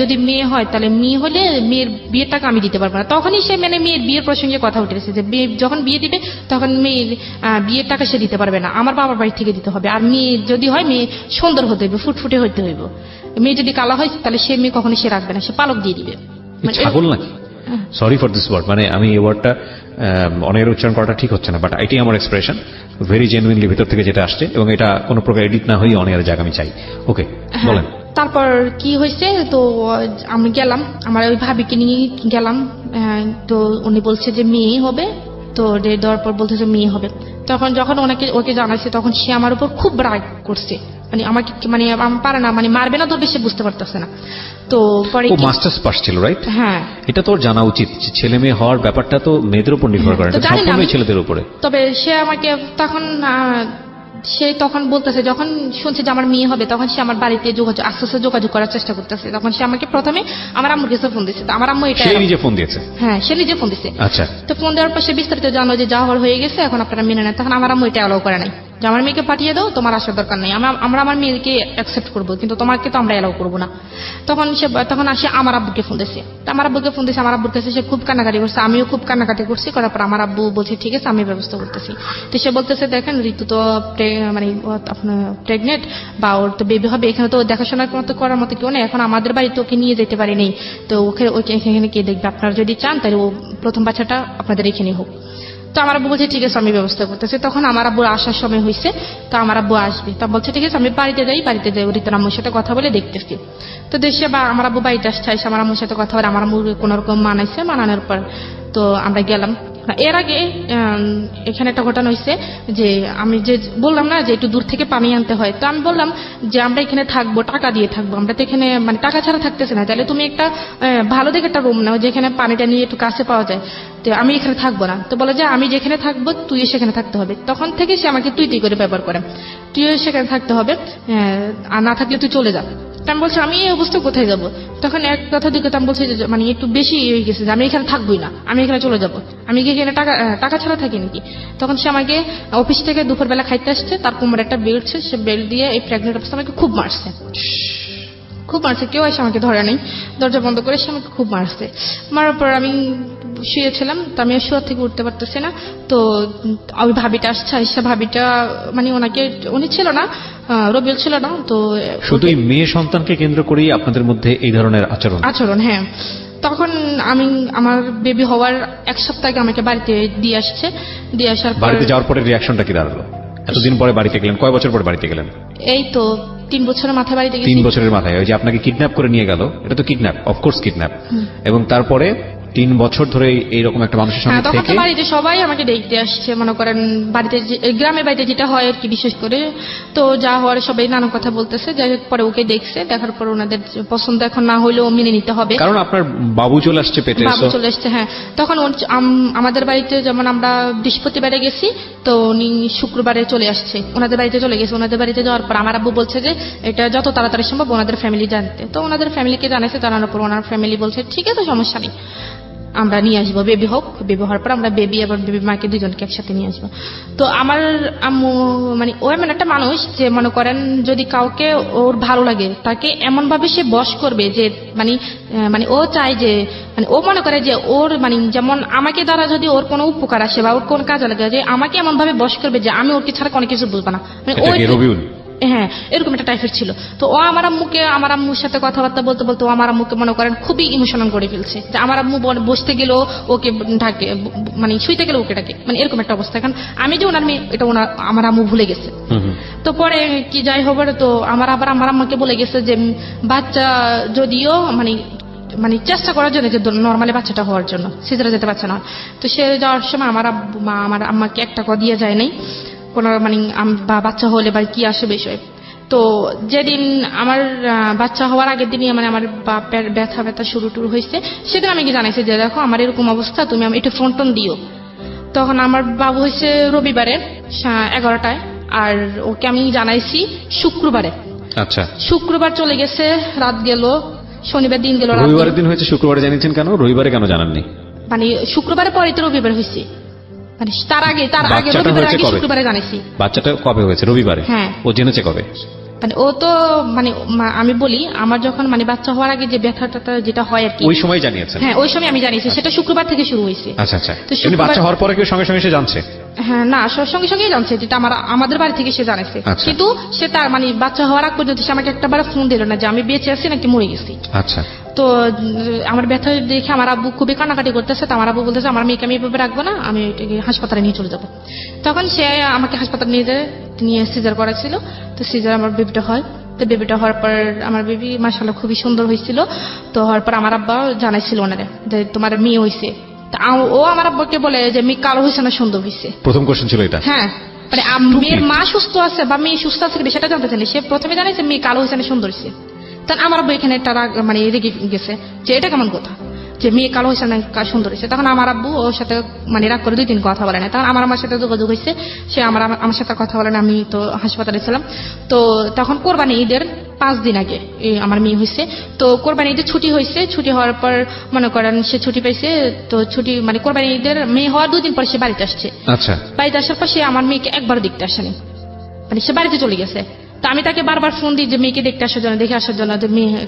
যদি মেয়ে হয়, তাহলে মেয়ে হলে মেয়ের বিয়ের টাকা আমি দিতে পারবো না। তখনই সে মেয়ের বিয়ের প্রসঙ্গে কথা উঠেছে যে যখন বিয়ে দিবে তখন মেয়ের বিয়ের টাকা সে দিতে পারবে না, আমার বাবার বাড়ি থেকে দিতে হবে। আর মেয়ে যদি হয়, মেয়ে সুন্দর হতে হইবে, ফুটফুটে হইতে হইব। মেয়ে যদি কালো হয় তাহলে সে মেয়ে কখনো সে রাখবে না, সে পালক দিয়ে দিবে। ছাগল নাকি? সরি ফর দিস ওয়ার্ড, আমি এই ওয়ার্ডটা অনেকের উচ্চারণ করাটা ঠিক হচ্ছে না, বাট এটাই আমার এক্সপ্রেশন, ভেরি জেনুইনলি ভিতর থেকে যেটা আসছে, এবং এটা কোনো প্রকার এডিট না হয়ে অনেকের জায়গা আমি চাই। ওকে, বলেন। তারপর কি হয়েছে, তো আমি গেলাম, আমার ওই ভাবিকে নিয়ে গেলাম। তো উনি বলছে যে মেয়ে হবে। তো ডেট দেওয়ার পর বলছে যে মেয়ে হবে। তখন যখন ওকে জানাইছে তখন সে আমার উপর খুব রাগ করছে। আমাকে পারে না, মারবে না ধরবে, সে বুঝতে পারতেছে না। তো পরে মাস্টার্স পাস ছিল, রাইট? হ্যাঁ। এটা তোর জানা উচিত, ছেলে মেয়ে হওয়ার ব্যাপারটা তো মেয়েদের উপর নির্ভর করে, সম্পূর্ণ ছেলেদের উপরে। তবে সে আমাকে তখন বলতেছে, যখন শুনছে যে আমার মেয়ে হবে তখন সে আমার বাড়িতে আস্তে আস্তে যোগাযোগ করার চেষ্টা করতেছে। তখন সে আমাকে প্রথমে আমার আম্মুর কাছে ফোন দিচ্ছে। আমার আম্মু এটা নিজে ফোন দিয়েছে? হ্যাঁ, সে নিজে ফোন দিচ্ছে। আচ্ছা। তো ফোন দেওয়ার পর সে বিস্তারিত জানো যে যা হওয়ার হয়ে গেছে, এখন আপনারা মেনে নেন। তখন আমার আম্মু এটা অ্যালাউ করে নাই যে আমার মেয়েকে পাঠিয়ে দাও, তোমার আসার দরকার নেই, আমরা আমার মেয়েকে অ্যাকসেপ্ট করবো, কিন্তু তোমাকে তো আমরা অ্যালাউ করবো না। তখন আসে আমার আব্বুকে ফোন দিয়েছে। আমার আব্বুকে ফোন দিয়েছে, আমার আব্বুর কাছে সে খুব কান্নাকাটি করছে, আমিও খুব কান্নাকাটি করছি। করার পর আমার আব্বু বলছে ঠিক আছে, আমি ব্যবস্থা করতেছি। তো সে বলতেছে দেখেন, ঋতু তো আপনার প্রেগনেন্ট, বা ওর তো বেবি হবে, এখানে তো দেখাশোনার মতো করার মতো কেউ নেই, এখন আমাদের বাড়িতে ওকে নিয়ে যেতে পারি নেই, তো ওকে এখানে কে দেখবে? আপনারা যদি চান তাহলে ও প্রথম বাচ্চাটা আপনাদের এখানে হোক। তো আমার আব্বু বলছে ঠিক আছে, আমি ব্যবস্থা করতেছি। তখন আমার আব্বুর আসার সময় হয়েছে, তো আমার আব্বু আসবে। তা বলছে ঠিক আছে, আমি বাড়িতে যাই ঋতুর আম্মুর সাথে কথা বলে দেখতেছি। তো দেশে আমার আব্বু বাড়িতে আসছে, আমার আম্মুর সাথে কথা বলে আমার আম্মু কোন রকম মানানোর পর তো আমরা গেলাম। এর আগে এখানে একটা ঘটনা হয়েছে যে আমি যে বললাম না যে একটু দূর থেকে পানি আনতে হয়। তো আমি বললাম যে আমরা এখানে থাকবো, টাকা দিয়ে থাকবো, আমরা তো এখানে টাকা ছাড়া থাকতেছে না, তাহলে তুমি একটা ভালো দেখে একটা রুম নাও যেখানে পানিটা নিয়ে একটু কাছে পাওয়া যায়। তো আমি এখানে থাকবো না। তো বলে যে আমি যেখানে থাকবো তুই সেখানে থাকতে হবে। তখন থেকে সে আমাকে তুই করে ব্যবহার করে। তুইও সেখানে থাকতে হবে, আর না থাকলে তুই চলে যা। তা আমি বলছি আমি এই অবস্থা কোথায় যাব? তখন এক কথা দুই কথা আমি বলছি যে মানে একটু বেশি হয়ে গেছে, যে আমি এখানে থাকবোই না, আমি এখানে চলে যাব, আমি কি এখানে টাকা ছাড়া থাকি নাকি? তখন সে আমাকে অফিস থেকে দুপুরবেলা খাইতে আসছে, তার কোমরে একটা বেল্ট ছিল, সে বেল্ট দিয়ে এই প্রেগনেন্ট অবস্থা আমাকে খুব মারছে, কেউ এসে আমাকে ধরে নেই, দরজা বন্ধ করে সে আমাকে খুব মারছে। মারার পর আমি শুয়েছিলাম, তো আমি শুয়ে থেকে উঠতে পারতেছি না। তো ওই ভাবিটা আসছে, এসে ভাবিটা মানে উনি ছিল না, রবিউল ছিল না। তো শুধু এই মেয়ে সন্তানকে কেন্দ্র করেই আপনাদের মধ্যে এই ধরনের আচরণ? হ্যাঁ। তখন আমার বেবি হওয়ার এক সপ্তাহ আগে আমাকে বাড়িতে দিয়ে আসছে, দিয়ে আসার পর বাড়িতে যাওয়ার পরে রিয়াকশনটা কি দাঁড়ালো? এতদিন পরে বাড়িতে গেলেন, কয় বছর পরে বাড়িতে গেলেন? এই তো 3 বছরের মাথায় বাড়িতে গেছি। 3 বছরের মাথায় ওই যে আপনাকে কিডন্যাপ করে নিয়ে গেল, এটা তো কিডন্যাপ, অফকোর্স কিডন্যাপ। এবং তারপরে 3 বছর ধরে এইরকম একটা মানুষের সঙ্গে তখন থেকে তো বাড়িতে সবাই আমাকে দেখতে আসছে, মনে করেন বাড়িতে গ্রামের বাড়িতে যেটা হয় আর কি, বিশেষ করে তো যা হওয়ার সবাই নানা কথা বলতেছে। যাই হোক পরে ওকে দেখছে, দেখার পর ওনাদের পছন্দ এখন না হলেও মেনে নিতে হবে, কারণ আপনার বাবু চলে আসছে পেটে। বাবু চলে আসছে, হ্যাঁ। তখন আমাদের বাড়িতে যেমন আমরা বৃহস্পতিবারে গেছি, তো উনি শুক্রবারে চলে আসছে, ওনাদের বাড়িতে চলে গেছে। ওনাদের বাড়িতে যাওয়ার পর আমার আব্বু বলছে যে এটা যত তাড়াতাড়ি সম্ভব ওনাদের ফ্যামিলি জানতে। তো ওনাদের ফ্যামিলিকে জানাইছে, জানানোর পর ওনার ফ্যামিলি বলছে ঠিক আছে সমস্যা নেই, আমরা নিয়ে আসবো, বেবি হোক, বেবি হওয়ার পর আমরা বেবি এবং বেবি মাকে দুজনকে একসাথে নিয়ে আসবো। তো আমার আম্মু মানে ও এমন একটা মানুষ যে মনে করেন যদি কাউকে ওর ভালো লাগে তাকে এমন ভাবে সে বশ করবে যে মানে ও চায় যে মানে ও মনে করে যে ওর মানে যেমন আমাকে দ্বারা যদি ওর কোনো উপকার আসে বা ওর কোন কাজে লাগে, যে আমাকে এমন ভাবে বশ করবে যে আমি ওকে ছাড়া কোনো কিছু বুঝবো না, মানে রবিউল। হ্যাঁ, এরকম একটা টাইপের ছিল। তো ও আমার আম্মুর সাথে কথাবার্তা বলতে বলতে ও আমার আম্মুকে মনে করেন খুবই ইমোশনাল করে ফেলছে, যে আমার আম্মু বসতে গেলেও ওকে ঢাকে, মানে শুইতে গেলে ওকে ডাকে, মানে এরকম একটা অবস্থা। এখন আমি যে ওনার মেয়ে এটা আমার আম্মু ভুলে গেছে। তো পরে কি যাই হবে, তো আমার আম্মাকে বলে গেছে যে বাচ্চা যদিও মানে চেষ্টা করার জন্য যে নর্মালি বাচ্চাটা হওয়ার জন্য, সিজারে যেতে পারছে না। তো সে যাওয়ার সময় আমার আম্মাকে 1 টাকা দিয়ে যায় নাই কোনো মানে বাচ্চা হলে বা কি আসে বিষয়। তো যেদিন আমার বাচ্চা হওয়ার আগের দিনই মানে আমার বাপের ব্যথা শুরু হয়েছে, সেদিন আমি কি জানাইছি যে দেখো আমার এরকম অবস্থা, তুমি আমি একটু ফোন দিও। তখন আমার বাবু হয়েছে রবিবারে 11টায়, আর ওকে আমি জানাইছি শুক্রবারে। আচ্ছা, শুক্রবার চলে গেছে, রাত গেল, শনিবার দিন গেল, রবিবারের দিন হয়েছে, শুক্রবারে জানিয়েছেন কেন? রবিবারে কেন জানাননি? মানে শুক্রবারে পরে তো রবিবার হয়েছে, মানে তার আগে রবিবারের আগে শুক্রবারে জানাইছি। বাচ্চাটা কবে হয়েছে? রবিবারে। হ্যাঁ। ও জেনেছে কবে? মানে ও তো মানে আমি বলি আমার যখন মানে বাচ্চা হওয়ার আগে যে ব্যথাটা যেটা হয় আর কি, ওই সময় জানিয়েছেন? হ্যাঁ, ওই সময় আমি জানিয়েছি, সেটা শুক্রবার থেকে শুরু হয়েছে। আচ্ছা আচ্ছা। এমনি বাচ্চা হওয়ার পরে কি সঙ্গে সঙ্গে সে জানছে? হ্যাঁ, না, সঙ্গে সঙ্গেই জানছে, যেটা আমাদের বাড়ি থেকে সে জানাইছে। কিন্তু সে তার মানে বাচ্চা হওয়ার আগ পর্যন্ত সে আমাকে একটাবার ফোন দিল না যে আমি বেঁচে আছি নাকি মরে গেছি। আচ্ছা। তো আমার ব্যথা দেখে আমার আব্বু খুবই কান্নাকাটি করতেছে। তো আমার আব্বু বলতেছে আমার মেয়েকে আমি এভাবে রাখবো না, আমি হাসপাতালে নিয়ে চলে যাবো। তখন সে আমাকে হাসপাতালে নিয়ে সিজার করাছিল। তো সিজার আমার বেবিটা হয়। তো বেবিটা হওয়ার পর আমার বেবি মাশাআল্লাহ খুবই সুন্দর হয়েছিল। তো হওয়ার পর আমার আব্বা জানাইছিল ওনারে যে তোমার মেয়ে হয়েছে। ও আমার আব্বাকে বলে যে মেয়ে কালো হয়েছে না সুন্দর হয়েছে। প্রথম কোশ্চেন ছিল এটা? হ্যাঁ, মানে মেয়ের মা সুস্থ আছে বা মেয়ে সুস্থ আছে সেটা জানতে চাইনি, সে প্রথমে জানাইছে মেয়ে কালো হয়েছে না সুন্দর হয়েছে। তখন আমার আব্বু এখানে একটা মানে রেগে গেছে যে এটা কেমন কথা, যে মেয়ে কালো হয়েছে না সুন্দর হয়েছে। তখন আমার আব্বু ওর সাথে মানে রাগ করে 2-3 কথা বলে না। তখন আমার সাথে যোগাযোগ হয়েছে, সে আমার সাথে কথা বলে না। আমি তো হাসপাতালে ছিলাম। তো তখন কোরবানি ঈদের 5 দিন আগে আমার মেয়ে হয়েছে। তো কোরবানি ঈদের ছুটি হয়েছে, ছুটি হওয়ার পর মনে করেন সে ছুটি পেয়েছে। তো ছুটি মানে কোরবানি ঈদের মেয়ে হওয়ার 2 দিন পর সে বাড়িতে আসছে। আচ্ছা। বাড়িতে আসার পর সে আমার মেয়েকে একবার দেখতে আসেনি, মানে সে বাড়িতে চলে গেছে। তো আমি তাকে বারবার ফোন দিই যে মেয়েকে দেখতে আসার জন্য, দেখে আসার জন্য।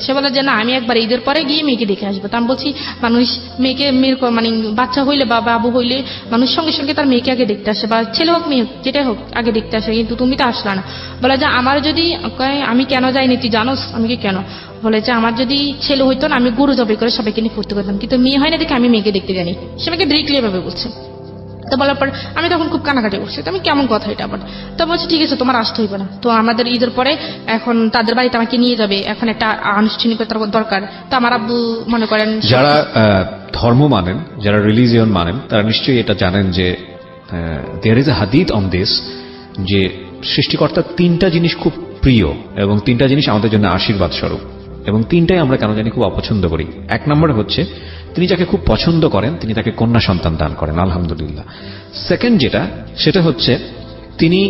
সে বলে যে না, আমি একবার ঈদের পরে গিয়ে মেয়েকে দেখে আসবো। তো আমি বলছি মানুষ মেয়ের মানে বাচ্চা হইলে বা বাবু হইলে মানুষ সঙ্গে সঙ্গে তার মেয়েকে আগে দেখতে আসে, বা ছেলে হোক মেয়ে হোক যেটাই হোক আগে দেখতে আসে, কিন্তু তুমি তো আসলা না। বলে যে আমার যদি আমি কেন যাইনি তুই জানোস? আমি কি কেন? বলে যে আমার যদি ছেলে হইতো না আমি গরু জবাই করে সবাইকে নিয়ে ফুর্তি করতাম, কিন্তু মেয়ে হয় না দেখে আমি মেয়েকে দেখতে জানি। সে আমাকে ডিরেক্টলি ভাবে বলছে। তো বলার পর আমি তখন খুব কানাকাটি করছি। তো আমি কেমন কথা এটা আবার? তো বলছি ঠিক আছে তোমার আসতে হইবে না। তো আমাদের ঈদের পরে এখন তাদের বাড়িতে আমাকে নিয়ে যাবে, এখন একটা আনুষ্ঠানিকতার দরকার। তো আমার আব্বু মনে করেন যারা ধর্ম মানেন, যারা রিলিজিয়ন মানেন, তারা নিশ্চয়ই এটা জানেন যে দেয়ার ইজ এ হাদিস অন দিস, যে সৃষ্টিকর্তার 3টা জিনিস খুব প্রিয় এবং 3টা জিনিস আমাদের জন্য আশীর্বাদ স্বরূপ, এবং 3টাই আমরা কেন জানি খুব অপছন্দ করি। 1 নম্বরে হচ্ছে তিনি যাকে খুব পছন্দ করেন তিনি তাকে কন্যা সন্তান দান করেন, আলহামদুলিল্লাহ। সেকেন্ড যেটা, সেটা হচ্ছে তিনি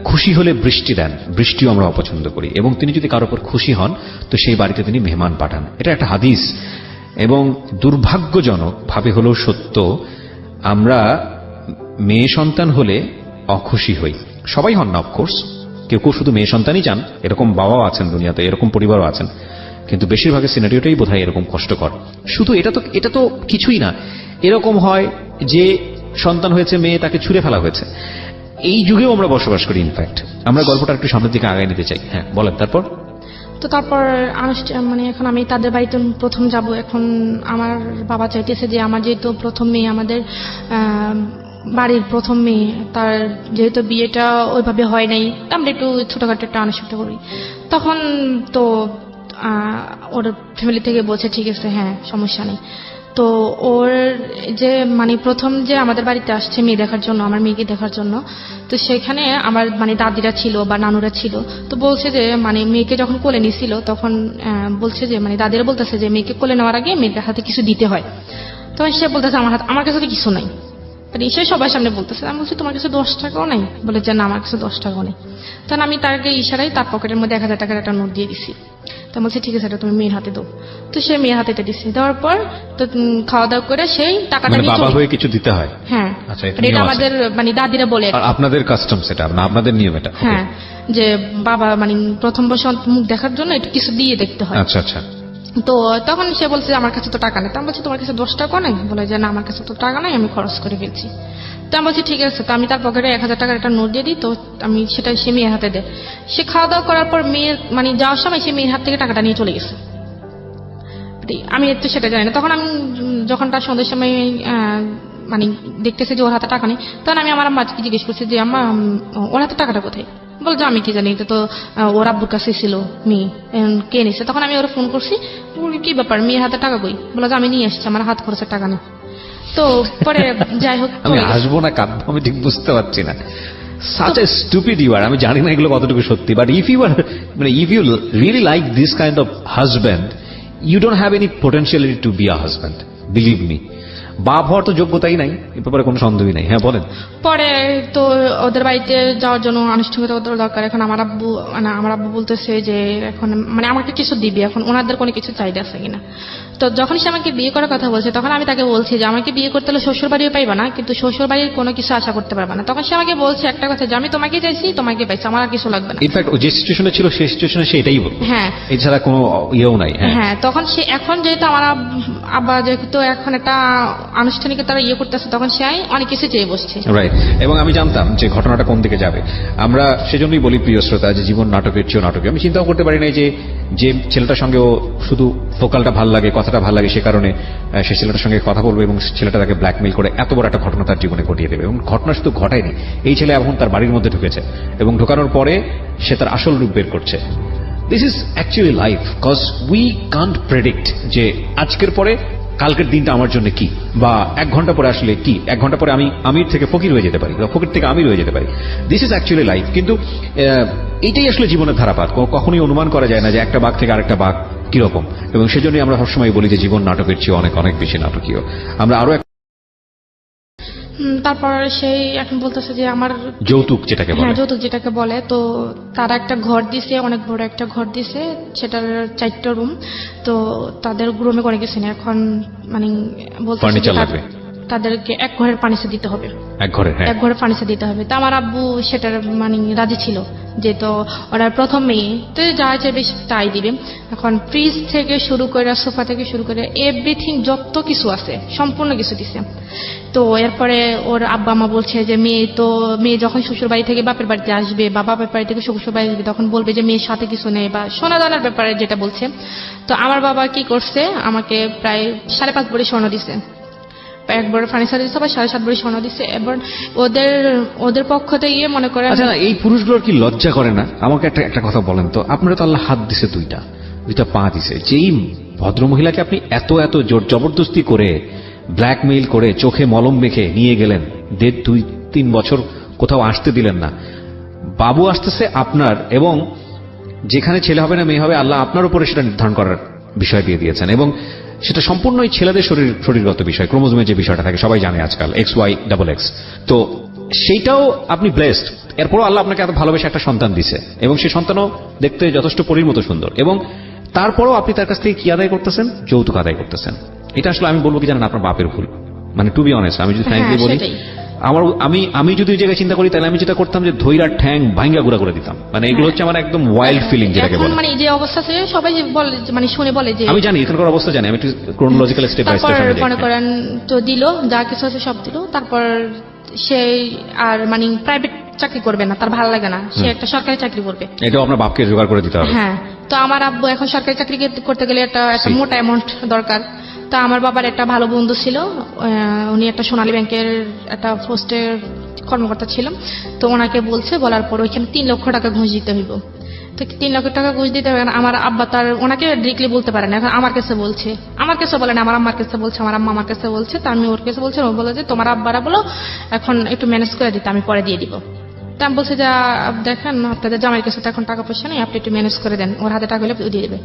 খুশি হলে বৃষ্টি দেন, বৃষ্টিও আমরা অপছন্দ করি, এবং তিনি যদি কারোর উপর খুশি হন তো সেই বাড়িতে তিনি মেহমান পাঠান। এটা একটা হাদিস। এবং দুর্ভাগ্যজনক ভাবে হলেও সত্য, আমরা মেয়ে সন্তান হলে অখুশি হই। সবাই হন না অফকোর্স, কেউ কেউ শুধু মেয়ে সন্তানই চান, এরকম বাবাও আছেন দুনিয়াতে, এরকম পরিবারও আছেন, কিন্তু বেশিরভাগের সিনারিওটাই বোধহয় এরকম কষ্টকর। শুধু এটা তো কিছুই না, এরকম হয় যে সন্তান হয়েছে মেয়ে, তাকে ছুঁড়ে ফেলা হয়েছে। এই যুগেও আমরা বসবাস করি। ইনফ্যাক্ট আমরা গল্পটা একটু সামনের দিকে আগায় নিতে চাই। হ্যাঁ বলেন, তারপর? তো তারপর মানে এখন আমি তাদের বাড়িতে প্রথম যাব। এখন আমার বাবা চাইতেছে যে আমার যেহেতু প্রথম মেয়ে, আমাদের বাড়ির প্রথম মেয়ে, তার যেহেতু বিয়েটা ওইভাবে হয় নাই, আমরা একটু ছোটখাটো একটা আনুষ্ঠানিক করি। তখন তো ওর ফ্যামিলি থেকে বলছে ঠিক আছে, হ্যাঁ সমস্যা নেই। তো ওর যে মানে প্রথম যে আমাদের বাড়িতে আসছে মেয়ে দেখার জন্য, আমার মেয়েকে দেখার জন্য, তো সেখানে আমার মানে দাদিরা ছিল বা নানুরা ছিল। তো বলছে যে মানে মেয়েকে যখন কোলে নিছিল তখন বলছে যে মানে দাদিরা বলতেছে যে মেয়েকে কোলে নেওয়ার আগে মেয়ের হাতে কিছু দিতে হয়। তখন সে বলতেছে আমার কাছে তো কিছু নাই। সে সবার সামনে বলতেছে। আমি বলছি তোমার কাছে 10 টাকাও নাই? বলে যে না, আমার কাছে 10 টাকাও নেই। তখন আমি তাকে ইশারায় তার পকেটের মধ্যে 1000 টাকার একটা নোট দিয়ে দিছি। তো বলছে ঠিক আছে, এটা তুমি মেয়ের হাতে দাও। তো সে মেয়ের হাতে দিচ্ছে। দেওয়ার পর তো খাওয়া দাওয়া করে সেই টাকাটা নিয়ে বাবা হয়ে কিছু দিতে হয়? হ্যাঁ, আচ্ছা, এটা আমাদের মানে দাদিরা বলে। আপনাদের কাস্টম সেটা, আপনাদের নিয়ম এটা? হ্যাঁ, যে বাবা মানে প্রথম বছর মুখ দেখার জন্য একটু কিছু দিয়ে দেখতে হয়। আচ্ছা আচ্ছা। তো তখন সে বলছে যে আমার কাছে তো টাকা নেই। তো আমি বলছি তোমার কাছে 10 টাকা নেই? বলে যে না, আমার কাছে তো টাকা নাই, আমি খরচ করে ফেলছি। তো আমি বলছি ঠিক আছে। তো আমি তার পকেটে 1000 টাকার একটা নোট দিয়ে দিই। তো আমি সেটা সে মেয়ের হাতে দেয়। সে খাওয়া দাওয়া করার পর মেয়ের মানে যাওয়ার সময় সে মেয়ের হাত থেকে টাকাটা নিয়ে চলে গেছে। আমি তো সেটা জানি না। তখন আমি যখন তার সন্ধ্যের সময় মানে দেখতেছি যে ওর হাতে টাকা নেই, তখন আমি আমার মাকে জিজ্ঞেস করছি যে আম্মা ওর হাতে টাকাটা কোথায়? বলছে আমি কি জানি, তো ওর আব্বুর কাছে ছিল মেয়ে, কে নিছে? তখন আমি ওরা ফোন করছি, কি ব্যাপার মেয়ের হাতে টাকা কই? বলে আমি নিয়ে আসছি, আমার হাত খরচের টাকা নেই। তো পরে যাই হোক, আমি হাসবো না কাঁদবো আমি ঠিক বুঝতে পারছি না। Such a stupid you are. আমি জানি না এগুলো কতটুকু সত্যি, but if you really like this kind of husband, you don't have any potentiality to be a husband. Believe me. বাপ হওয়ার তো যোগ্যতাই নাই, এ ব্যাপারে কোনো সন্দেহই নাই। হ্যাঁ বলেন। পরে তো ওদের বাড়িতে যাওয়ার জন্য আনুষ্ঠানিকতা দরকার। এখন আমার আব্বু বলতেছে যে এখন মানে আমাকে কিছু দিবি, এখন ওনাদের কোনো কিছু চাহিদা আছে কিনা। তো যখন সে আমাকে বিয়ে করার কথা বলছে তখন আমি তাকে বলছি যে আমাকে বিয়ে করতে হলে শ্বশুর বাড়িও পাইবা না, কিন্তু শ্বশুর বাড়ির কোনো কিছু আশা করতে পারবা না। তখন সে আমাকে বলছে একটা কথা যে আমি তোমাকে চাইছি, তোমাকে পাইছি, আমার আর কিছু লাগবে না। ইনফ্যাক্ট যে সিচুয়েশনে ছিল সেই সিচুয়েশনে সে এটাই বলল। হ্যাঁ, এছাড়া কোনো ইয়েও নাই। হ্যাঁ, তখন সে এখন যেহেতু আমার আব্বা যেহেতু এখন একটা আনুষ্ঠানিকতা ইয়ে করতেছে, তখন সে অনেক কিছু চেয়ে বসছে। রাইট। এবং আমি জানতাম যে ঘটনাটা কোন দিকে যাবে। আমরা সেজন্যই বলি প্রিয় শ্রোতা যে জীবন নাটকের চেয়েও নাটকীয়। আমি চিন্তাও করতে পারি না যে ছেলেটার সঙ্গে ও শুধু ফোকালটা ভাল লাগে, কথাটা ভাল লাগে, সে কারণে সে ছেলেটার সঙ্গে কথা বলবে এবং ছেলেটা তাকে ব্ল্যাকমেইল করে এত বড় একটা ঘটনা তার জীবনে ঘটিয়ে দেবে। এবং ঘটনা শুধু ঘটায়নি, এই ছেলে এখন তার বাড়ির মধ্যে ঢুকেছে এবং ঢোকানোর পরে সে তার আসল রূপ বের করছে। This is actually life, cause we can't predict যে আজকের পরে কালকের দিনটা আমার জন্য কি, বা 1 ঘন্টা পরে আসলে কি, 1 ঘন্টা পরে আমি আমির থেকে ফকির হয়ে যেতে পারি, বা ফকির থেকে আমির হয়ে যেতে পারি। This is actually life. কিন্তু এইটাই আসলে জীবনের ধারাপাত। কখনোই অনুমান করা যায় না যে একটা বাঘ থেকে আরেকটা বাঘ কিরকম। এবং সেজন্যই আমরা সবসময় বলি যে জীবন নাটকের চেয়ে অনেক অনেক বেশি নাটকীয়। আমরা আরো তারপর সেই এখন বলতেছে যে আমার যৌতুক যেটাকে বলে, হ্যাঁ যৌতুক যেটাকে বলে, তো তারা একটা ঘর দিছে, অনেক বড় একটা ঘর দিছে, সেটার 4টা রুম। তো তাদের রুমে করে গেছে না, এখন মানে বলতে তাদেরকে 1 ঘরের ফার্নিচার দিতে হবে, 1 ঘরের ফার্নিচার দিতে হবে। তো আমার আব্বু সেটার মানে রাজি ছিল, যে তো ওরা প্রথম মেয়ে, তো যা চাইবে তাই দিবে। এখন ফ্রিজ থেকে শুরু করে সোফা থেকে শুরু করে এভরিথিং যত কিছু আছে সম্পূর্ণ কিছু দিছে। তো এরপরে ওর আব্বা মা বলছে যে মেয়ে যখন শ্বশুর বাড়ি থেকে বাপের বাড়িতে আসবে বা বাপের বাড়ি থেকে শ্বশুর বাড়ি আসবে তখন বলবে যে মেয়ের সাথে কিছু নেই, বা সোনা দানার ব্যাপারে যেটা বলছে। তো আমার বাবা কি করছে, আমাকে প্রায় 5.5 ভরি স্বর্ণ দিছে, 1 ভরি ফার্নিচার দিচ্ছে, আবার 7.5 ভরি স্বর্ণ দিচ্ছে। এবার ওদের পক্ষ থেকে মনে করে। আচ্ছা, এই পুরুষগুলোর কি লজ্জা করে না? আমাকে একটা কথা বলেন তো, আপনারা তো আল্লাহ হাত দিছে, দুইটা পা দিছে, যেই ভদ্রমহিলাকে আপনি এত জোর জবরদস্তি করে ব্ল্যাকমেইল করে চোখে মলম মেখে নিয়ে গেলেন, 2-3 বছর কোথাও আসতে দিলেন না, বাবু আসতেছে আপনার, এবং যেখানে ছেলে হবে না মেয়ে হবে আল্লাহ আপনার উপরে সেটা নির্ধারণ করার বিষয় দিয়ে দিয়েছেন, এবং সেটা সম্পূর্ণই ছেলেদের শরীরগত বিষয়, ক্রোমোজোমের যে বিষয়টা থাকে সবাই জানে আজকাল XYXX। তো সেইটাও আপনি ব্লেসড, এরপরও আল্লাহ আপনাকে এত ভালোবেসে একটা সন্তান দিছে এবং সেই সন্তানও দেখতে যথেষ্ট পরীর মতো সুন্দর, এবং তারপরও আপনি তার কাছ থেকে কি আদায় করতেছেন? যৌতুক আদায় করতেছেন। এটা আসলে আমি বলবো কি জানেন, আপনার বাপের ভুল। মানে টু বি অনেস্ট, আমি যদি ফ্র্যাঙ্কলি বলি, সেটাই। আমি যদি ওই জায়গায় চিন্তা করি, তাহলে আমি যেটা করতাম যে ধৈরার ঠ্যাং ভাঙ্গা গুড়া করে দিতাম। মানে এগুলো হচ্ছে আমার একদম ওয়াইল্ড ফিলিং যেটাকে এখন বলে। মানে যে অবস্থা আছে সবাই যে বলে, মানে শুনে বলে যে আমি জানি এখানকার অবস্থা জানি, আমি একটু ক্রোনোলজিক্যাল স্টেপ বাই তারপর স্টেপ মনে করেন তো দিল, যা কিছু আছে সব দিল। তারপর সে আর মানে প্রাইভেট চাকরি করবে না, তার ভালো লাগে না, সে একটা সরকারি চাকরি করবে। এটাও আপনার বাপকে জোগাড় করে দিতে হবে। হ্যাঁ, তো আমার আব্বু এখন সরকারি চাকরি করতে গেলে একটা মোটা অ্যামাউন্ট দরকার। তা আমার বাবার একটা ভালো বন্ধু ছিল, উনি একটা সোনালী ব্যাংকের একটা পোস্টের কর্মকর্তা ছিল। তো ওনাকে বলছে, বলার পর ওইখানে 3 লক্ষ টাকা ঘুষ দিতে হইব। তো 3 লক্ষ টাকা ঘুষ দিতে হবে। আমার আব্বা তার ওনাকে ডিরেক্টলি বলতে পারে না, এখন আমার কাছে বলছে। আমার কাছে বলে না, আমার আম্মার কাছে বলছে, আমার আম্মা আমার কাছে বলছে। তা আমি ওর কাছে বলছি, ও বলে যে তোমার আব্বারা বলো এখন একটু ম্যানেজ করে দিতে, আমি পরে দিয়ে দিব। তা আমি বলছি যে দেখেন আপনাদের জামাইয়ের কাছে তো এখন টাকা পয়সা নেই, আপনি একটু ম্যানেজ করে দেন, ওর হাতে টাকা হলে দিয়ে দেবে।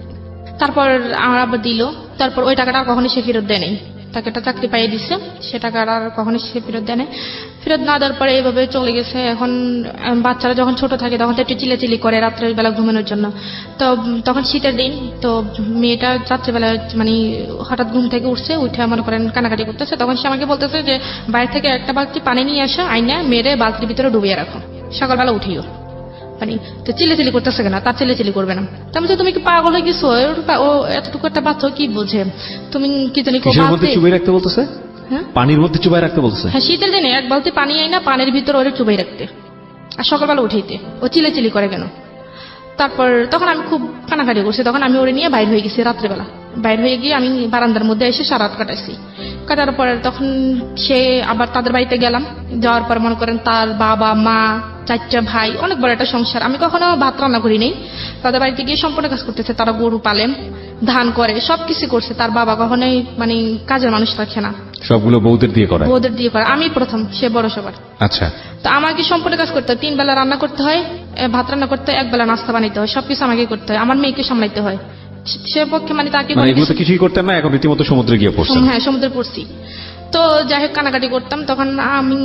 তারপর আমার আব্বা দিল। তারপর ওই টাকাটা কখনোই সে ফেরত দেয় নাই। তাকে একটা চাকরি পাইয়ে দিচ্ছে, সে টাকাটা আর কখনোই সে ফেরত দেয় নাই। ফেরত না দেওয়ার পরে এইভাবে চলে গেছে। এখন বাচ্চারা যখন ছোট থাকে তখন তো একটু চিল্লাচিল্লি করে রাত্রের বেলা ঘুমানোর জন্য। তো তখন শীতের দিন, তো মেয়েটা রাত্রেবেলা মানে হঠাৎ ঘুম থেকে উঠছে, উঠে মনে করেন কানাকাটি করতেছে। তখন সে আমাকে বলতেছে যে বাইরে থেকে একটা বালতি পানি নিয়ে আসা, আইনা মেয়েরে বালতির ভিতরে ডুবিয়ে রাখো, সকালবেলা উঠিও। মানে তো চিল্লাচিল্লি করতেছে কেন? তার চিল্লাচিল্লি করবে না। তেমন তুমি কি পাগল হয়ে গেছো? ও এতটুকু একটা বাচ্চা কি বোঝে? তুমি কি জানি কিসের মধ্যে চুবাই রাখতে বলতেছে? হ্যাঁ, পানির মধ্যে চুবাই রাখতে বলতেছে। হ্যাঁ, শীতের দিনে এক বালতি পানি আই না, পানির ভিতরে ওরে চুবাই রাখতে, আর সকালবেলা উঠাইতে। ও চিল্লাচিল্লি করে কেন? তারপর তখন আমি খুব কানাকাটি করছি। তখন আমি ওরে নিয়ে বাইর হয়ে গেছি রাত্রেবেলা। বাইর হয়ে গিয়ে আমি বারান্দার মধ্যে এসে সারা রাত কাটাইছি। কাটার পরে তখন সে আবার তাদের বাড়িতে গেলাম। যাওয়ার পর মনে করেন তার বাবা মা 4টা ভাই, অনেক বড় একটা সংসার। আমি কখনো ভাত রান্না করি নাই। তাদের বাড়িতে গিয়ে সম্পূর্ণ কাজ করতেছে। তারা গরু পালেন, ধান করে, সবকিছু করছে। তার বাবা কখনোই মানে কাজের মানুষ রাখে না, সবগুলো বউদের দিয়ে করায়। বউদের দিয়ে করে। আমি প্রথম, সে বড় সবার। আচ্ছা, তো আমাকে সম্পূর্ণ কাজ করতে হয়। 3 বেলা রান্না করতে হয়, ভাত রান্না করতে হয়, 1 বেলা নাস্তা বানাইতে হয়, সবকিছু আমাকে করতে হয়। আমার মেয়েকে সামলাইতে হয়। সে পক্ষে মানে তাকে মানে এগুলো তো কিছুই করতেন না, এখন রীতিমতো সমুদ্রে গিয়ে পড়ছেন। হ্যাঁ, সমুদ্রে পড়ছি। তো যাই হোক কানাকাটি করতাম। তখন আমি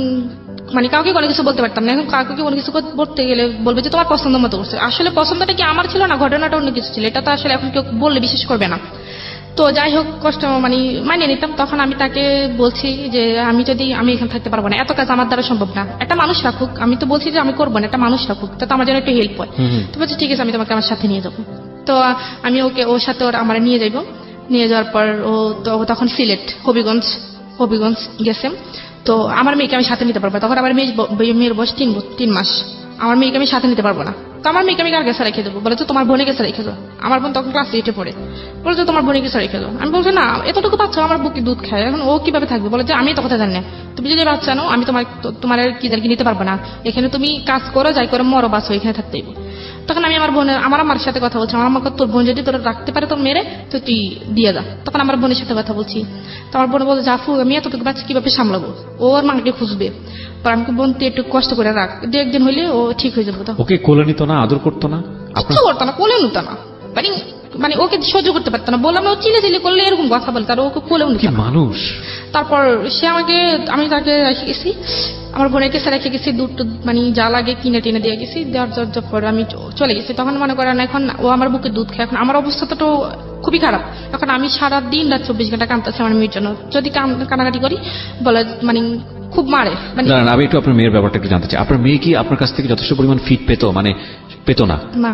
মানে কাউকে কোনো কিছু বলতে পারতাম না। এখন কাউকে কোনো কিছু বলতে গেলে বলবে যে তোমার পছন্দ মতো করছে। আসলে পছন্দটা কি আমার ছিল না, ঘটনাটা অন্য কিছু ছিল। এটা তো আসলে এখন কেউ বললে বিশ্বাস করবে না। তো যাই হোক কষ্ট মানে মানিয়ে নিতাম। তখন আমি তাকে বলছি যে আমি এখানে থাকতে পারবো না, এত কাজ আমার দ্বারা সম্ভব না, একটা মানুষ রাখুক। আমি তো বলছি যে আমি করবো না, একটা মানুষ রাখুক, তো আমার জন্য একটু হেল্প হয়। তো বলছি ঠিক আছে, আমি তোমাকে আমার সাথে নিয়ে যাবো। তো আমি ওর সাথে আমার নিয়ে যাইবো। নিয়ে যাওয়ার পর ও তখন সিলেট হবিগঞ্জ গেছে। তো আমার মেয়েকে আমি সাথে নিতে পারবো। তখন আমার মেয়ের বয়স 3 মাস। আমার মেয়েকে আমি সাথে নিতে পারবো না। তো আমার মেয়েকে আমি কার কাছে রেখে দেবো? বলে তো তোমার বোনের কাছে রেখে দাও। আমার বোন তখন ক্লাস 8-এ পড়ে। বলে যে তোমার বোনের কাছে রেখে দাও। আমি বলছি না, এতটুকু বাচ্চা আমার বুকে দুধ খায়, এখন ও কিভাবে থাকবে? বলে যে আমি তো কথা জানি না, তুমি যদি বাচ্চা নাও আমি তোমার কি নিতে পারবো না। এখানে তুমি কাজ করো, যাই করো, মরো বাঁচো, এখানে থাকতেই। তখন আমি আমার আমার সাথে কথা বলছি। আমার আমাকে তোর বোন যদি তোর রাখতে পারে তোর মেরে, তো তুই দিয়ে যা। তখন আমার বোনের সাথে কথা বলছি। তো আমার বোন বলে জাফু আমি এতটুকু বাচ্চা কিভাবে সামলাবো? ওর মাকে খুঁজবে। তো আমি বোন তুই একটু কষ্ট করে রাখ, 2-1 দিন হইলে ও ঠিক হয়ে যাবো। ওকে কোলে নিত না, আদর করতো না? কিচ্ছু করতো না, কোলে নিত না। মানে ওকে সহ্য করতে পারতো না। বললাম ও চিল্লাচিল্লি করলে এরকম কথা বলে, তার ওকে কোলেও নিত না। মানুষ। তারপর আমি তাকে রেখে গেছি, আমার বোনের কাছে রেখে গেছি। দুধ মানে যা লাগে কিনে টিনে দিয়ে গেছি। দেওয়ার পর আমি চলে গেছি। তখন মনে করেন এখন ও আমার বুকে দুধ খায়। এখন আমার অবস্থাটা তো খুবই খারাপ। এখন আমি সারাদিন রাত 24 ঘন্টা কাঁদতেছি আমার মেয়ের জন্য। যদি কানাকাটি করি বলে মানে খুব মারে। মানে আমি একটু আপনার মেয়ের ব্যাপারটা একটু জানতে চাই। আপনার মেয়ে কি আপনার কাছ থেকে যথেষ্ট পরিমাণ ফিট পেতো? মানে পেতো না? না,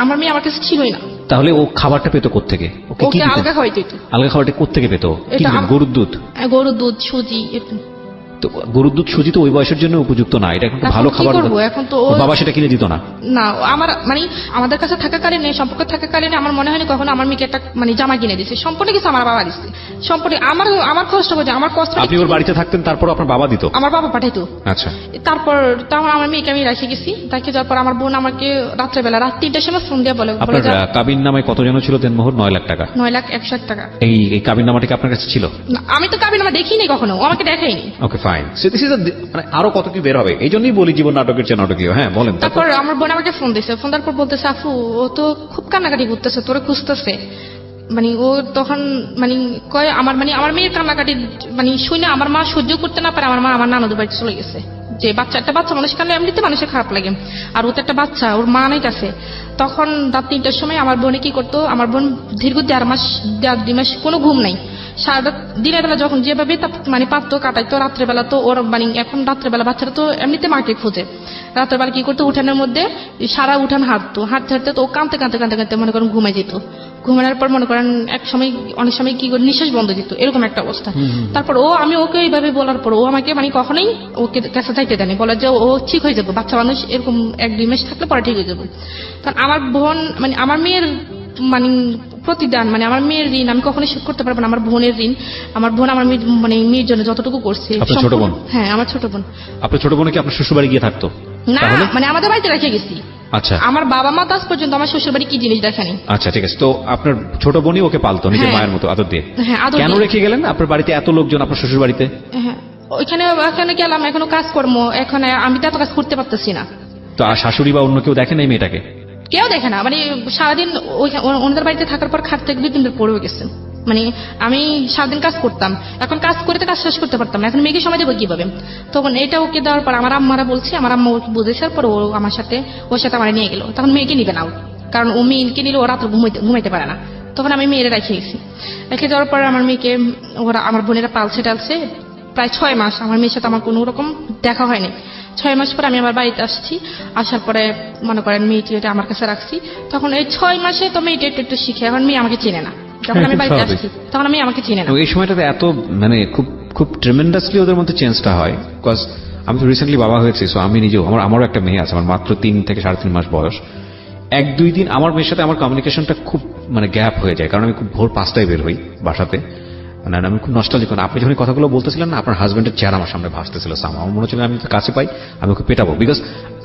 আমার মেয়ে আমার কাছে ছিলই না। তাহলে ও খাবারটা পেতো কোত্থেকে? ওকে আলগা খাওয়াইতো। আলগা খাবারটা কোত্থেকে পেতো? গরুর দুধ? গরুর দুধ, সুজি। তো গরুর দুধ সুজি তো ওই বয়সের জন্য উপযুক্ত না, এটা একটা ভালো খাবার। এখন তো বাবা সেটা কিনে দিত না? না, আমার মানে আমাদের কাছে থাকাকালীন, সম্পর্ক থাকাকালীন আমার মনে হয়নি কখনো আমার মেয়েকে একটা মানে জামা কিনে দিচ্ছে। সম্পূর্ণ কিছু আমার বাবা দিচ্ছে। সম্পূর্ণ আমার কষ্ট হচ্ছে, আমার কষ্ট। আপনি ওর বাড়িতে থাকতেন, তারপর আপনার বাবা দিত? আমার বাবা পাঠাইতো। আচ্ছা। তারপর আমার মেয়েকে আমি রেখে গেছি। রেখে যাওয়ার পর আমার বোন আমাকে রাত্রেবেলা রাত 3টার সময় ফোন দিয়ে বলে আপনার কাবিন নামায় কত যেন ছিল দেনমোহর? 9 লাখ টাকা। 9,01,00,000 টাকা। এই কাবিন নামাটা কি আপনার কাছে ছিল? আমি তো কাবিন নামা দেখিনি কখনো, ও আমাকে দেখাইনি। Okay fine. মানে আরো কত কি বের হবে, এই জন্যই বলি জীবন নাটকের চেয়ে নাটকীয়। হ্যাঁ বলেন। তারপর আমার বোন আমাকে ফোন দিয়েছে। ফোন দেওয়ার পর বলতেছে আফু ও তো খুব কান্নাকাটি করতেছে, তোরে খুঁজতেছে। মানে ও তখন মানে কয় আমার মেয়ের কান্নাকাটি মানে শুনে আমার মা সহ্য করতে না পারে। আমার মা আমার নানুদের বাড়িতে চলে গেছে। যে একটা বাচ্চা মানুষ কারণে এমনিতে মানুষের খারাপ লাগে, আর ও তো একটা বাচ্চা, ওর মা নাই কাছে। তখন রাত 3টার সময় আমার বোনে কি করতো, আমার বোন দীর্ঘ 1.5 মাস কোনো ঘুম নাই। সারা দিনের বেলা যখন যেভাবে মানে পারতো কাটাইতো, রাত্রেবেলা তো ওর মানে এখন রাত্রেবেলা বাচ্চারা তো এমনিতে মাকে খোঁজে, রাত্রেবেলা কি করতো উঠানের মধ্যে সারা উঠান হাঁটতে হাঁটতে তো ও কাঁদতে কাঁদতে কাঁদতে কাঁদতে মনে করেন ঘুমাই যেত। ঘুমানোর পর মনে করেন অনেক সময় কি করে নিঃশ্বাস বন্ধ যেত, এরকম একটা অবস্থা। তারপর আমি ওকে এইভাবে বলার পর ও আমাকে মানে কখনোই ওকে কাছে যাইতে দেয়নি, বলে যে ও ঠিক হয়ে যাবে, বাচ্চা মানুষ এরকম 1-2 মাস থাকলে পরে ঠিক হয়ে যাবে। কারণ আমার বোন মানে আমার মেয়ের মানে প্রতিদান মানে আমার মেয়ের ঋণ আমি কখনোই শোধ করতে পারবো না। আমার বোনের ঋণ, আমার বোন আমার মানে মেয়ের জন্য যতটুকু করছে। আপনার ছোট বোন? হ্যাঁ, আমার ছোট বোন। আপনার ছোট বোনে কি আপনার শ্বশুর বাড়ি গিয়ে থাকতো? না, মানে আমাদের বাড়িতে রেখে গেছি। আচ্ছা, আমার বাবা মা তো আজ পর্যন্ত আমার শ্বশুর বাড়ি কি জিনিস দেখেনি। আচ্ছা ঠিক আছে। তো আপনার ছোট বোনই ওকে পালতো নিজের মায়ের মতো আদর দিয়ে? হ্যাঁ, আদর কেন দিয়ে। রেখে গেলেন আপনার বাড়িতে এত লোকজন আপনার শ্বশুর বাড়িতে? হ্যাঁ, ওখানে গেলাম, এখনো কাজকর্ম, এখন আমি তো এত কাজ করতে পারতেছি না। তো আর শাশুড়ি বা অন্য কেউ দেখেন এই মেয়েটাকে? কেউ দেখে না, মানে সারাদিন ওনাদের বাড়িতে থাকার পর খাট থেকে 2-3 দিন পড়েও গেছে। মানে আমি সারাদিন কাজ করতাম, এখন কাজ করে তো কাজ শেষ করতে পারতাম না, এখন মেয়েকে সময় দেবো কিভাবে? তখন এটা ওকে দেওয়ার পর আমার আম্মারা বলছে, আমার আম্মা ওকে বুঝেছে, পর ও আমার সাথে আমার নিয়ে গেল। তখন মেয়েকে নিবে না, কারণ ও মেয়েকে নিলে ও রাত্রে ঘুমাইতে পারে না। তখন আমি মেয়েরা রেখে গেছি। রেখে যাওয়ার পর আমার মেয়েকে আমার বোনেরা পালছে টালছে প্রায় 6 মাস। আমার মেয়ের সাথে আমার কোনো রকম দেখা হয়নি। 6 মাস পর আমি আমার বাড়িতে আসছি, আসার পরে মনে করেন মেয়েটি আমার কাছে রাখছি। তখন এই 6 মাসে তো মেয়েটা একটু শিখে, এখন মেয়ে আমাকে চেনে না। যখন আমি বাড়িতে আসছি তখন আমি আমাকে চিনে না। এই সময়টাতে এত মানে খুব খুব ট্রেমেন্ডাসলি ওদের মধ্যে চেঞ্জটা হয়। বিকজ আমি তো রিসেন্টলি বাবা হয়েছি, সো আমি নিজেও আমারও একটা মেয়ে আছে, আমার মাত্র 3 থেকে 3.5 মাস বয়স। 1-2 দিন আমার মেয়ের সাথে আমার কমিউনিকেশনটা খুব মানে গ্যাপ হয়ে যায়, কারণ আমি খুব ভোর 5টায় বের হই বাসাতে। মানে আমি খুব নস্টালজিক। আপনি যখন কথাগুলো বলতেছিলেন না, আপনার হাজবেন্ডের চেহারা আমার সামনে ভাসতেছিল। আমার মনে হচ্ছিল আমি কাছে পাই আমি ওকে পেটাবো, বিকজ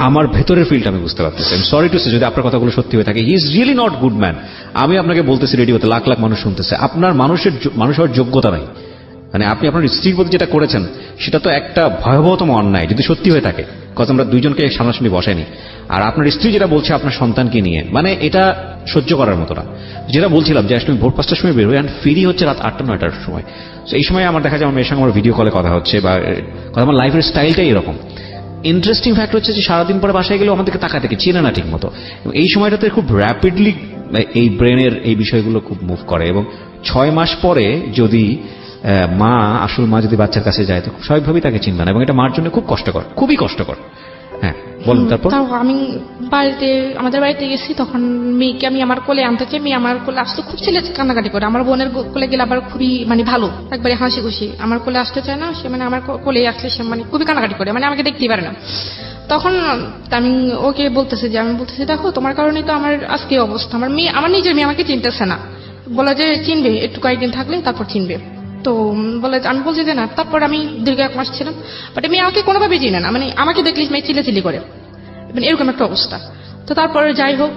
আমার ভেতরের ফিলটা আমি বুঝতে পারতেছি। আমি সরি টু সে যদি আপনার কথাগুলো সত্যি হয়ে থাকে, he is really not good man. আমি আপনাকে বলতেছি রেডিওতে লাখ লাখ মানুষ শুনতেছে, আপনার মানুষ হওয়ার যোগ্যতা নাই। মানে আপনি আপনার স্ত্রীর প্রতি যেটা করেছেন সেটা তো একটা ভয়াবহতম অন্যায় যদি সত্যি হয়ে থাকে। কথা আমরা দুইজনকে সামনাসামনি বসাইনি। আর আপনার স্ত্রী যেটা বলছে আপনার সন্তানকে নিয়ে, মানে এটা সহ্য করার মতো না। যেটা বলছিলাম যে আসলে ভোর 5টার সময় বের হই, আর ফিরি হচ্ছে রাত 8টা-9টার সময়। তো এই সময় আমার দেখা যায় আমার মেয়ের সঙ্গে আমার ভিডিও কলে কথা হচ্ছে বা কথা, আমার লাইফের স্টাইলটাই এরকম। ইন্টারেস্টিং ফ্যাক্ট হচ্ছে যে সারাদিন পরে বাসায় গেলেও আমাদেরকে তাকায় থেকে চেনে না ঠিক মতো। এই সময়টাতে খুব র্যাপিডলি এই ব্রেনের এই বিষয়গুলো খুব মুভ করে, এবং 6 মাস পরে যদি মা আসল মা যদি বাচ্চার কাছে যায় তো খুব স্বাভাবিকভাবেই তাকে চিনবে না, এবং এটা মার জন্য খুব কষ্টকর, খুবই কষ্টকর। হ্যাঁ বলুন। তারপর আমি আমাদের বাড়িতে গেছি, তখন মেয়েকে আমি আমার কোলে আনতে চাই, মেয়ে আমার কোলে আসতে খুব ছেলে কান্নাকাটি করে। আমার বোনের কোলে গেলে আবার খুবই মানে ভালো, একবারে হাসি খুশি। আমার কোলে আসতে চায় না সে, মানে আমার কোলে আসলে সে মানে খুবই কান্নাকাটি করে, মানে আমাকে দেখতেই পারে না। তখন আমি ওকে বলতেছি দেখো তোমার কারণেই তো আমার আজকে অবস্থা। আমার নিজের মেয়ে আমাকে চিনতেছে না, বলে যে চিনবে একটু কয়েকদিন থাকলে তারপর চিনবে। তো বলে আমি বলছি যে না। তারপর আমি দীর্ঘ 1 মাস ছিলাম, বাট মেয়ে আমাকে কোনোভাবে চিনে না, মানে আমাকে দেখলে মেয়ে চিল্লাচিল্লি করে, মানে এরকম একটা অবস্থা। তো তারপরে যাই হোক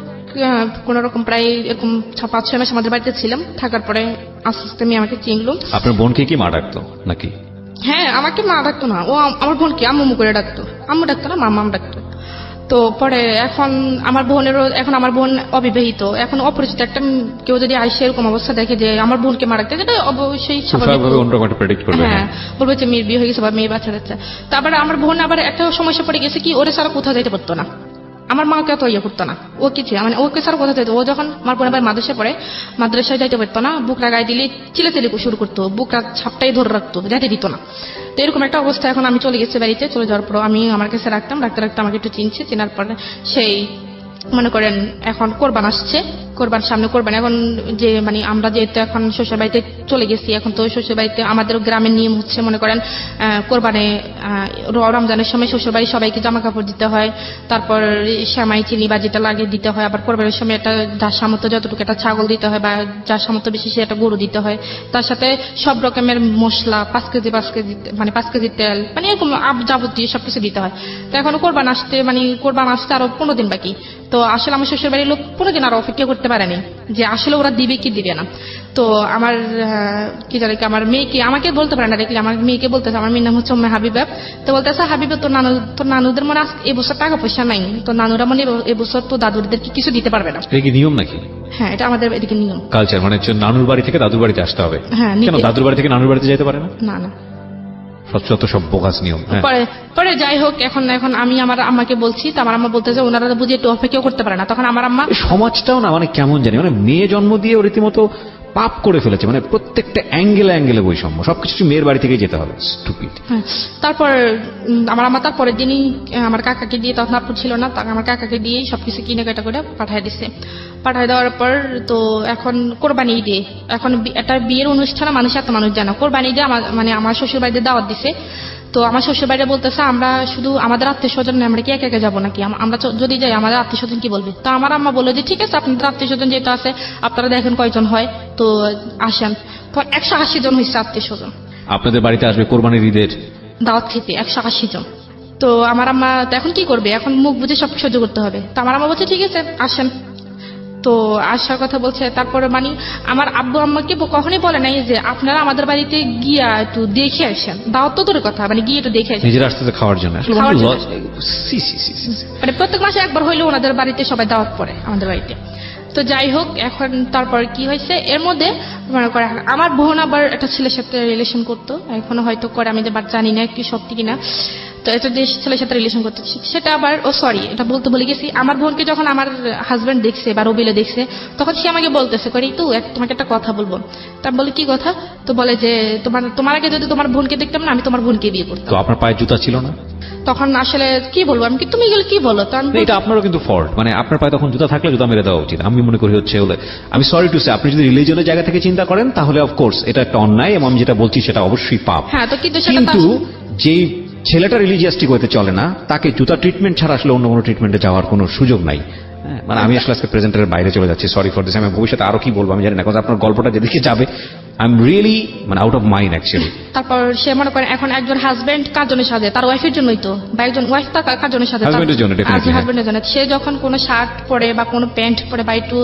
কোন রকম প্রায় এরকম 5-6 মাস আমাদের বাড়িতে ছিলাম, থাকার পরে আস্তে আস্তে মেয়ে আমাকে চিনলো। আপনার বোনকে কি মা ডাকতো নাকি? হ্যাঁ, আমাকে মা ডাকতো না, ও আমার বোনকে আম্মু করে ডাকতো। আম্মু ডাকতো না, মাম্মা ডাকতো। তো পরে এখন আমার বোন অবিবাহিত, এখন অপরিচিত একটা কেউ যদি আইসে এরকম অবস্থা দেখে যে আমার বোনকে মারা গেছে, এটা অবশ্যই হ্যাঁ বলবে যে মেয়ের বিয়ে হয়ে গেছে বা মেয়ে বাচ্চা যাচ্ছে। তারপরে আমার বোন আবার একটা সমস্যা পড়ে গেছে কি, ওরে ছাড়া কোথাও যাইতে পারতো না, আমার মাকে তো ইয়ে করতো না, ও কিছু মানে ওকে ছাড়া কোথাও যাইতো। ও যখন আমার বোন আবার মাদ্রাসায় পড়ে, মাদ্রাসায় যাইতে পারতো না, বুকরা গায়ে দিলে চিলেচিলি শুরু করতো, বুকরা ছাপটাই ধরে রাখতো, যাইতে দিত না। তো এরকম একটা অবস্থা। এখন আমি চলে গেছি বাড়িতে, চলে যাওয়ার পর আমি আমার কাছে রাখতে রাখতে আমাকে একটু চিনছে, চেনার পরে সেই মনে করেন এখন কোরবান আসছে, সামনে কোরবান। এখন যে মানে আমরা যেহেতু এখন শ্বশুর বাড়িতে চলে গেছি, এখন তো শ্বশুর বাড়িতে আমাদের গ্রামের নিয়ম হচ্ছে মনে করেন কোরবানে রমজানের সময় শ্বশুর বাড়ি সবাইকে জামা কাপড় দিতে হয়, তারপর সেমাই চিনি বা যেটা লাগে দিতে হয়, আবার কোরবানের সময় একটা যার সামর্থ্য যতটুকু একটা ছাগল দিতে হয়, বা যার সামর্থ্য বেশি সে একটা গরু দিতে হয়, তার সাথে সব রকমের মশলা 5 কেজি মানে 5 কেজি তেল, মানে এরকম যাবতীয় সবকিছু দিতে হয়। তো এখন কোরবান আসতে আরো 15 দিন বাকি। তো আসলে আমার শ্বশুর বাড়ির লোক 15 দিন আরো অপেক্ষা করতে পারেনি যে আসলে ওরা দিবে কি দিবে না। তো আমার কি জানি আমার মেয়েকে আমাকে বলতে পারে না, দেখলে আমার মেয়েকে বলতেছে, আমার মেয়ের নাম হচ্ছে হাবিবা। তো বলতেছে হাবিবা তোর নানুদের মনে এবছর টাকা পয়সা নাই, তো নানুরা মনে এবছর তো দাদুদেরকে কিছু দিতে পারবে না। এটা কি নিয়ম নাকি? হ্যাঁ, এটা আমাদের এদিকে নিয়ম, কালচার। মানে নানুর বাড়ি থেকে দাদুর বাড়িতে আসতে হবে। হ্যাঁ, কেন দাদুর বাড়ি থেকে নানুর বাড়িতে যেতে পারে না? না না, যত সব বোগাস নিয়ম। হ্যাঁ। পরে পরে যাই হোক, এখন এখন আমি আমার আম্মাকে বলছি, তো আমার আম্মা বলতেছে ওনারা বুঝে একটু অপেক্ষাও করতে পারে না। তখন আমার আম্মা এই সমাজটাও না মানে কেমন জানি, মানে মেয়ে জন্ম দিয়ে ও রীতিমতো পাপ করে ফেলেছে, মানে প্রত্যেকটা অ্যাঙ্গেলে বৈষম্য, সবকিছু মেয়ের বাড়ি থেকেই যেতে হবে। স্টুপিড। হ্যাঁ, তারপর আমার আম্মা তারপরের দিনই আমার কাকাকে দিয়ে, তখন আপু ছিল না, তখন আমার কাকাকে দিয়ে সবকিছু কিনে কাটা করে পাঠিয়ে দিছে। পাঠিয়ে দেওয়ার পর তো এখন কোরবানি ঈদে, এখন একটা বিয়ের অনুষ্ঠানে মানুষ এত মানুষ জানো, কোরবানি ঈদে মানে আমার শ্বশুর বাড়িতে দাওয়াত দিছে। তো আমার শ্বশুর বাড়িতে বলতেছে আমরা শুধু আমাদের আত্মীয় স্বজন, আমরা কি একা একা যাবো নাকি, আমরা যদি যাই আমাদের আত্মীয় স্বজন কি বলবে। তো আমার আম্মা বললো যে ঠিক আছে, আপনাদের আত্মীয় স্বজন যেহেতু আছে, আপনারা দেখেন কয়জন হয়, তো আসেন। তো 180 জন হয়েছে আত্মীয় স্বজন আপনাদের বাড়িতে আসবে কোরবানির ঈদের দাওয়াত খেতে, 180 জন। তো আমার আম্মা তো এখন কি করবে, এখন মুখ বুঝে সব সহ্য করতে হবে। তো আমার আম্মা বলছে ঠিক আছে আসেন। তো আসার কথা বলছে। তারপরে মানে আমার আব্বু আম্মাকে কখনোই বলে নাই যে আপনারা আমাদের বাড়িতে গিয়া একটু দেখে আসেন, দাওয়াত তো দূরের কথা, মানে গিয়ে একটু দেখে আসেন নিজের আসতে খাওয়ার জন্য। আসলে খাওয়ার জন্য। মানে প্রত্যেক মাসে একবার হইলেও ওনাদের বাড়িতে সবাই দাওয়াত পড়ে আমাদের বাড়িতে। তো যাই হোক, এখন তারপর কি হয়েছে এর মধ্যে মনে করে আমার বোন আবার একটা ছেলের সাথে রিলেশন করতো, এখনো হয়তো করে, আমি যে জানি না কি সত্যি কিনা। তো একটা ছেলের সাথে রিলেশন করতে, সেটা আবার সরি এটা বলতে ভুলে গেছি, আমার বোনকে যখন আমার হাজবেন্ড দেখছে বা রবিলে দেখছে, তখন সে আমাকে বলতেছে করে তো তোমাকে একটা কথা বলবো। তা বলে কি কথা, তো বলে যে তোমার আগে যদি তোমার বোনকে দেখতাম না, আমি তোমার বোনকে বিয়ে করতাম। তো আপনার পায়ে জুতা ছিল না? তখন আসলে কি বলবো আমি, তুমি গেলে কি বলো, তো এটা আপনারও কিন্তু ফল্ট, মানে আপনার পায়ে তখন জুতা থাকলে জুতা মেরে দেওয়া উচিত আমি মনে করি। হচ্ছে হলে আমি সরি টু সে, আপনি যদি রিলিজনের জায়গা থেকে চিন্তা করেন তাহলে অফকোর্স এটা একটা অন্যায়, এবং আমি যেটা বলছি সেটা অবশ্যই পাপ। হ্যাঁ, তো কিন্তু যেই ছেলেটা রিলিজিয়াসটিক হতে চলে না, তাকে জুতা ট্রিটমেন্ট ছাড়া আসলে অন্য কোনো ট্রিটমেন্টে যাওয়ার কোনো সুযোগ নাই। মানে আমি আসলে আজকে প্রেজেন্টের বাইরে চলে যাচ্ছি, সরি ফর দিস। আমি ভবিষ্যতে আরো কি বলবো আমি জানি না, কারণ আপনার গল্পটা যেদিকে যাবে আই এম রিয়েলি মানে আউট অফ মাইন্ড অ্যাকচুয়ালি। তারপর সে মনে করেন এখন একজন হাজবেন্ড কার জন্য সাজে, তার ওয়াইফের জন্যই তো, বা একজন ওয়াইফ তার কার জন্য সাজে, হাজবেন্ডের জন্য, হাজবেন্ডের জন্য। সে যখন কোনো শার্ট পরে বা কোনো প্যান্ট পরে বা একটু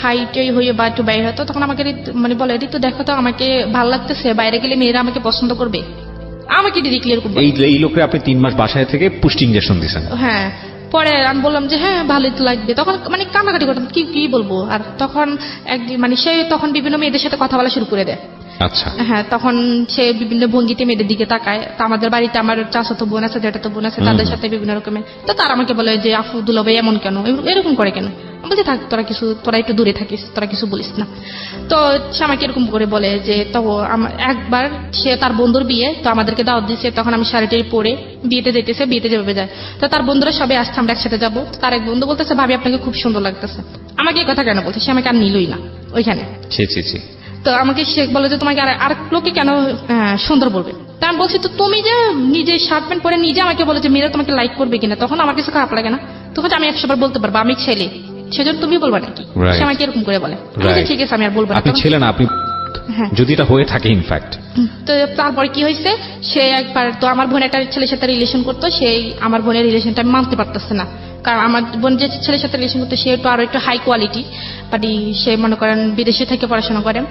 হাইটই হয়ে বা একটু বাইরে হতো, তখন আমাকে মানে বলে ঋতু দেখো তো আমাকে ভালো লাগতেছে, বাইরে গেলে মেয়েরা আমাকে পছন্দ করবে, আমাকে ডিরেক্টলি এরকম এই লোকরে আপনি 3 মাস বাসায় থেকে পুষ্টি ইনজেকশন দিয়েছেন। হ্যাঁ, পরে আমি বললাম যে হ্যাঁ ভালোই তো লাগবে, তখন মানে কান্নাকাটি করতাম, কি বলবো। আর তখন একদিন মানে সে তখন বিভিন্ন মেয়েদের সাথে কথা বলা শুরু করে দেয়। আচ্ছা। হ্যাঁ, তখন সে বিভিন্ন ভঙ্গিতে মেয়েদের দিকে তাকায়। তো আমাদের বাড়িতে আমার চাচাতো বোন আছে, জ্যাঠাতো বোন আছে, তাদের সাথে বিভিন্ন রকমের। তো তারা আমাকে বলে যে আফু দুলাভাই এমন কেন, এরকম করে কেন। আমি বলছি থাক তোরা একটু দূরে থাকিস, তোরা কিছু বলিস না। তো সে আমাকে এরকম করে বলে যে তো একবার সে তার বন্ধুর বিয়ে, তো আমাদেরকে দাওয়াত দিচ্ছে, তখন আমি শাড়িটাই পরে বিয়েতে যেতেছে, বিয়েতে যাবে যায়। তো তার বন্ধুরা সবাই আসছে, আমরা একসাথে যাবো। তার এক বন্ধু বলতেছে ভাবি আপনাকে খুব সুন্দর লাগতেছে। আমাকে এই কথা কেন বলছে, সে আমাকে আর নিলই না ওইখানে। তো আমাকে সে বলে যে তোমাকে আর লোকে কেন সুন্দর বলবে। তা আমি বলছি তো তুমি যে নিজে শার্ট প্যান্ট পরে নিজে আমাকে বলে যে মেয়েরা তোমাকে লাইক করবে কিনা, তখন আমার কিছু খারাপ লাগে না? তখন আমি 100 বার বলতে পারবো আমি ছেলে, সেজন্য তুমি বলবা নাকি? সে আমাকে এরকম করে বলে। ঠিক আছে আমি আর বলবো না। আপনি ছেলে না, আপনি যদি এটা হয়ে থাকে ইনফ্যাক্ট। তো তারপরে কি হয়েছে, সে একবার তো আমার বোন একটা ছেলের সাথে রিলেশন করতো, সেই আমার বোনের রিলেশনটা আমি মানতে পারতেছে না, কারণ আমার বোন যে ছেলের সাথে রিলেশন করতো সে একটু আরো একটু হাই কোয়ালিটি, মানে সে মনে করেন বিদেশে থেকে পড়াশোনা করেন,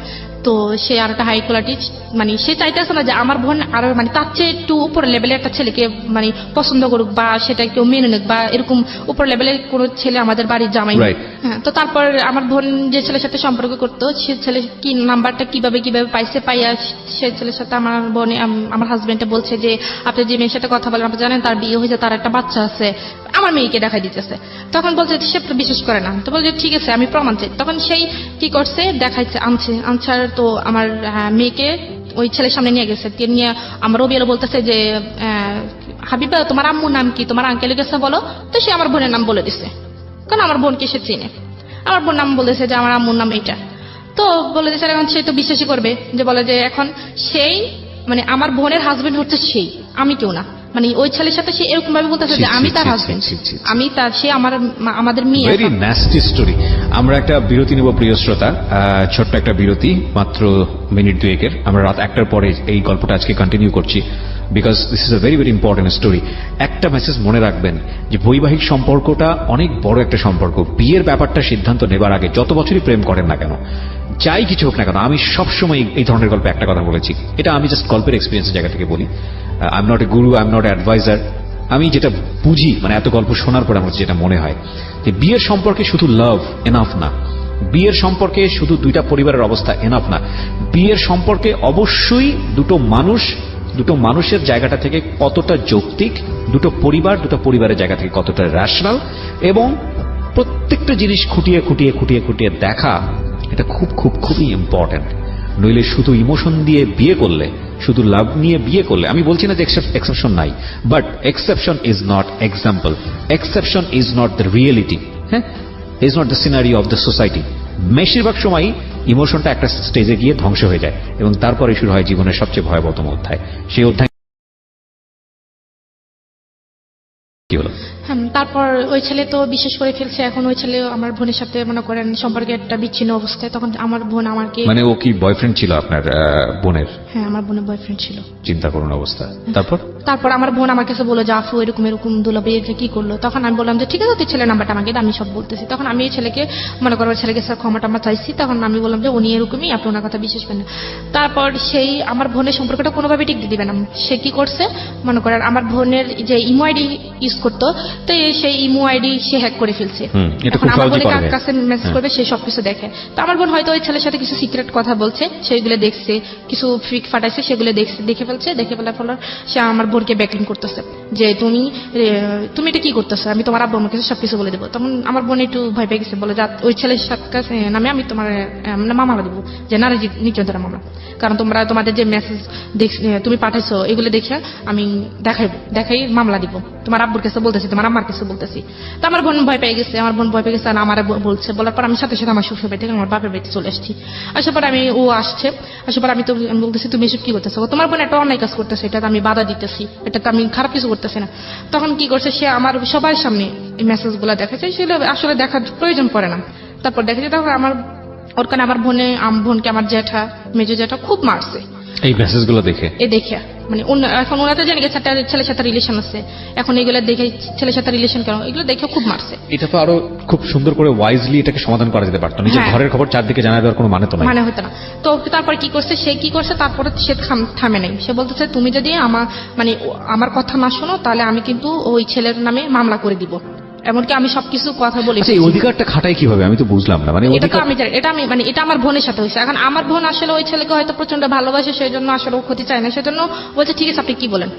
তো সে আর একটা হাই কোয়ালিটি, মানে সে চাইতেছে না যে আমার বোন আরো মানে তার চেয়ে একটু উপর লেভেলের একটা ছেলেকে মানে পছন্দ করুক বা সেটা কেউ মেনে নিক, বা এরকম উপর লেভেলের কোন ছেলে আমাদের বাড়ির জামাই। হ্যাঁ, তো তারপর আমার বোন যে ছেলের সাথে সম্পর্ক করতো, সে ছেলে কি নাম্বারটা কিভাবে পাইছে, পাইয়া সে ছেলের সাথে আমার বোন আমার হাজবেন্ডে বলছে যে আপনি যে মেয়ের সাথে কথা বলেন আপনি জানেন তার বিয়ে হয়েছে, তার একটা বাচ্চা আছে, আমার মেয়েকে দেখাই দিতেছে। তখন বলছে সে বিশ্বাস করে না, তো বলছে ঠিক আছে আমি প্রমাণ চাই। তখন সেই কি করছে, দেখাইছে, আনসার তো আমার মেয়েকে ওই ছেলের সামনে নিয়ে গেছে, নিয়ে আমার রবিআলো বলতেছে যে হাবিবা তোমার আম্মুর নাম কি, তোমার আঙ্কেলের কাছে বলো। তো সে আমার বোনের নাম বলে দিছে, কারণ আমার বোনকে সে চিনে। আমার বোন নাম বলেছে যে আমার আম্মুর নাম এইটা। তো বলে দিয়েছে, এখন সে তো বিশ্বাসই করবে, যে বলে যে এখন সেই মানে আমার বোনের হাজবেন্ড হচ্ছে সেই, আমি কেউ না। মানে ওই ছেলের সাথে সে এরকম ভাবে বলতেছে যে আমি তার হাজবেন্ড, আমি তার, সে আমাদের মেয়ে। Very nasty story. আমরা একটা বিরতি নেব প্রিয় শ্রোতা, ছোট্ট একটা বিরতি, মাত্র মিনিট 2-এর। আমরা রাত 1টার পরে এই গল্পটা আজকে কন্টিনিউ করছি, because this is a very very important story. একটা মেসেজ মনে রাখবেন যে বৈবাহিক সম্পর্কটা অনেক বড় একটা সম্পর্ক। বিয়ের ব্যাপারটা সিদ্ধান্ত নেবার আগে যত বছরই প্রেম করেন না কেন, যাই কিছু হোক না কেন, আমি সবসময় এই ধরনের গল্পে একটা কথা বলেছি, এটা আমি জাস্ট গল্পের এক্সপিরিয়েন্সের জায়গা থেকে বলি। I am not a guru, I am not a advisor. আমি যেটা বুঝি, মানে এত গল্প শোনার পরে আমার যেটা মনে হয় যে বিয়ের সম্পর্কে শুধু লাভ এনাফ না, বিয়ের সম্পর্কে শুধু দুইটা পরিবারের অবস্থা এনাফ না, বিয়ের সম্পর্কে অবশ্যই দুটো মানুষ দুটো মানুষের জায়গাটা থেকে কতটা যৌক্তিক, দুটো পরিবারের জায়গা থেকে কতটা রেশনাল, এবং প্রত্যেকটা জিনিস খুঁটিয়ে খুঁটিয়ে খুঁটিয়ে খুঁটিয়ে দেখা, এটা খুবই ইম্পর্টেন্ট। নইলে শুধু ইমোশন দিয়ে বিয়ে করলে, শুধু লাভ নিয়ে বিয়ে করলে, আমি বলছি না যে এক্সেপশন নাই, but exception is not example, exception is not the reality, হ্যাঁ, is not the scenario of the society. বেশিরভাগ সময় ইমোশনটা একটা স্টেজে গিয়ে ধ্বংস হয়ে যায়, এবং তারপরে শুরু হয় জীবনের সবচেয়ে ভয়াবহতম অধ্যায়। সেই অধ্যায় কি হলো? তারপর ওই ছেলে তো বিশেষ করে ফেলছে। এখন ওই ছেলে আমার বোনের সাথে মনে করেন সম্পর্কে একটা বিচ্ছিন্ন অবস্থায়। তখন আমার বোন আমাকে, মানে ও কি বয়ফ্রেন্ড ছিল আপনার বোনের? হ্যাঁ, আমার বোনের বয়ফ্রেন্ড ছিল। চিন্তা করুন অবস্থা। তারপর আমার বোন আমার কাছে বলে যে আফু এরকম দুলাভাই এটা কি করলো। তখন আমি বললাম যে ঠিক আছে, তুই ছেলের নাম্বারটা আমাকে দে, আমি সব বলতেছি। তখন আমি এই ছেলেকে মনে করো ছেলেকে স্যার ক্ষমাটা চাইছি। তখন আমি বললাম যে উনি এরকমই, আপনি ওনার কথা বিশ্বাস করেন না। তারপর সেই আমার বোনের সম্পর্কটা কোনোভাবে টিকতে দিবে না। সে কি করছে মনে করেন, আমার বোনের যে ইমো আইডি ইউজ করতো, তো সেই ইমো আইডি সে হ্যাক করে ফেলছে। এখন আমার বোনের কাছে মেসেজ করবে, সে সবকিছু দেখে। তো আমার বোন হয়তো ওই ছেলের সাথে কিছু সিক্রেট কথা বলছে, সেইগুলো দেখছে, কিছু ফ্রিক ফাটাইছে, সেগুলো দেখে ফেলছে। দেখে ফেলার ফলে সে আমার বোনকে ব্যাকলিং করতেছে যে তুমি এটা কি করতেছো, আমি তোমার আব্বু আমাকে সবকিছু বলে দেবো। তখন আমার বোন একটু ভয় পেয়ে গেছে, বলে যা ওই ছেলের কাছে নামে আমি তোমার মামলা দেবো, যে নারী নির্যাতনের মামলা। কারণ তোমাদের যে মেসেজ তুমি পাঠাইছো এগুলো দেখে আমি দেখাই মামলা দিব, তোমার আব্বুর কাছে বলতেছি, তোমার আম্মার কাছে বলতেছি। তো আমার বোন ভয় পেয়ে গেছে। আর আমার বলছে, বলার পর আমি সাথে সাথে আমার শ্বশুর বাড়ি থেকে আমার বাপের বাড়িতে চলে আসছি। আসার পর আসার পর আমি বলতেছি তুমি এসব কি করতেছো, তোমার বোন একটা অন্যায় কাজ করতেছে, এটা আমি বাধা দিতেছি, এটা তো আমি খারাপ কিছু করতেছি না। তখন কি করছে, সে আমার সবার সামনে এই মেসেজ গুলা দেখাচ্ছে, সেগুলো আসলে দেখার প্রয়োজন পড়ে না। তারপর দেখেছে, তখন ওর কারণে আমার বোনকে আমার মেজো জ্যাঠা খুব মারছে এই মেসেজগুলো দেখে। মানে এখন ওনারা জানি গেছে একটা ছেলের সাথে রিলেশন আছে, এখন এগুলো দেখে ছেলের সাথে রিলেশন কেন, এগুলো দেখে খুব মারছে। এটা তো আরো খুব সুন্দর করে ওয়াইজলি এটাকে সমাধান করা যেতে পারতো। নিজের ঘরের খবর চারদিকে জানা দেওয়ার কোনো মানে তো নাই, মানে হতো না। তো তারপর কি করছে, তারপরে সে থামে নাই। সে বলতেছে তুমি যদি আমার কথা না শোনো, তাহলে আমি কিন্তু ওই ছেলের নামে মামলা করে দিব। এমনকি আমি সবকিছু কথা বলি। এই অধিকারটা খাটাই কিভাবে আমি তো বুঝলাম না। মানে এটা আমার বোনের সাথে হয়েছে। এখন আমার বোন আসলে ওই ছেলেকে হয়তো প্রচন্ড ভালোবাসে, সেই জন্য আসলে ও ক্ষতি চায় না, সেজন্য বলছে ঠিক আছে আপনি কি বলেন।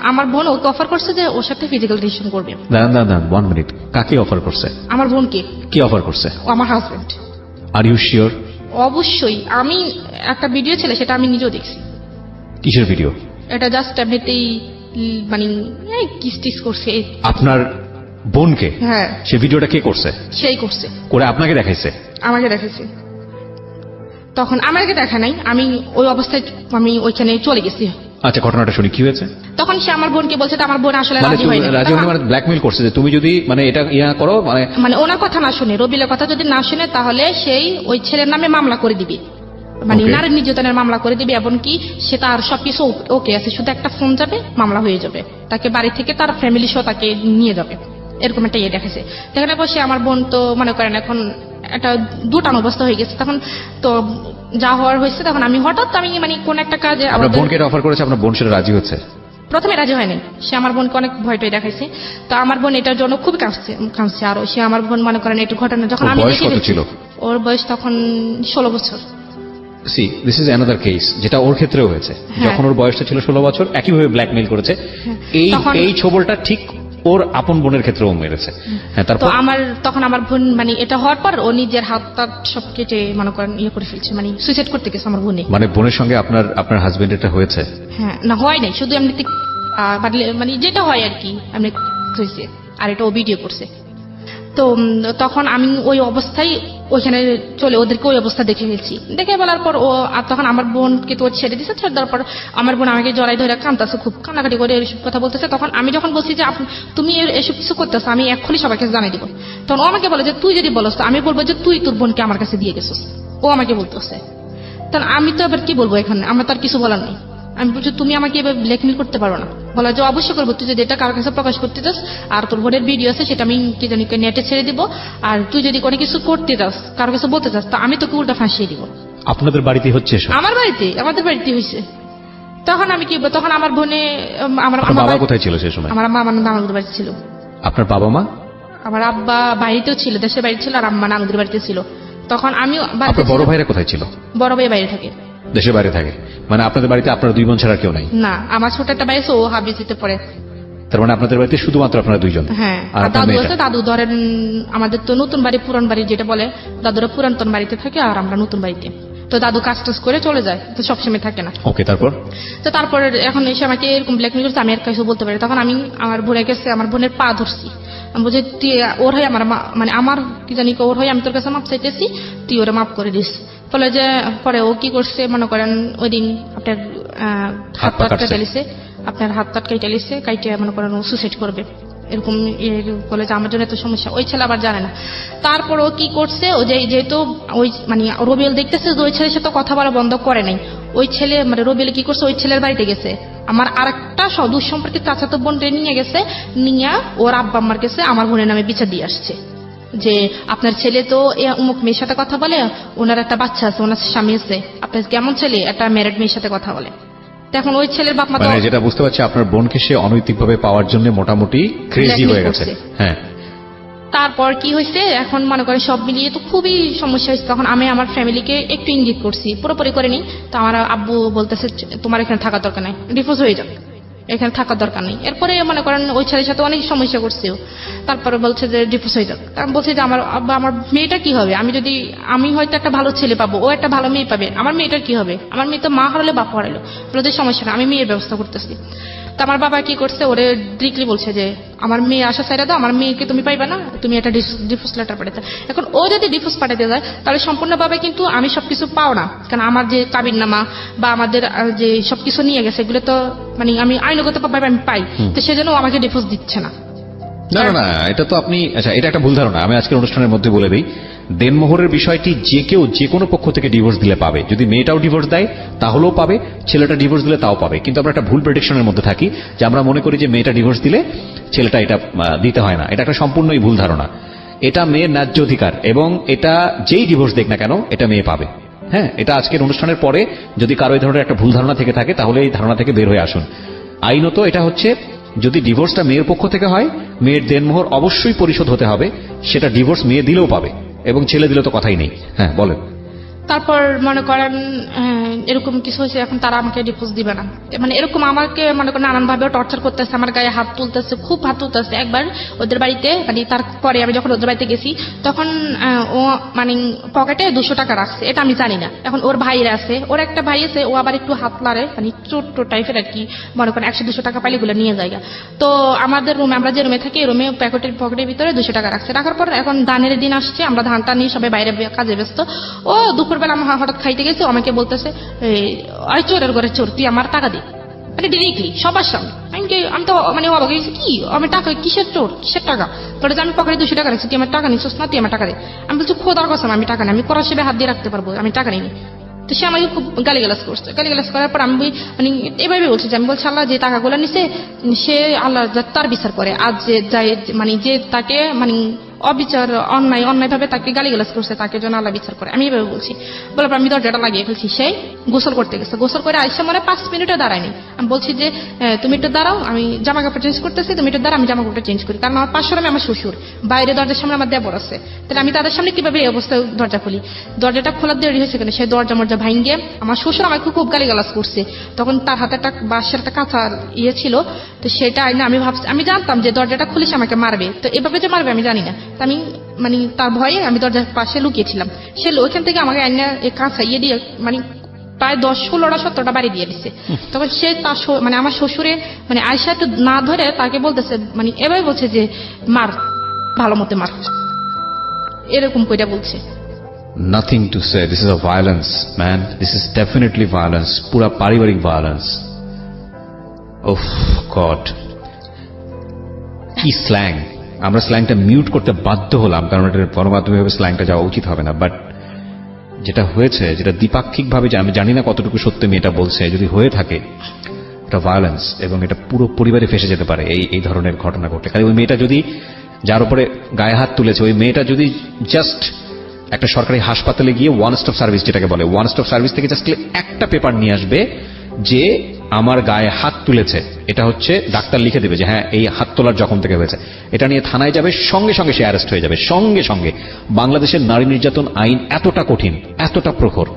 আমার বোন ওকে অফার করছে যে ওর সাথে ফিজিক্যাল রিলেশন করবে। দাঁড়ান 1 মিনিট, কাকে অফার করছে? আমার বোনকে। কি অফার করছে? ও আমার হাজবেন্ড। Are you sure? অবশ্যই। আমি একটা ভিডিও ছিল, সেটা আমি নিজেও দেখছি। কিসের ভিডিও? এটা জাস্ট এমনিতেই কিস টিস করছে আপনার বোনকে। হ্যাঁ। সে ভিডিওটা কে করছে? সেই করছে। করে আপনাকে দেখাইছে? আমাকে দেখাইছে। তখন আমাকে দেখা নাই, আমি ওই অবস্থায় আমি ওইখানে চলে গেছি। আচ্ছা, ঘটনাটা শুনি কি হয়েছে। তখন সে আমার বোনকে বলছে, আমার বোন আসলে রাজি হয়নি। ব্ল্যাকমেইল করছে যে তুমি যদি এটা করো, ওনার কথা না শুনে, রবিলের কথা যদি না শুনে, তাহলে সেই ওই ছেলের নামে মামলা করে দিবে, নারী নির্যাতনের মামলা করে দিবে। এমনকি সে তার সবকিছু ওকে আছে, শুধু একটা ফোন যাবে, মামলা হয়ে যাবে। তাকে বাড়ি থেকে তার ফ্যামিলি সহ তাকে নিয়ে যাবে, এরকম একটা দেখেছে। সেখানে বসে আমার বোন তো মনে করেন এখন একটা দুটান অবস্থা হয়ে গেছে। তখন তো যা হওয়ার হয়েছে, তখন আমি হঠাৎ কোন একটা কাজে আপনার বোনকে অফার করেছে, আপনার বোন সেটা রাজি হচ্ছে? প্রথমে রাজি হয়নি, সে আমার বোনকে অনেক ভয়টাই দেখাইছে। তো আমার বোন এটার জন্য খুব কাঁদছে। আর সে আমার বোন মনে করেন একটু ঘটনা যখন আমি দেখেছি, ওর বয়স তখন 16 বছর। See, this is another case, যেটা ওর ক্ষেত্রেও হয়েছে। যখন ওর বয়সটা ছিল 16 বছর, একইভাবে ব্ল্যাকমেইল করেছে। এই ছবলটা ঠিক ওর আপন বোনের ক্ষেত্রেও মেরেছে। হ্যাঁ, তারপর তখন আমার বোন এটা হওয়ার পর ও নিজের হাত তার সব কেটে মনে করেন করে ফেলছে, সুইসাইড করতে গেছে আমার বোনে। বোনের সঙ্গে আপনার হাজবেন্ড এটা হয়েছে? হ্যাঁ, না হয় নাই, শুধু এমনিতে যেটা হয় আর কি, এমনি হয়েছে। আর এটা ও ভিডিও করছে। তো তখন আমি ওই অবস্থায় ওইখানে চলে ওদেরকে ওই অবস্থা দেখে ফেলছি। দেখে বলার পর আর তখন আমার বোনকে তো ছেড়ে দিচ্ছে। ছেড়ে দেওয়ার পর আমার বোন আমাকে জড়াই ধরে কাঁদতেছে, খুব কান্নাকাটি করে এসব কথা বলতেছে। তখন আমি যখন বলছি যে তুমি এসব কিছু করতেছো, আমি এক্ষুনি সবাইকে জানাই দিব, তখন ও আমাকে বলে যে তুই যদি বলস, আমি বলবো যে তুই তোর বোনকে আমার কাছে দিয়ে গেছিস। ও আমাকে বলতেছে। তখন আমি তো এবার কি বলবো, এখানে আমার তার কিছু বলার নেই। আমি বলছি তুমি আমাকে এবার ব্ল্যাকমেইল করতে পারো না। বলা যে অবশ্যই করবো, তুই যদি এটা কারোর কাছে প্রকাশ করতে চাস, আর তোর বোনের ভিডিও আছে সেটা আমি কি জানি নেটে ছেড়ে দিব, আর তুই যদি কোনো কিছু করতে চাস, কারোর কাছে বলতে চাস, তা আমি তোকে উল্টা ফাঁসিয়ে দিব। আপনাদের বাড়িতে হচ্ছে? আমাদের বাড়িতে হয়েছে। তখন আমি কি, তখন আমার বোনে আমার বাবা কোথায় ছিল সেই সময়? আমার মা নানুদের বাড়িতে ছিল। আপনার বাবা মা? আমার আব্বা বাড়িতেও ছিল, দেশের বাড়ি ছিল, আর আম্মা নানুদের বাড়িতে ছিল। তখন আমি বড় ভাইরা কোথায় ছিল? বড় ভাই বাইরে থাকে। দেশের বাইরে থাকে, মানে আপনাদের বাড়িতে আপনার 2 বোন ছাড়া কেউ নাই? না, আমার ছোট একটা ভাই আছে, ও হাবিজিতে পড়ে। তার মানে আপনাদের বাড়িতে শুধুমাত্র আপনারা 2 জন? হ্যাঁ, আর আর আপনার দাদু মেয়েটা? আছে। দাদু ধরেন আমাদের তো নতুন বাড়ি পুরান বাড়ি যেটা বলে, দাদুরা পুরাতন বাড়িতে থাকে আর আমরা নতুন বাড়িতে। তো দাদু কাজ টাজ করে চলে যায়, তো সবসময় থাকে না। ওকে, তারপর? তো তারপর এখন এসে আমাকে এরকম ব্ল্যাকমেল করছে, আমি আর কিছু বলতে পারি। তখন আমি আমার বোনের কাছে আমার বোনের পা ধরছি। আমি বলছি তুই ওর হয়ে আমার মানে আমার কি জানি ওর হয়ে আমি তোর কাছে মাপ চাইতেছি, তুই ওরা মাপ করে দিস। ফলে যে পরে ও কি করছে মনে করেন, ওই দিন আপনার হাত পা কেটে লিছে, আপনার হাত পা কেটে লিছে, কাইটে মনে করেন ও সুসাইড করবে এরকম বলে যে আমার জন্য এত সমস্যা। ওই ছেলে আবার জানে না। তারপর ও কি করছে, ও যেহেতু ওই মানে রবিউল দেখতেছে যে ওই ছেলের সাথে কথা বলা বন্ধ করে নাই, ওই ছেলে মানে রবিউল কি করছে, ওই ছেলের বাড়িতে গেছে, আমার আরেকটা দুঃসম্পর্কিত চাচাতো বোন নিয়ে গেছে, নিয়ে ওর আব্বা আম্মার কাছে আমার বোনের নামে বিচার দিয়ে আসছে যে আপনার ছেলে তো অমুক মেয়ের সাথে কথা বলে, ওনার একটা বাচ্চা আছে, ওনার স্বামী আছে, আপনার কেমন ছেলে একটা ম্যারিড মেয়ের সাথে কথা বলে। এখন ওই ছেলের বাপ মা তো, মানে যেটা বুঝতে পারছি আপনার বোনকে সে অনৈতিকভাবে পাওয়ার জন্য মোটামুটি ক্রেজি হয়ে গেছে। হ্যাঁ, তারপর কি হয়েছে এখন মনে করেন সব মিলিয়ে তো খুবই সমস্যা হয়েছে। তখন আমি আমার ফ্যামিলিকে একটু ইঙ্গিত করছি, পুরোপুরি করিনি। তো আমার আব্বু বলতেছে তোমার এখানে থাকার দরকার নাই, ডিভোর্স হয়ে যাক, এখানে থাকার দরকার নেই। এরপরে মনে করেন ওই ছেলের সাথে অনেক সমস্যা করছে, তারপরে বলছে যে ডিভোর্স হয়ে যাক। আমি বলছি যে আমার আব্বা আমার মেয়েটা কি হবে, আমি হয়তো একটা ভালো ছেলে পাবো, ও একটা ভালো মেয়ে পাবে, আমার মেয়েটার কি হবে, আমার মেয়ে তো মা হারালে বাপ হারালো, ওদের সমস্যা না, আমি মেয়ের ব্যবস্থা করতেছি। তো আমার বাবা কি করছে, ওরে ডিরেক্টলি বলছে যে আমার মেয়ে আসা চাইরা দাও, আমার মেয়েকে তুমি পাইবা না, তুমি একটা ডিভোর্স লেটার পাঠাতে। এখন ও যদি ডিভোর্স পাঠাতে যায় তাহলে সম্পূর্ণভাবে কিন্তু আমি সবকিছু পাও না, কারণ আমার যে কাবিননামা বা আমাদের যে সবকিছু নিয়ে গেছে এগুলো তো মানে আমি আইনগত ভাবে আমি পাই, তো সেজন্য ও আমাকে ডিভোর্স দিচ্ছে না। না না না, এটা তো আপনি, আচ্ছা এটা একটা ভুল ধারণা। আমি আজকের অনুষ্ঠানের মধ্যে বলে দিই, দেনমোহরের বিষয়টি যে কেউ যে কোনো পক্ষ থেকে ডিভোর্স দিলে পাবে। যদি মেয়েটাও ডিভোর্স দেয় তাহলেও পাবে, ছেলেটা ডিভোর্স দিলে তাও পাবে। কিন্তু আমরা একটা ভুল প্রেডিকশনের মধ্যে থাকি যে আমরা মনে করি যে মেয়েটা ডিভোর্স দিলে ছেলেটা এটা দিতে হয় না। এটা একটা সম্পূর্ণই ভুল ধারণা। এটা মেয়ের ন্যায্য অধিকার, এবং এটা যেই ডিভোর্স দেখ না কেন এটা মেয়ে পাবে। হ্যাঁ, এটা আজকের অনুষ্ঠানের পরে যদি কারো এই ধরনের একটা ভুল ধারণা থেকে থাকে তাহলে এই ধারণা থেকে বের হয়ে আসুন। আইনত এটা হচ্ছে, যদি ডিভোর্সটা মেয়ের পক্ষ থেকে হয়, মেয়ের দেনমোহর অবশ্যই পরিশোধ হতে হবে। সেটা ডিভোর্স মেয়ে দিলেও পাবে, এবং ছেলে দিলে তো কথাই নেই। হ্যাঁ বলেন। তারপর মনে করেন এরকম কিছু হয়েছে, এখন তারা আমাকে ডিভোর্স দিবে না, মানে এরকম আমাকে মনে করেন নানান ভাবে টর্চার করতেছে, আমার গায়ে হাত তুলতেছে, খুব হাত তুলতেছে। একবার ওদের বাড়িতে মানে তারপরে আমি যখন ওদের বাড়িতে গেছি তখন ও মানে পকেটে 200 টাকা রাখছে, এটা আমি জানি না। এখন ওর ভাইরা আছে, ওর একটা ভাই আছে, ও আবার একটু হাত লাড়ে, মানে ছোট্ট টাইপের আর কি, মনে করেন 100-200 টাকা পাইলে গুলো নিয়ে যায়। তো আমাদের রুমে, আমরা যে রুমে থাকি রুমে পকেটের ভিতরে 200 টাকা রাখছে। রাখার পর এখন ধানের দিন আসছে, আমরা ধানটা নিয়ে সবাই বাইরে কাজে ব্যস্ত। ও দুপুরবেলা আমার হঠাৎ খাইতে গেছে, আমাকে বলতেছে আই চোরের ঘরে চোর, তুই আমার টাকা দে, মানে ডিরেক্টলি সবার সামনে। আমি তো মানে অবাক হয়েছি, কি আমি টাকা কিসের চোর, কিসের টাকা, তোর যে আমি পকেটে 200 টাকা রাখছি, তুই আমার টাকা নিচ্ছিস না, তুই আমার টাকা দে। আমি বলছি খোদার কসম আমি টাকা নেই, আমি করার সেবে হাত দিয়ে রাখতে পারবো, আমি টাকা নিই। তো সে আমাকে খুব গালিগালাজ করছে। গালিগালাজ করার পর আমি মানে এভাবে বলছি যে আমি বলছি আল্লাহ যে টাকাগুলো নিছে সে আল্লাহ তার বিচার করে। আজ যে যাই মানে যে তাকে মানে অবিচার অন্যায়ভাবে তাকে গালিগালাজ করছে, তাকে যেন আল্লাহ বিচার করে, আমি এভাবে বলছি। বলার পর আমি দরজাটা লাগিয়ে ফেলছি। সেই গোসল করতে গেছে, গোসল করে আইসা মানে 5 মিনিটও দাঁড়ায়নি। আমি বলছি যে তুমি একটু দাঁড়াও, আমি জামা কাপড় চেঞ্জ করতেছি, তুমি একটু দাঁড়াও, আমি জামা কাপড় চেঞ্জ করি। কারণ আমার পাশের আমি আমার শ্বশুর, বাইরে দরজার সামনে আমার দেবর আছে, তাহলে আমি তাদের সামনে কিভাবে এই অবস্থায় দরজা খুলি। দরজাটা খোলার দেরি হয়েছে কেন, সেই দরজা মরজা ভাঙ্গে আমার শ্বশুর আমাকে খুব গালিগালাজ করছে। তখন তার হাতে একটা বাঁশের একটা কাঁচা ছিল, তো সেটা আইনা আমি ভাবছি, আমি জানতাম যে দরজাটা খুলিস আমাকে মারবে, তো এভাবে যে মারবে আমি জানি না। তো আমি মানে তার ভয়ে আমি দরজার পাশে লুকিয়েছিলাম। সে ওইখান থেকে আমাকে আইনা কাঁচা দিয়ে মানে প্রায় 10-16-17টা বাড়ি দিয়ে দিচ্ছে। তখন সে তার মানে আমার শ্বশুরে মানে আয়সা একটু না ধরে তাকে বলতেছে, মানে এভাবে বলছে যে মার, ভালো মতে মার, এরকম কইটা বলছে। Nothing to say. This is a violence, man. This is definitely violence. পুরা পারিবারিক violence. Oh God. কি স্ল্যাং! আমরা স্ল্যাংটা মিউট করতে বাধ্য হলাম, কারণ এটা গণমাধ্যমে স্ল্যাংটা যাওয়া উচিত হবে না। বাট যেটা হয়েছে, যেটা দ্বিপাক্ষিকভাবে, আমি জানি না কতটুকু সত্য মেয়েটা বলছে, যদি হয়ে থাকে এটা ভায়োলেন্স, এবং এটা পুরো পরিবারে ফেসে যেতে পারে এই ধরনের ঘটনা ঘটলে। খালি ওই মেয়েটা যদি, যার উপরে গায়ে হাত তুলেছে, ওই মেয়েটা যদি জাস্ট একটা সরকারি হাসপাতালে গিয়ে ওয়ান স্টপ সার্ভিস, যেটাকে বলে ওয়ান স্টপ সার্ভিস থেকে জাস্ট একটা পেপার নিয়ে আসবে যে আমার গায়ে হাত তুলেছে, এটা হচ্ছে ডাক্তার লিখে দেবে যে হ্যাঁ এই হাত তোলার জখম থেকে হয়েছে, এটা নিয়ে থানায় যাবে, সঙ্গে সঙ্গে সে অ্যারেস্ট হয়ে যাবে, সঙ্গে সঙ্গে। বাংলাদেশের নারী নির্যাতন আইন এতটা কঠিন, এতটা প্রখর।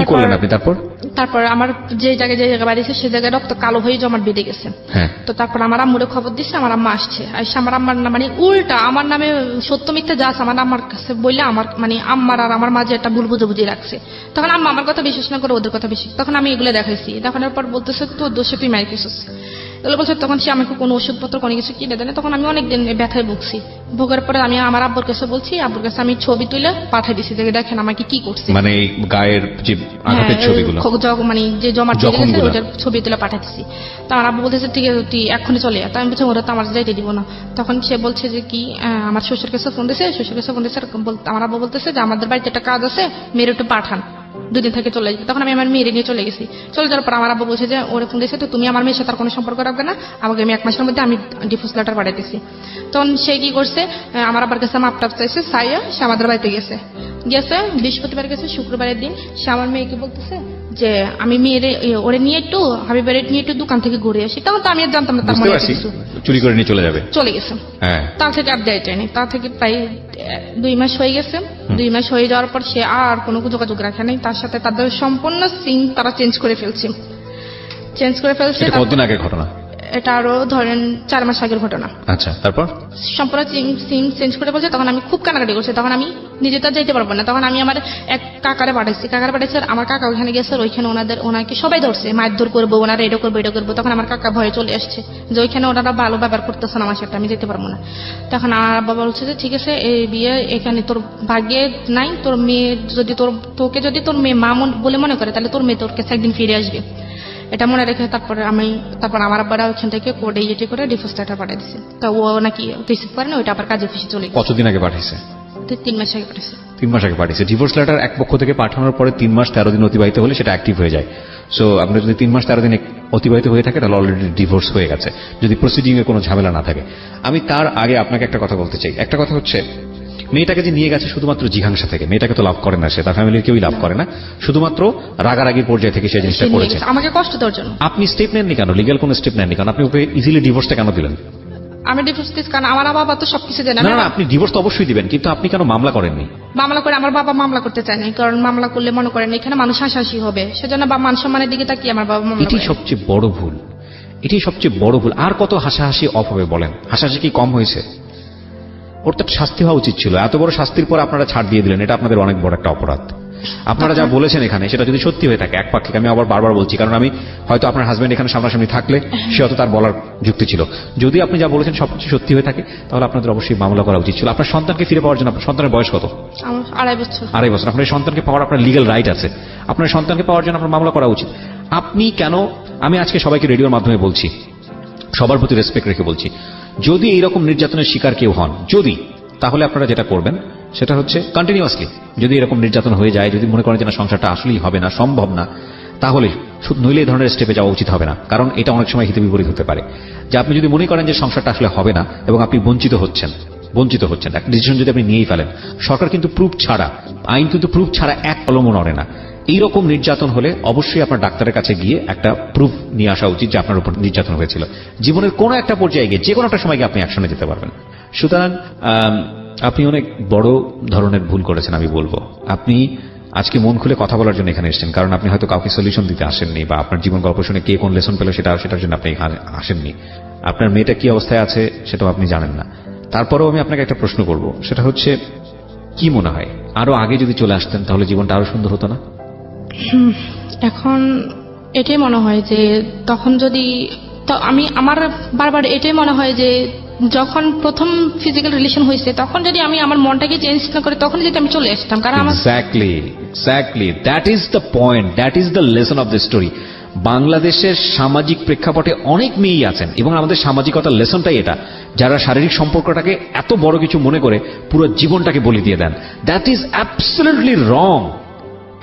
কি করলেন আপনি তারপর? তারপর আমার যে জায়গায় বাড়িছে সে জায়গায় রক্ত কালো হয়ে জমাট বেঁধে গেছে। হ্যাঁ, তো তারপর আমার আম্মুরে খবর দিচ্ছে, আমার আম্মা আসছে, আইসা আমার আম্মার মানে উল্টা আমার নামে সত্য মিথ্যা যা আছে আমার আম্মার কাছে বললে আমার মানে আম্মার আর আমার মাঝে একটা ভুল বুঝাবুঝি রাখছে। তখন আম্মা আমার কথা বিশ্বাস না করে ওদের কথা বেশি, তখন আমি এগুলো দেখাইছি, দেখানোর পর বলতেছে তোর দোষে তুই মার খেয়েছিস এগুলো বলছে। তখন সে আমাকে কোনো ওষুধপত্র কোনো কিছু কিনে দেয় না। তখন আমি অনেকদিন ব্যথায় ভুগছি, ভোগের পরে আমি আমার আব্বুর কাছে বলছি, আব্বুর কাছে আমি ছবি তুলে পাঠিয়ে দিছি যে দেখেন আমাকে কি করছে, মানে এই গায়ের যে আঘাতের ছবিগুলো, মানে যে জমা জখমগুলো। ওটার ছবি তুলে পাঠাচ্ছি। তো আমার আব্বু বলতেছে ঠিক আছে তুই এক্ষুনি চলে যা। তো আমি বলছি ওরা তো আমার যাইতে দিব না। তখন সে বলছে যে কি আমার শ্বশুর কাছে ফোন দিয়েছে, আমার আব্বু বলতেছে যে আমাদের বাড়িতে একটা কাজ আছে, মেয়ের একটু পাঠান, 2 দিন থেকে চলে যাবে। তখন আমি আমার মেয়েরে নিয়ে চলে গেছি। চলে যাওয়ার পর আমার আব্বু বলছে যে ওরে ফোন দিয়েছে, তো তুমি আমার মেয়ের সাথে আর কোনো সম্পর্ক রাখবে না, আমাকে আমি 1 মাসের মধ্যে আমি ডিভোর্স লেটার পাঠাইতেছি। তখন সে কি করছে, আমার আব্বার কাছে মাপ টাপ চাইছে, সাইয়া সে আমাদের বাড়িতে গেছে বৃহস্পতিবার গেছে, শুক্রবারের দিন সে আমার মেয়েকে বলতেছে যে আমি মেয়ের ওরে নিয়ে একটু হাবিবের নিয়ে একটু দোকান থেকে ঘুরে আসি। তখন তো আমি আর জানতাম না তার বুঝতে মনে পারছি, কিছু, চুরি করে নিয়ে চলে যাবে। চলে গেছে। হ্যাঁ, তার থেকে আর দেয় যায়নি, তার থেকে প্রায় 2 মাস হয়ে গেছে। 2 মাস হয়ে যাওয়ার পর সে আর কোনো যোগাযোগ রাখে নাই তার সাথে। তাদের সম্পূর্ণ সিম তারা চেঞ্জ করে ফেলছে। এটা কতদিন আগের ঘটনা? এটা আরো ধরেন 4 মাস আগের ঘটনা। আচ্ছা, তারপর সম্পূর্ণ সিম চেঞ্জ করে বলছে। তখন আমি খুব কানাকাটি করছি, তখন আমি নিজে তো যাইতে পারবো না। তখন আমি আমার এক কাকারে পাঠাইছি, আর আমার কাকা ওইখানে গেছে, ওইখানে ওনাকে সবাই ধরছে, মারধর করবো, ওনারা এটা করবো। তখন আমার কাকা ভয়ে চলে আসছে যে ওইখানে ওনারা ভালো ব্যবহার করতেছে না আমার সাথে, আমি যেতে পারবো না। তখন আমার বাবা বলছে যে ঠিক আছে এই বিয়ে এখানে তোর ভাগ্যে নাই, তোর মেয়ে যদি তোকে যদি তোর মেয়ে মা বলে মনে করে তাহলে তোর মেয়ে তোর কাছে একদিন ফিরে আসবে, এটা মনে রেখে তারপর আমার আব্বারা ওইখান থেকে কোর্টে ইয়ে করে ডিভোর্স লেটার পাঠিয়ে দিচ্ছে। তো ও নাকি রিসিভ করে না, ওইটা আবার কাজে খুশি চলে গেছে। কতদিন আগে পাঠিয়েছে? 3 মাস আগে পাঠিয়েছে। 3 মাস আগে পাঠিয়েছে। ডিভোর্স লেটার এক পক্ষ থেকে পাঠানোর পরে 3 মাস 13 দিন অতিবাহিত হলে সেটা অ্যাক্টিভ হয়ে যায়। সো আপনার যদি 3 মাস 13 দিন অতিবাহিত হয়ে থাকে তাহলে অলরেডি ডিভোর্স হয়ে গেছে, যদি প্রসিডিং এ কোনো ঝামেলা না থাকে। আমি তার আগে আপনাকে একটা কথা বলতে চাই। একটা কথা হচ্ছে, মেয়েটাকে যে নিয়ে গেছে শুধুমাত্র জিঘাংসা থেকে, মেয়েটাকে তো লাভ করে না সে, তার ফ্যামিলির কেউই লাভ করে না, শুধুমাত্র রাগারাগির পর্যায়ে থেকে সেই জিনিসটা করেছে। আমাকে কষ্ট দেওয়ার জন্য। আপনি স্টেপ নেননি কেন? লিগ্যাল কোনো স্টেপ নেননি কেন? আপনি ওকে ইজিলি ডিভোর্সটা কেন দিলেন? আমি ডিভোর্স দিচ্ছি কারণ আমার বাবা তো সবকিছু জানে না, আপনি ডিভোর্স তো অবশ্যই দিবেন, কিন্তু আপনি কেন মামলা করেননি? মামলা করে আমার বাবা মামলা করতে চায়নি, কারণ মামলা করলে মনে করেন এখানে মানুষ হাসাহাসি হবে, সেজন্য বা মান সম্মানের দিকে তাকিয়ে আমার বাবা মামলা। এটাই সবচেয়ে বড় ভুল, এটাই সবচেয়ে বড় ভুল। আর কত হাসাহাসি অফ হবে বলেন? হাসাহাসি কি কম হয়েছে? ওর তো শাস্তি হওয়া উচিত ছিল। এত বড় শাস্তির পর আপনারা ছাড় দিয়ে দিলেন, এটা আপনাদের অনেক বড় একটা অপরাধ। আপনারা যা বলেছেন এখানে সেটা যদি সত্যি হয়ে থাকে, একপাক্ষিক, আমি আবার বারবার বলছি, কারণ আমি হয়তো আপনার হাজবেন্ড এখানে সামনাসামনি থাকলে সে হয়তো তার বলার যুক্তি ছিল, যদি আপনি যা বলেছেন সবকিছু সত্যি হয়ে থাকে তাহলে আপনাদের অবশ্যই মামলা করা উচিত ছিল। আপনার সন্তানকে ফিরে পাওয়ার জন্য, আপনার সন্তানের বয়স কত? আমার 2.5 বছর। 2.5 বছর। আপনার সন্তানকে পাওয়ার আপনার লিগ্যাল রাইট আছে, আপনার সন্তানকে পাওয়ার জন্য আপনার মামলা করা উচিত। আপনি কেন? আমি আজকে সবাইকে রেডিওর মাধ্যমে বলছি, সবার প্রতি রেসপেক্ট রেখে বলছি, যদি এইরকম নির্যাতনের শিকার কেউ হন, যদি, তাহলে আপনারা যেটা করবেন সেটা হচ্ছে কন্টিনিউয়াসলি, যদি এরকম নির্যাতন হয়ে যায়, যদি মনে করেন যে না সংসারটা আসলেই হবে না, সম্ভব না, তাহলে নইলে এই ধরনের স্টেপে যাওয়া উচিত হবে না। কারণ এটা অনেক সময় হিতে বিপরীত হতে পারে। যে আপনি যদি মনে করেন যে সংসারটা আসলে হবে না এবং আপনি বঞ্চিত হচ্ছেন, একটা ডিসিশন যদি আপনি নিয়েই ফেলেন, সরকার কিন্তু প্রুফ ছাড়া, আইন কিন্তু প্রুফ ছাড়া এক কলমও নড়ে না। এইরকম নির্যাতন হলে অবশ্যই আপনার ডাক্তারের কাছে গিয়ে একটা প্রুফ নিয়ে আসা উচিত যে আপনার উপর নির্যাতন হয়েছিল। জীবনের কোনো একটা পর্যায়ে গিয়ে, যে কোনো একটা সময় গিয়ে আপনি অ্যাকশনে যেতে পারবেন। সুতরাং আপনি অনেক বড় ধরনের ভুল করেছেন আমি বলবো। আপনি আজকে মন খুলে কথা বলার জন্য এখানে এসেছেন, কারণ আপনি হয়তো কাউকে সলিউশন দিতে আসেননি, বা আপনার জীবন গল্প শুনে কে কোন লেসন পেল সেটার জন্য আপনি এখানে আসেননি। আপনার মেয়েটা কি অবস্থায় আছে সেটাও আপনি জানেন না। তারপরেও আমি আপনাকে একটা প্রশ্ন করব, সেটা হচ্ছে, কি মনে হয় আরো আগে যদি চলে আসতেন তাহলে জীবনটা আরো সুন্দর হতো না? এখন এটাই মনে হয় যে তখন যদি, তো আমার বারবার এটাই মনে হয় যে যখন প্রথম ফিজিক্যাল রিলেশন হয়েছে তখন যদি আমি আমার মনটাকে চেঞ্জ না করে তখন যদি আমি চলে আসতাম, কারণ আমার exactly that is the point, that is the lesson of the story. বাংলাদেশের সামাজিক প্রেক্ষাপটে অনেক মেয়েই আছেন, এবং আমাদের সামাজিকতার লেসনটাই এটা, যারা শারীরিক সম্পর্কটাকে এত বড় কিছু মনে করে পুরো জীবনটাকে বলি দিয়ে দেন। That is absolutely wrong,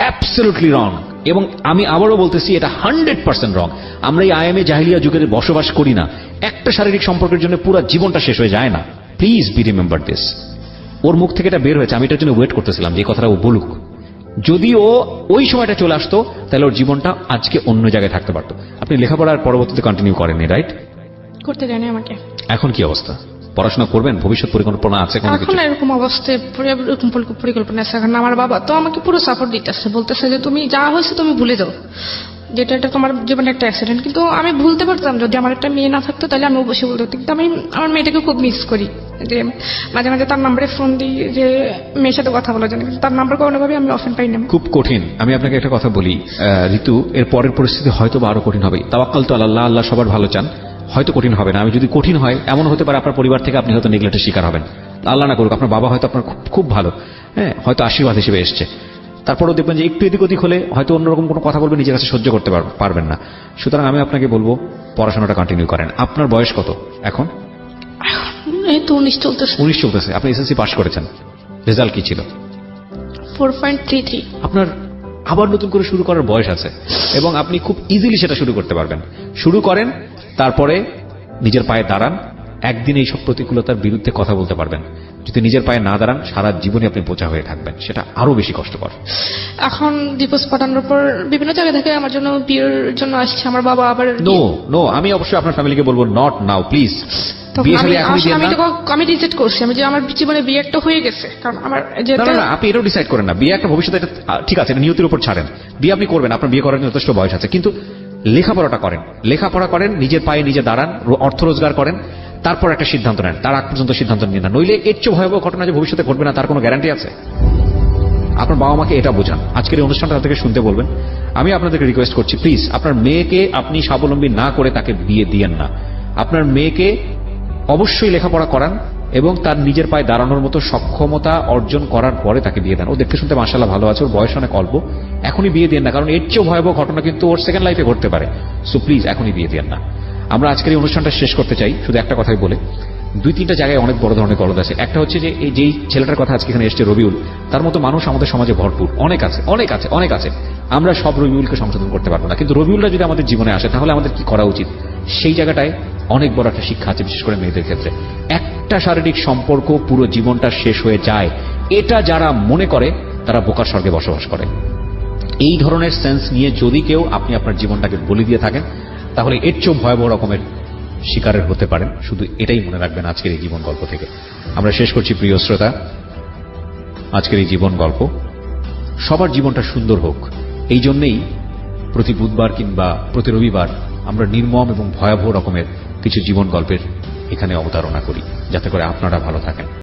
absolutely wrong. এবং আমি আবারও বলতেছি, এটা 100% রং। আমরা এই আয়ামে জাহিলিয়া যুগের বসবাস করি না। একটা শারীরিক সম্পর্কের জন্য পুরো জীবনটা শেষ হয়ে যায় না। Please be remember this. ওর মুখ থেকে এটা বের হয়েছে, আমি এটার জন্য ওয়েট করতেছিলাম যে কথাটা ও বলুক। যদি ও ওই সময়টা চলে আসতো তাহলে ওর জীবনটা আজকে অন্য জায়গায় থাকতে পারতো। আপনি লেখাপড়ার পরবর্তীতে কন্টিনিউ করেননি, রাইট? করতে জানি আমাকে। এখন কি অবস্থা? পড়াশোনা করবেন, ভবিষ্যৎ পরিকল্পনা আছে কোনো কিছু? এখন এরকম অবস্থায় এরকম পরিকল্পনা আছে। এখন আমার বাবা তো আমাকে পুরো সাপোর্ট দিতেছে, বলতেছে যে তুমি যা হয়েছে তুমি ভুলে যাও, যেটা এটা তোমার জীবনে একটা অ্যাক্সিডেন্ট। কিন্তু আমি ভুলতে পারতাম, যদি আমার একটা মেয়ে না থাকতো তাহলে আমি অবশ্যই বলতে পারতাম। কিন্তু আমি আমার মেয়েটাকে খুব মিস করি, যে মাঝে মাঝে তার নাম্বারে ফোন দিই যে মেয়ের সাথে কথা বলার জন্য, কিন্তু তার নাম্বার কোনোভাবে আমি অপশন পাই না। খুব কঠিন। আমি আপনাকে একটা কথা বলি ঋতু, এর পরের পরিস্থিতি হয়তো বা আরো কঠিন হবে। তাওয়াক্কাল তো আল্লাহ, আল্লাহ সবার ভালো চান, হয়তো কঠিন হবে না। আমি যদি কঠিন হয়, এমন হতে পারে আপনার পরিবার থেকে আপনি হয়তো নেগলেক্টের শিকার হবেন। আল্লাহ না করুক, আপনার বাবা হয়তো আপনার খুব ভালো, হ্যাঁ, হয়তো আশীর্বাদ হিসেবে এসছে। তারপরেও দেখবেন যে একটু এদিক ওদিক হলে হয়তো অন্যরকম কোনো কথা বলবে, নিজের কাছে সহ্য করতে পারবেন না। সুতরাং আমি আপনাকে বলবো পড়াশোনাটা কন্টিনিউ করেন। আপনার বয়স কত এখন? এই তো 19 চলতেছে। 19 চলতেছে। আপনি এসএসসি পাস করেছেন, রেজাল্ট কি ছিল? 4.33। আপনার আবার নতুন করে শুরু করার বয়স আছে এবং আপনি খুব ইজিলি সেটা শুরু করতে পারবেন। শুরু করেন, তারপরে নিজের পায়ে দাঁড়ান। একদিন এইসব প্রতিকূলতার বিরুদ্ধে কথা বলতে পারবেন। যদি নিজের পায়ে না দাঁড়ান, সারা জীবনে আপনি বোঝা হয়ে থাকবেন, সেটা আরো বেশি কষ্টকর। এখন ডিভোর্স পাঠানোর পর বিভিন্ন জায়গা থেকে আমার জন্য বিয়ের জন্য আসছে আমার বাবা। আবার নো, আমি অবশ্যই আপনার ফ্যামিলিকে বলবো নট নাও প্লিজ। আমি রিজেক্ট করছি, আমি যে আমার জীবনে বিয়ে একটা হয়ে গেছে, কারণ আমার না, আপনি এটাও ডিসাইড করেন না। বিয়ে একটা ভবিষ্যতে, এটা ঠিক আছে, এটা নিয়তির উপর ছাড়েন। বিয়ে আপনি করবেন, আপনার বিয়ে করার যথেষ্ট বয়স আছে, কিন্তু লেখাপড়াটা করেন, লেখাপড়া করেন, নিজের পায়ে নিজে দাঁড়ান, অর্থ রোজগার করেন, তারপর একটা সিদ্ধান্ত নেন। তার আগ পর্যন্ত সিদ্ধান্ত নিন না, নইলে এর চেয়ে ভয়াবহ ঘটনা যে ভবিষ্যতে ঘটবে না তার কোনো গ্যারান্টি আছে? আপনার বাবা মাকে এটা বোঝান। আজকের এই অনুষ্ঠানটা তাদেরকে শুনতে বলবেন। আমি আপনাদেরকে রিকোয়েস্ট করছি, প্লিজ আপনার মেয়েকে আপনি স্বাবলম্বী না করে তাকে বিয়ে দিয়েন না। আপনার মেয়েকে অবশ্যই লেখাপড়া করান এবং তার নিজের পায়ে দাঁড়ানোর মতো সক্ষমতা অর্জন করার পরে তাকে বিয়ে দেন। ও দেখতে শুনতে মাশাআল্লাহ ভালো আছে, ওর বয়স অনেক অল্প, এখনই বিয়ে দেন না, কারণ এর চেয়েও ভয়াবহ ঘটনা কিন্তু ওর সেকেন্ড লাইফে ঘটতে পারে। সো প্লিজ এখনই বিয়ে দেন না। আমরা আজকের এই অনুষ্ঠানটা শেষ করতে চাই শুধু একটা কথাই বলে। 2-3টা জায়গায় অনেক বড় ধরনের গলদ আছে। একটা হচ্ছে যে এই যেই ছেলেটার কথা আজকে এখানে এসছে রবিউল, তার মতো মানুষ আমাদের সমাজে ভরপুর, অনেক আছে। আমরা সব রবিউলকে সংশোধন করতে পারবো না, কিন্তু রবিউলরা যদি আমাদের জীবনে আসে তাহলে আমাদের কি করা উচিত, সেই জায়গাটায় অনেক বড় একটা শিক্ষা আছে, বিশেষ করে মেয়েদের ক্ষেত্রে। একটা শারীরিক সম্পর্ক পুরো জীবনটা শেষ হয়ে যায়, এটা যারা মনে করে তারা বোকার স্বর্গে বসবাস করে। এই ধরনের সেন্স নিয়ে যদি কেউ আপনি আপনার জীবনটাকে বলি দিয়ে থাকেন, তাহলে এর চেয়েও ভয়াবহ রকমের শিকারের হতে পারেন। শুধু এটাই মনে রাখবেন আজকের এই জীবন গল্প থেকে। আমরা শেষ করছি প্রিয় শ্রোতা আজকের এই জীবন গল্প। সবার জীবনটা সুন্দর হোক, এই জন্যেই প্রতি বুধবার কিংবা প্রতি রবিবার আমরা নির্মম এবং ভয়াবহ রকমের কিছু জীবন গল্পের এখানে অবতারণা করি, যাতে করে আপনারা ভালো থাকেন।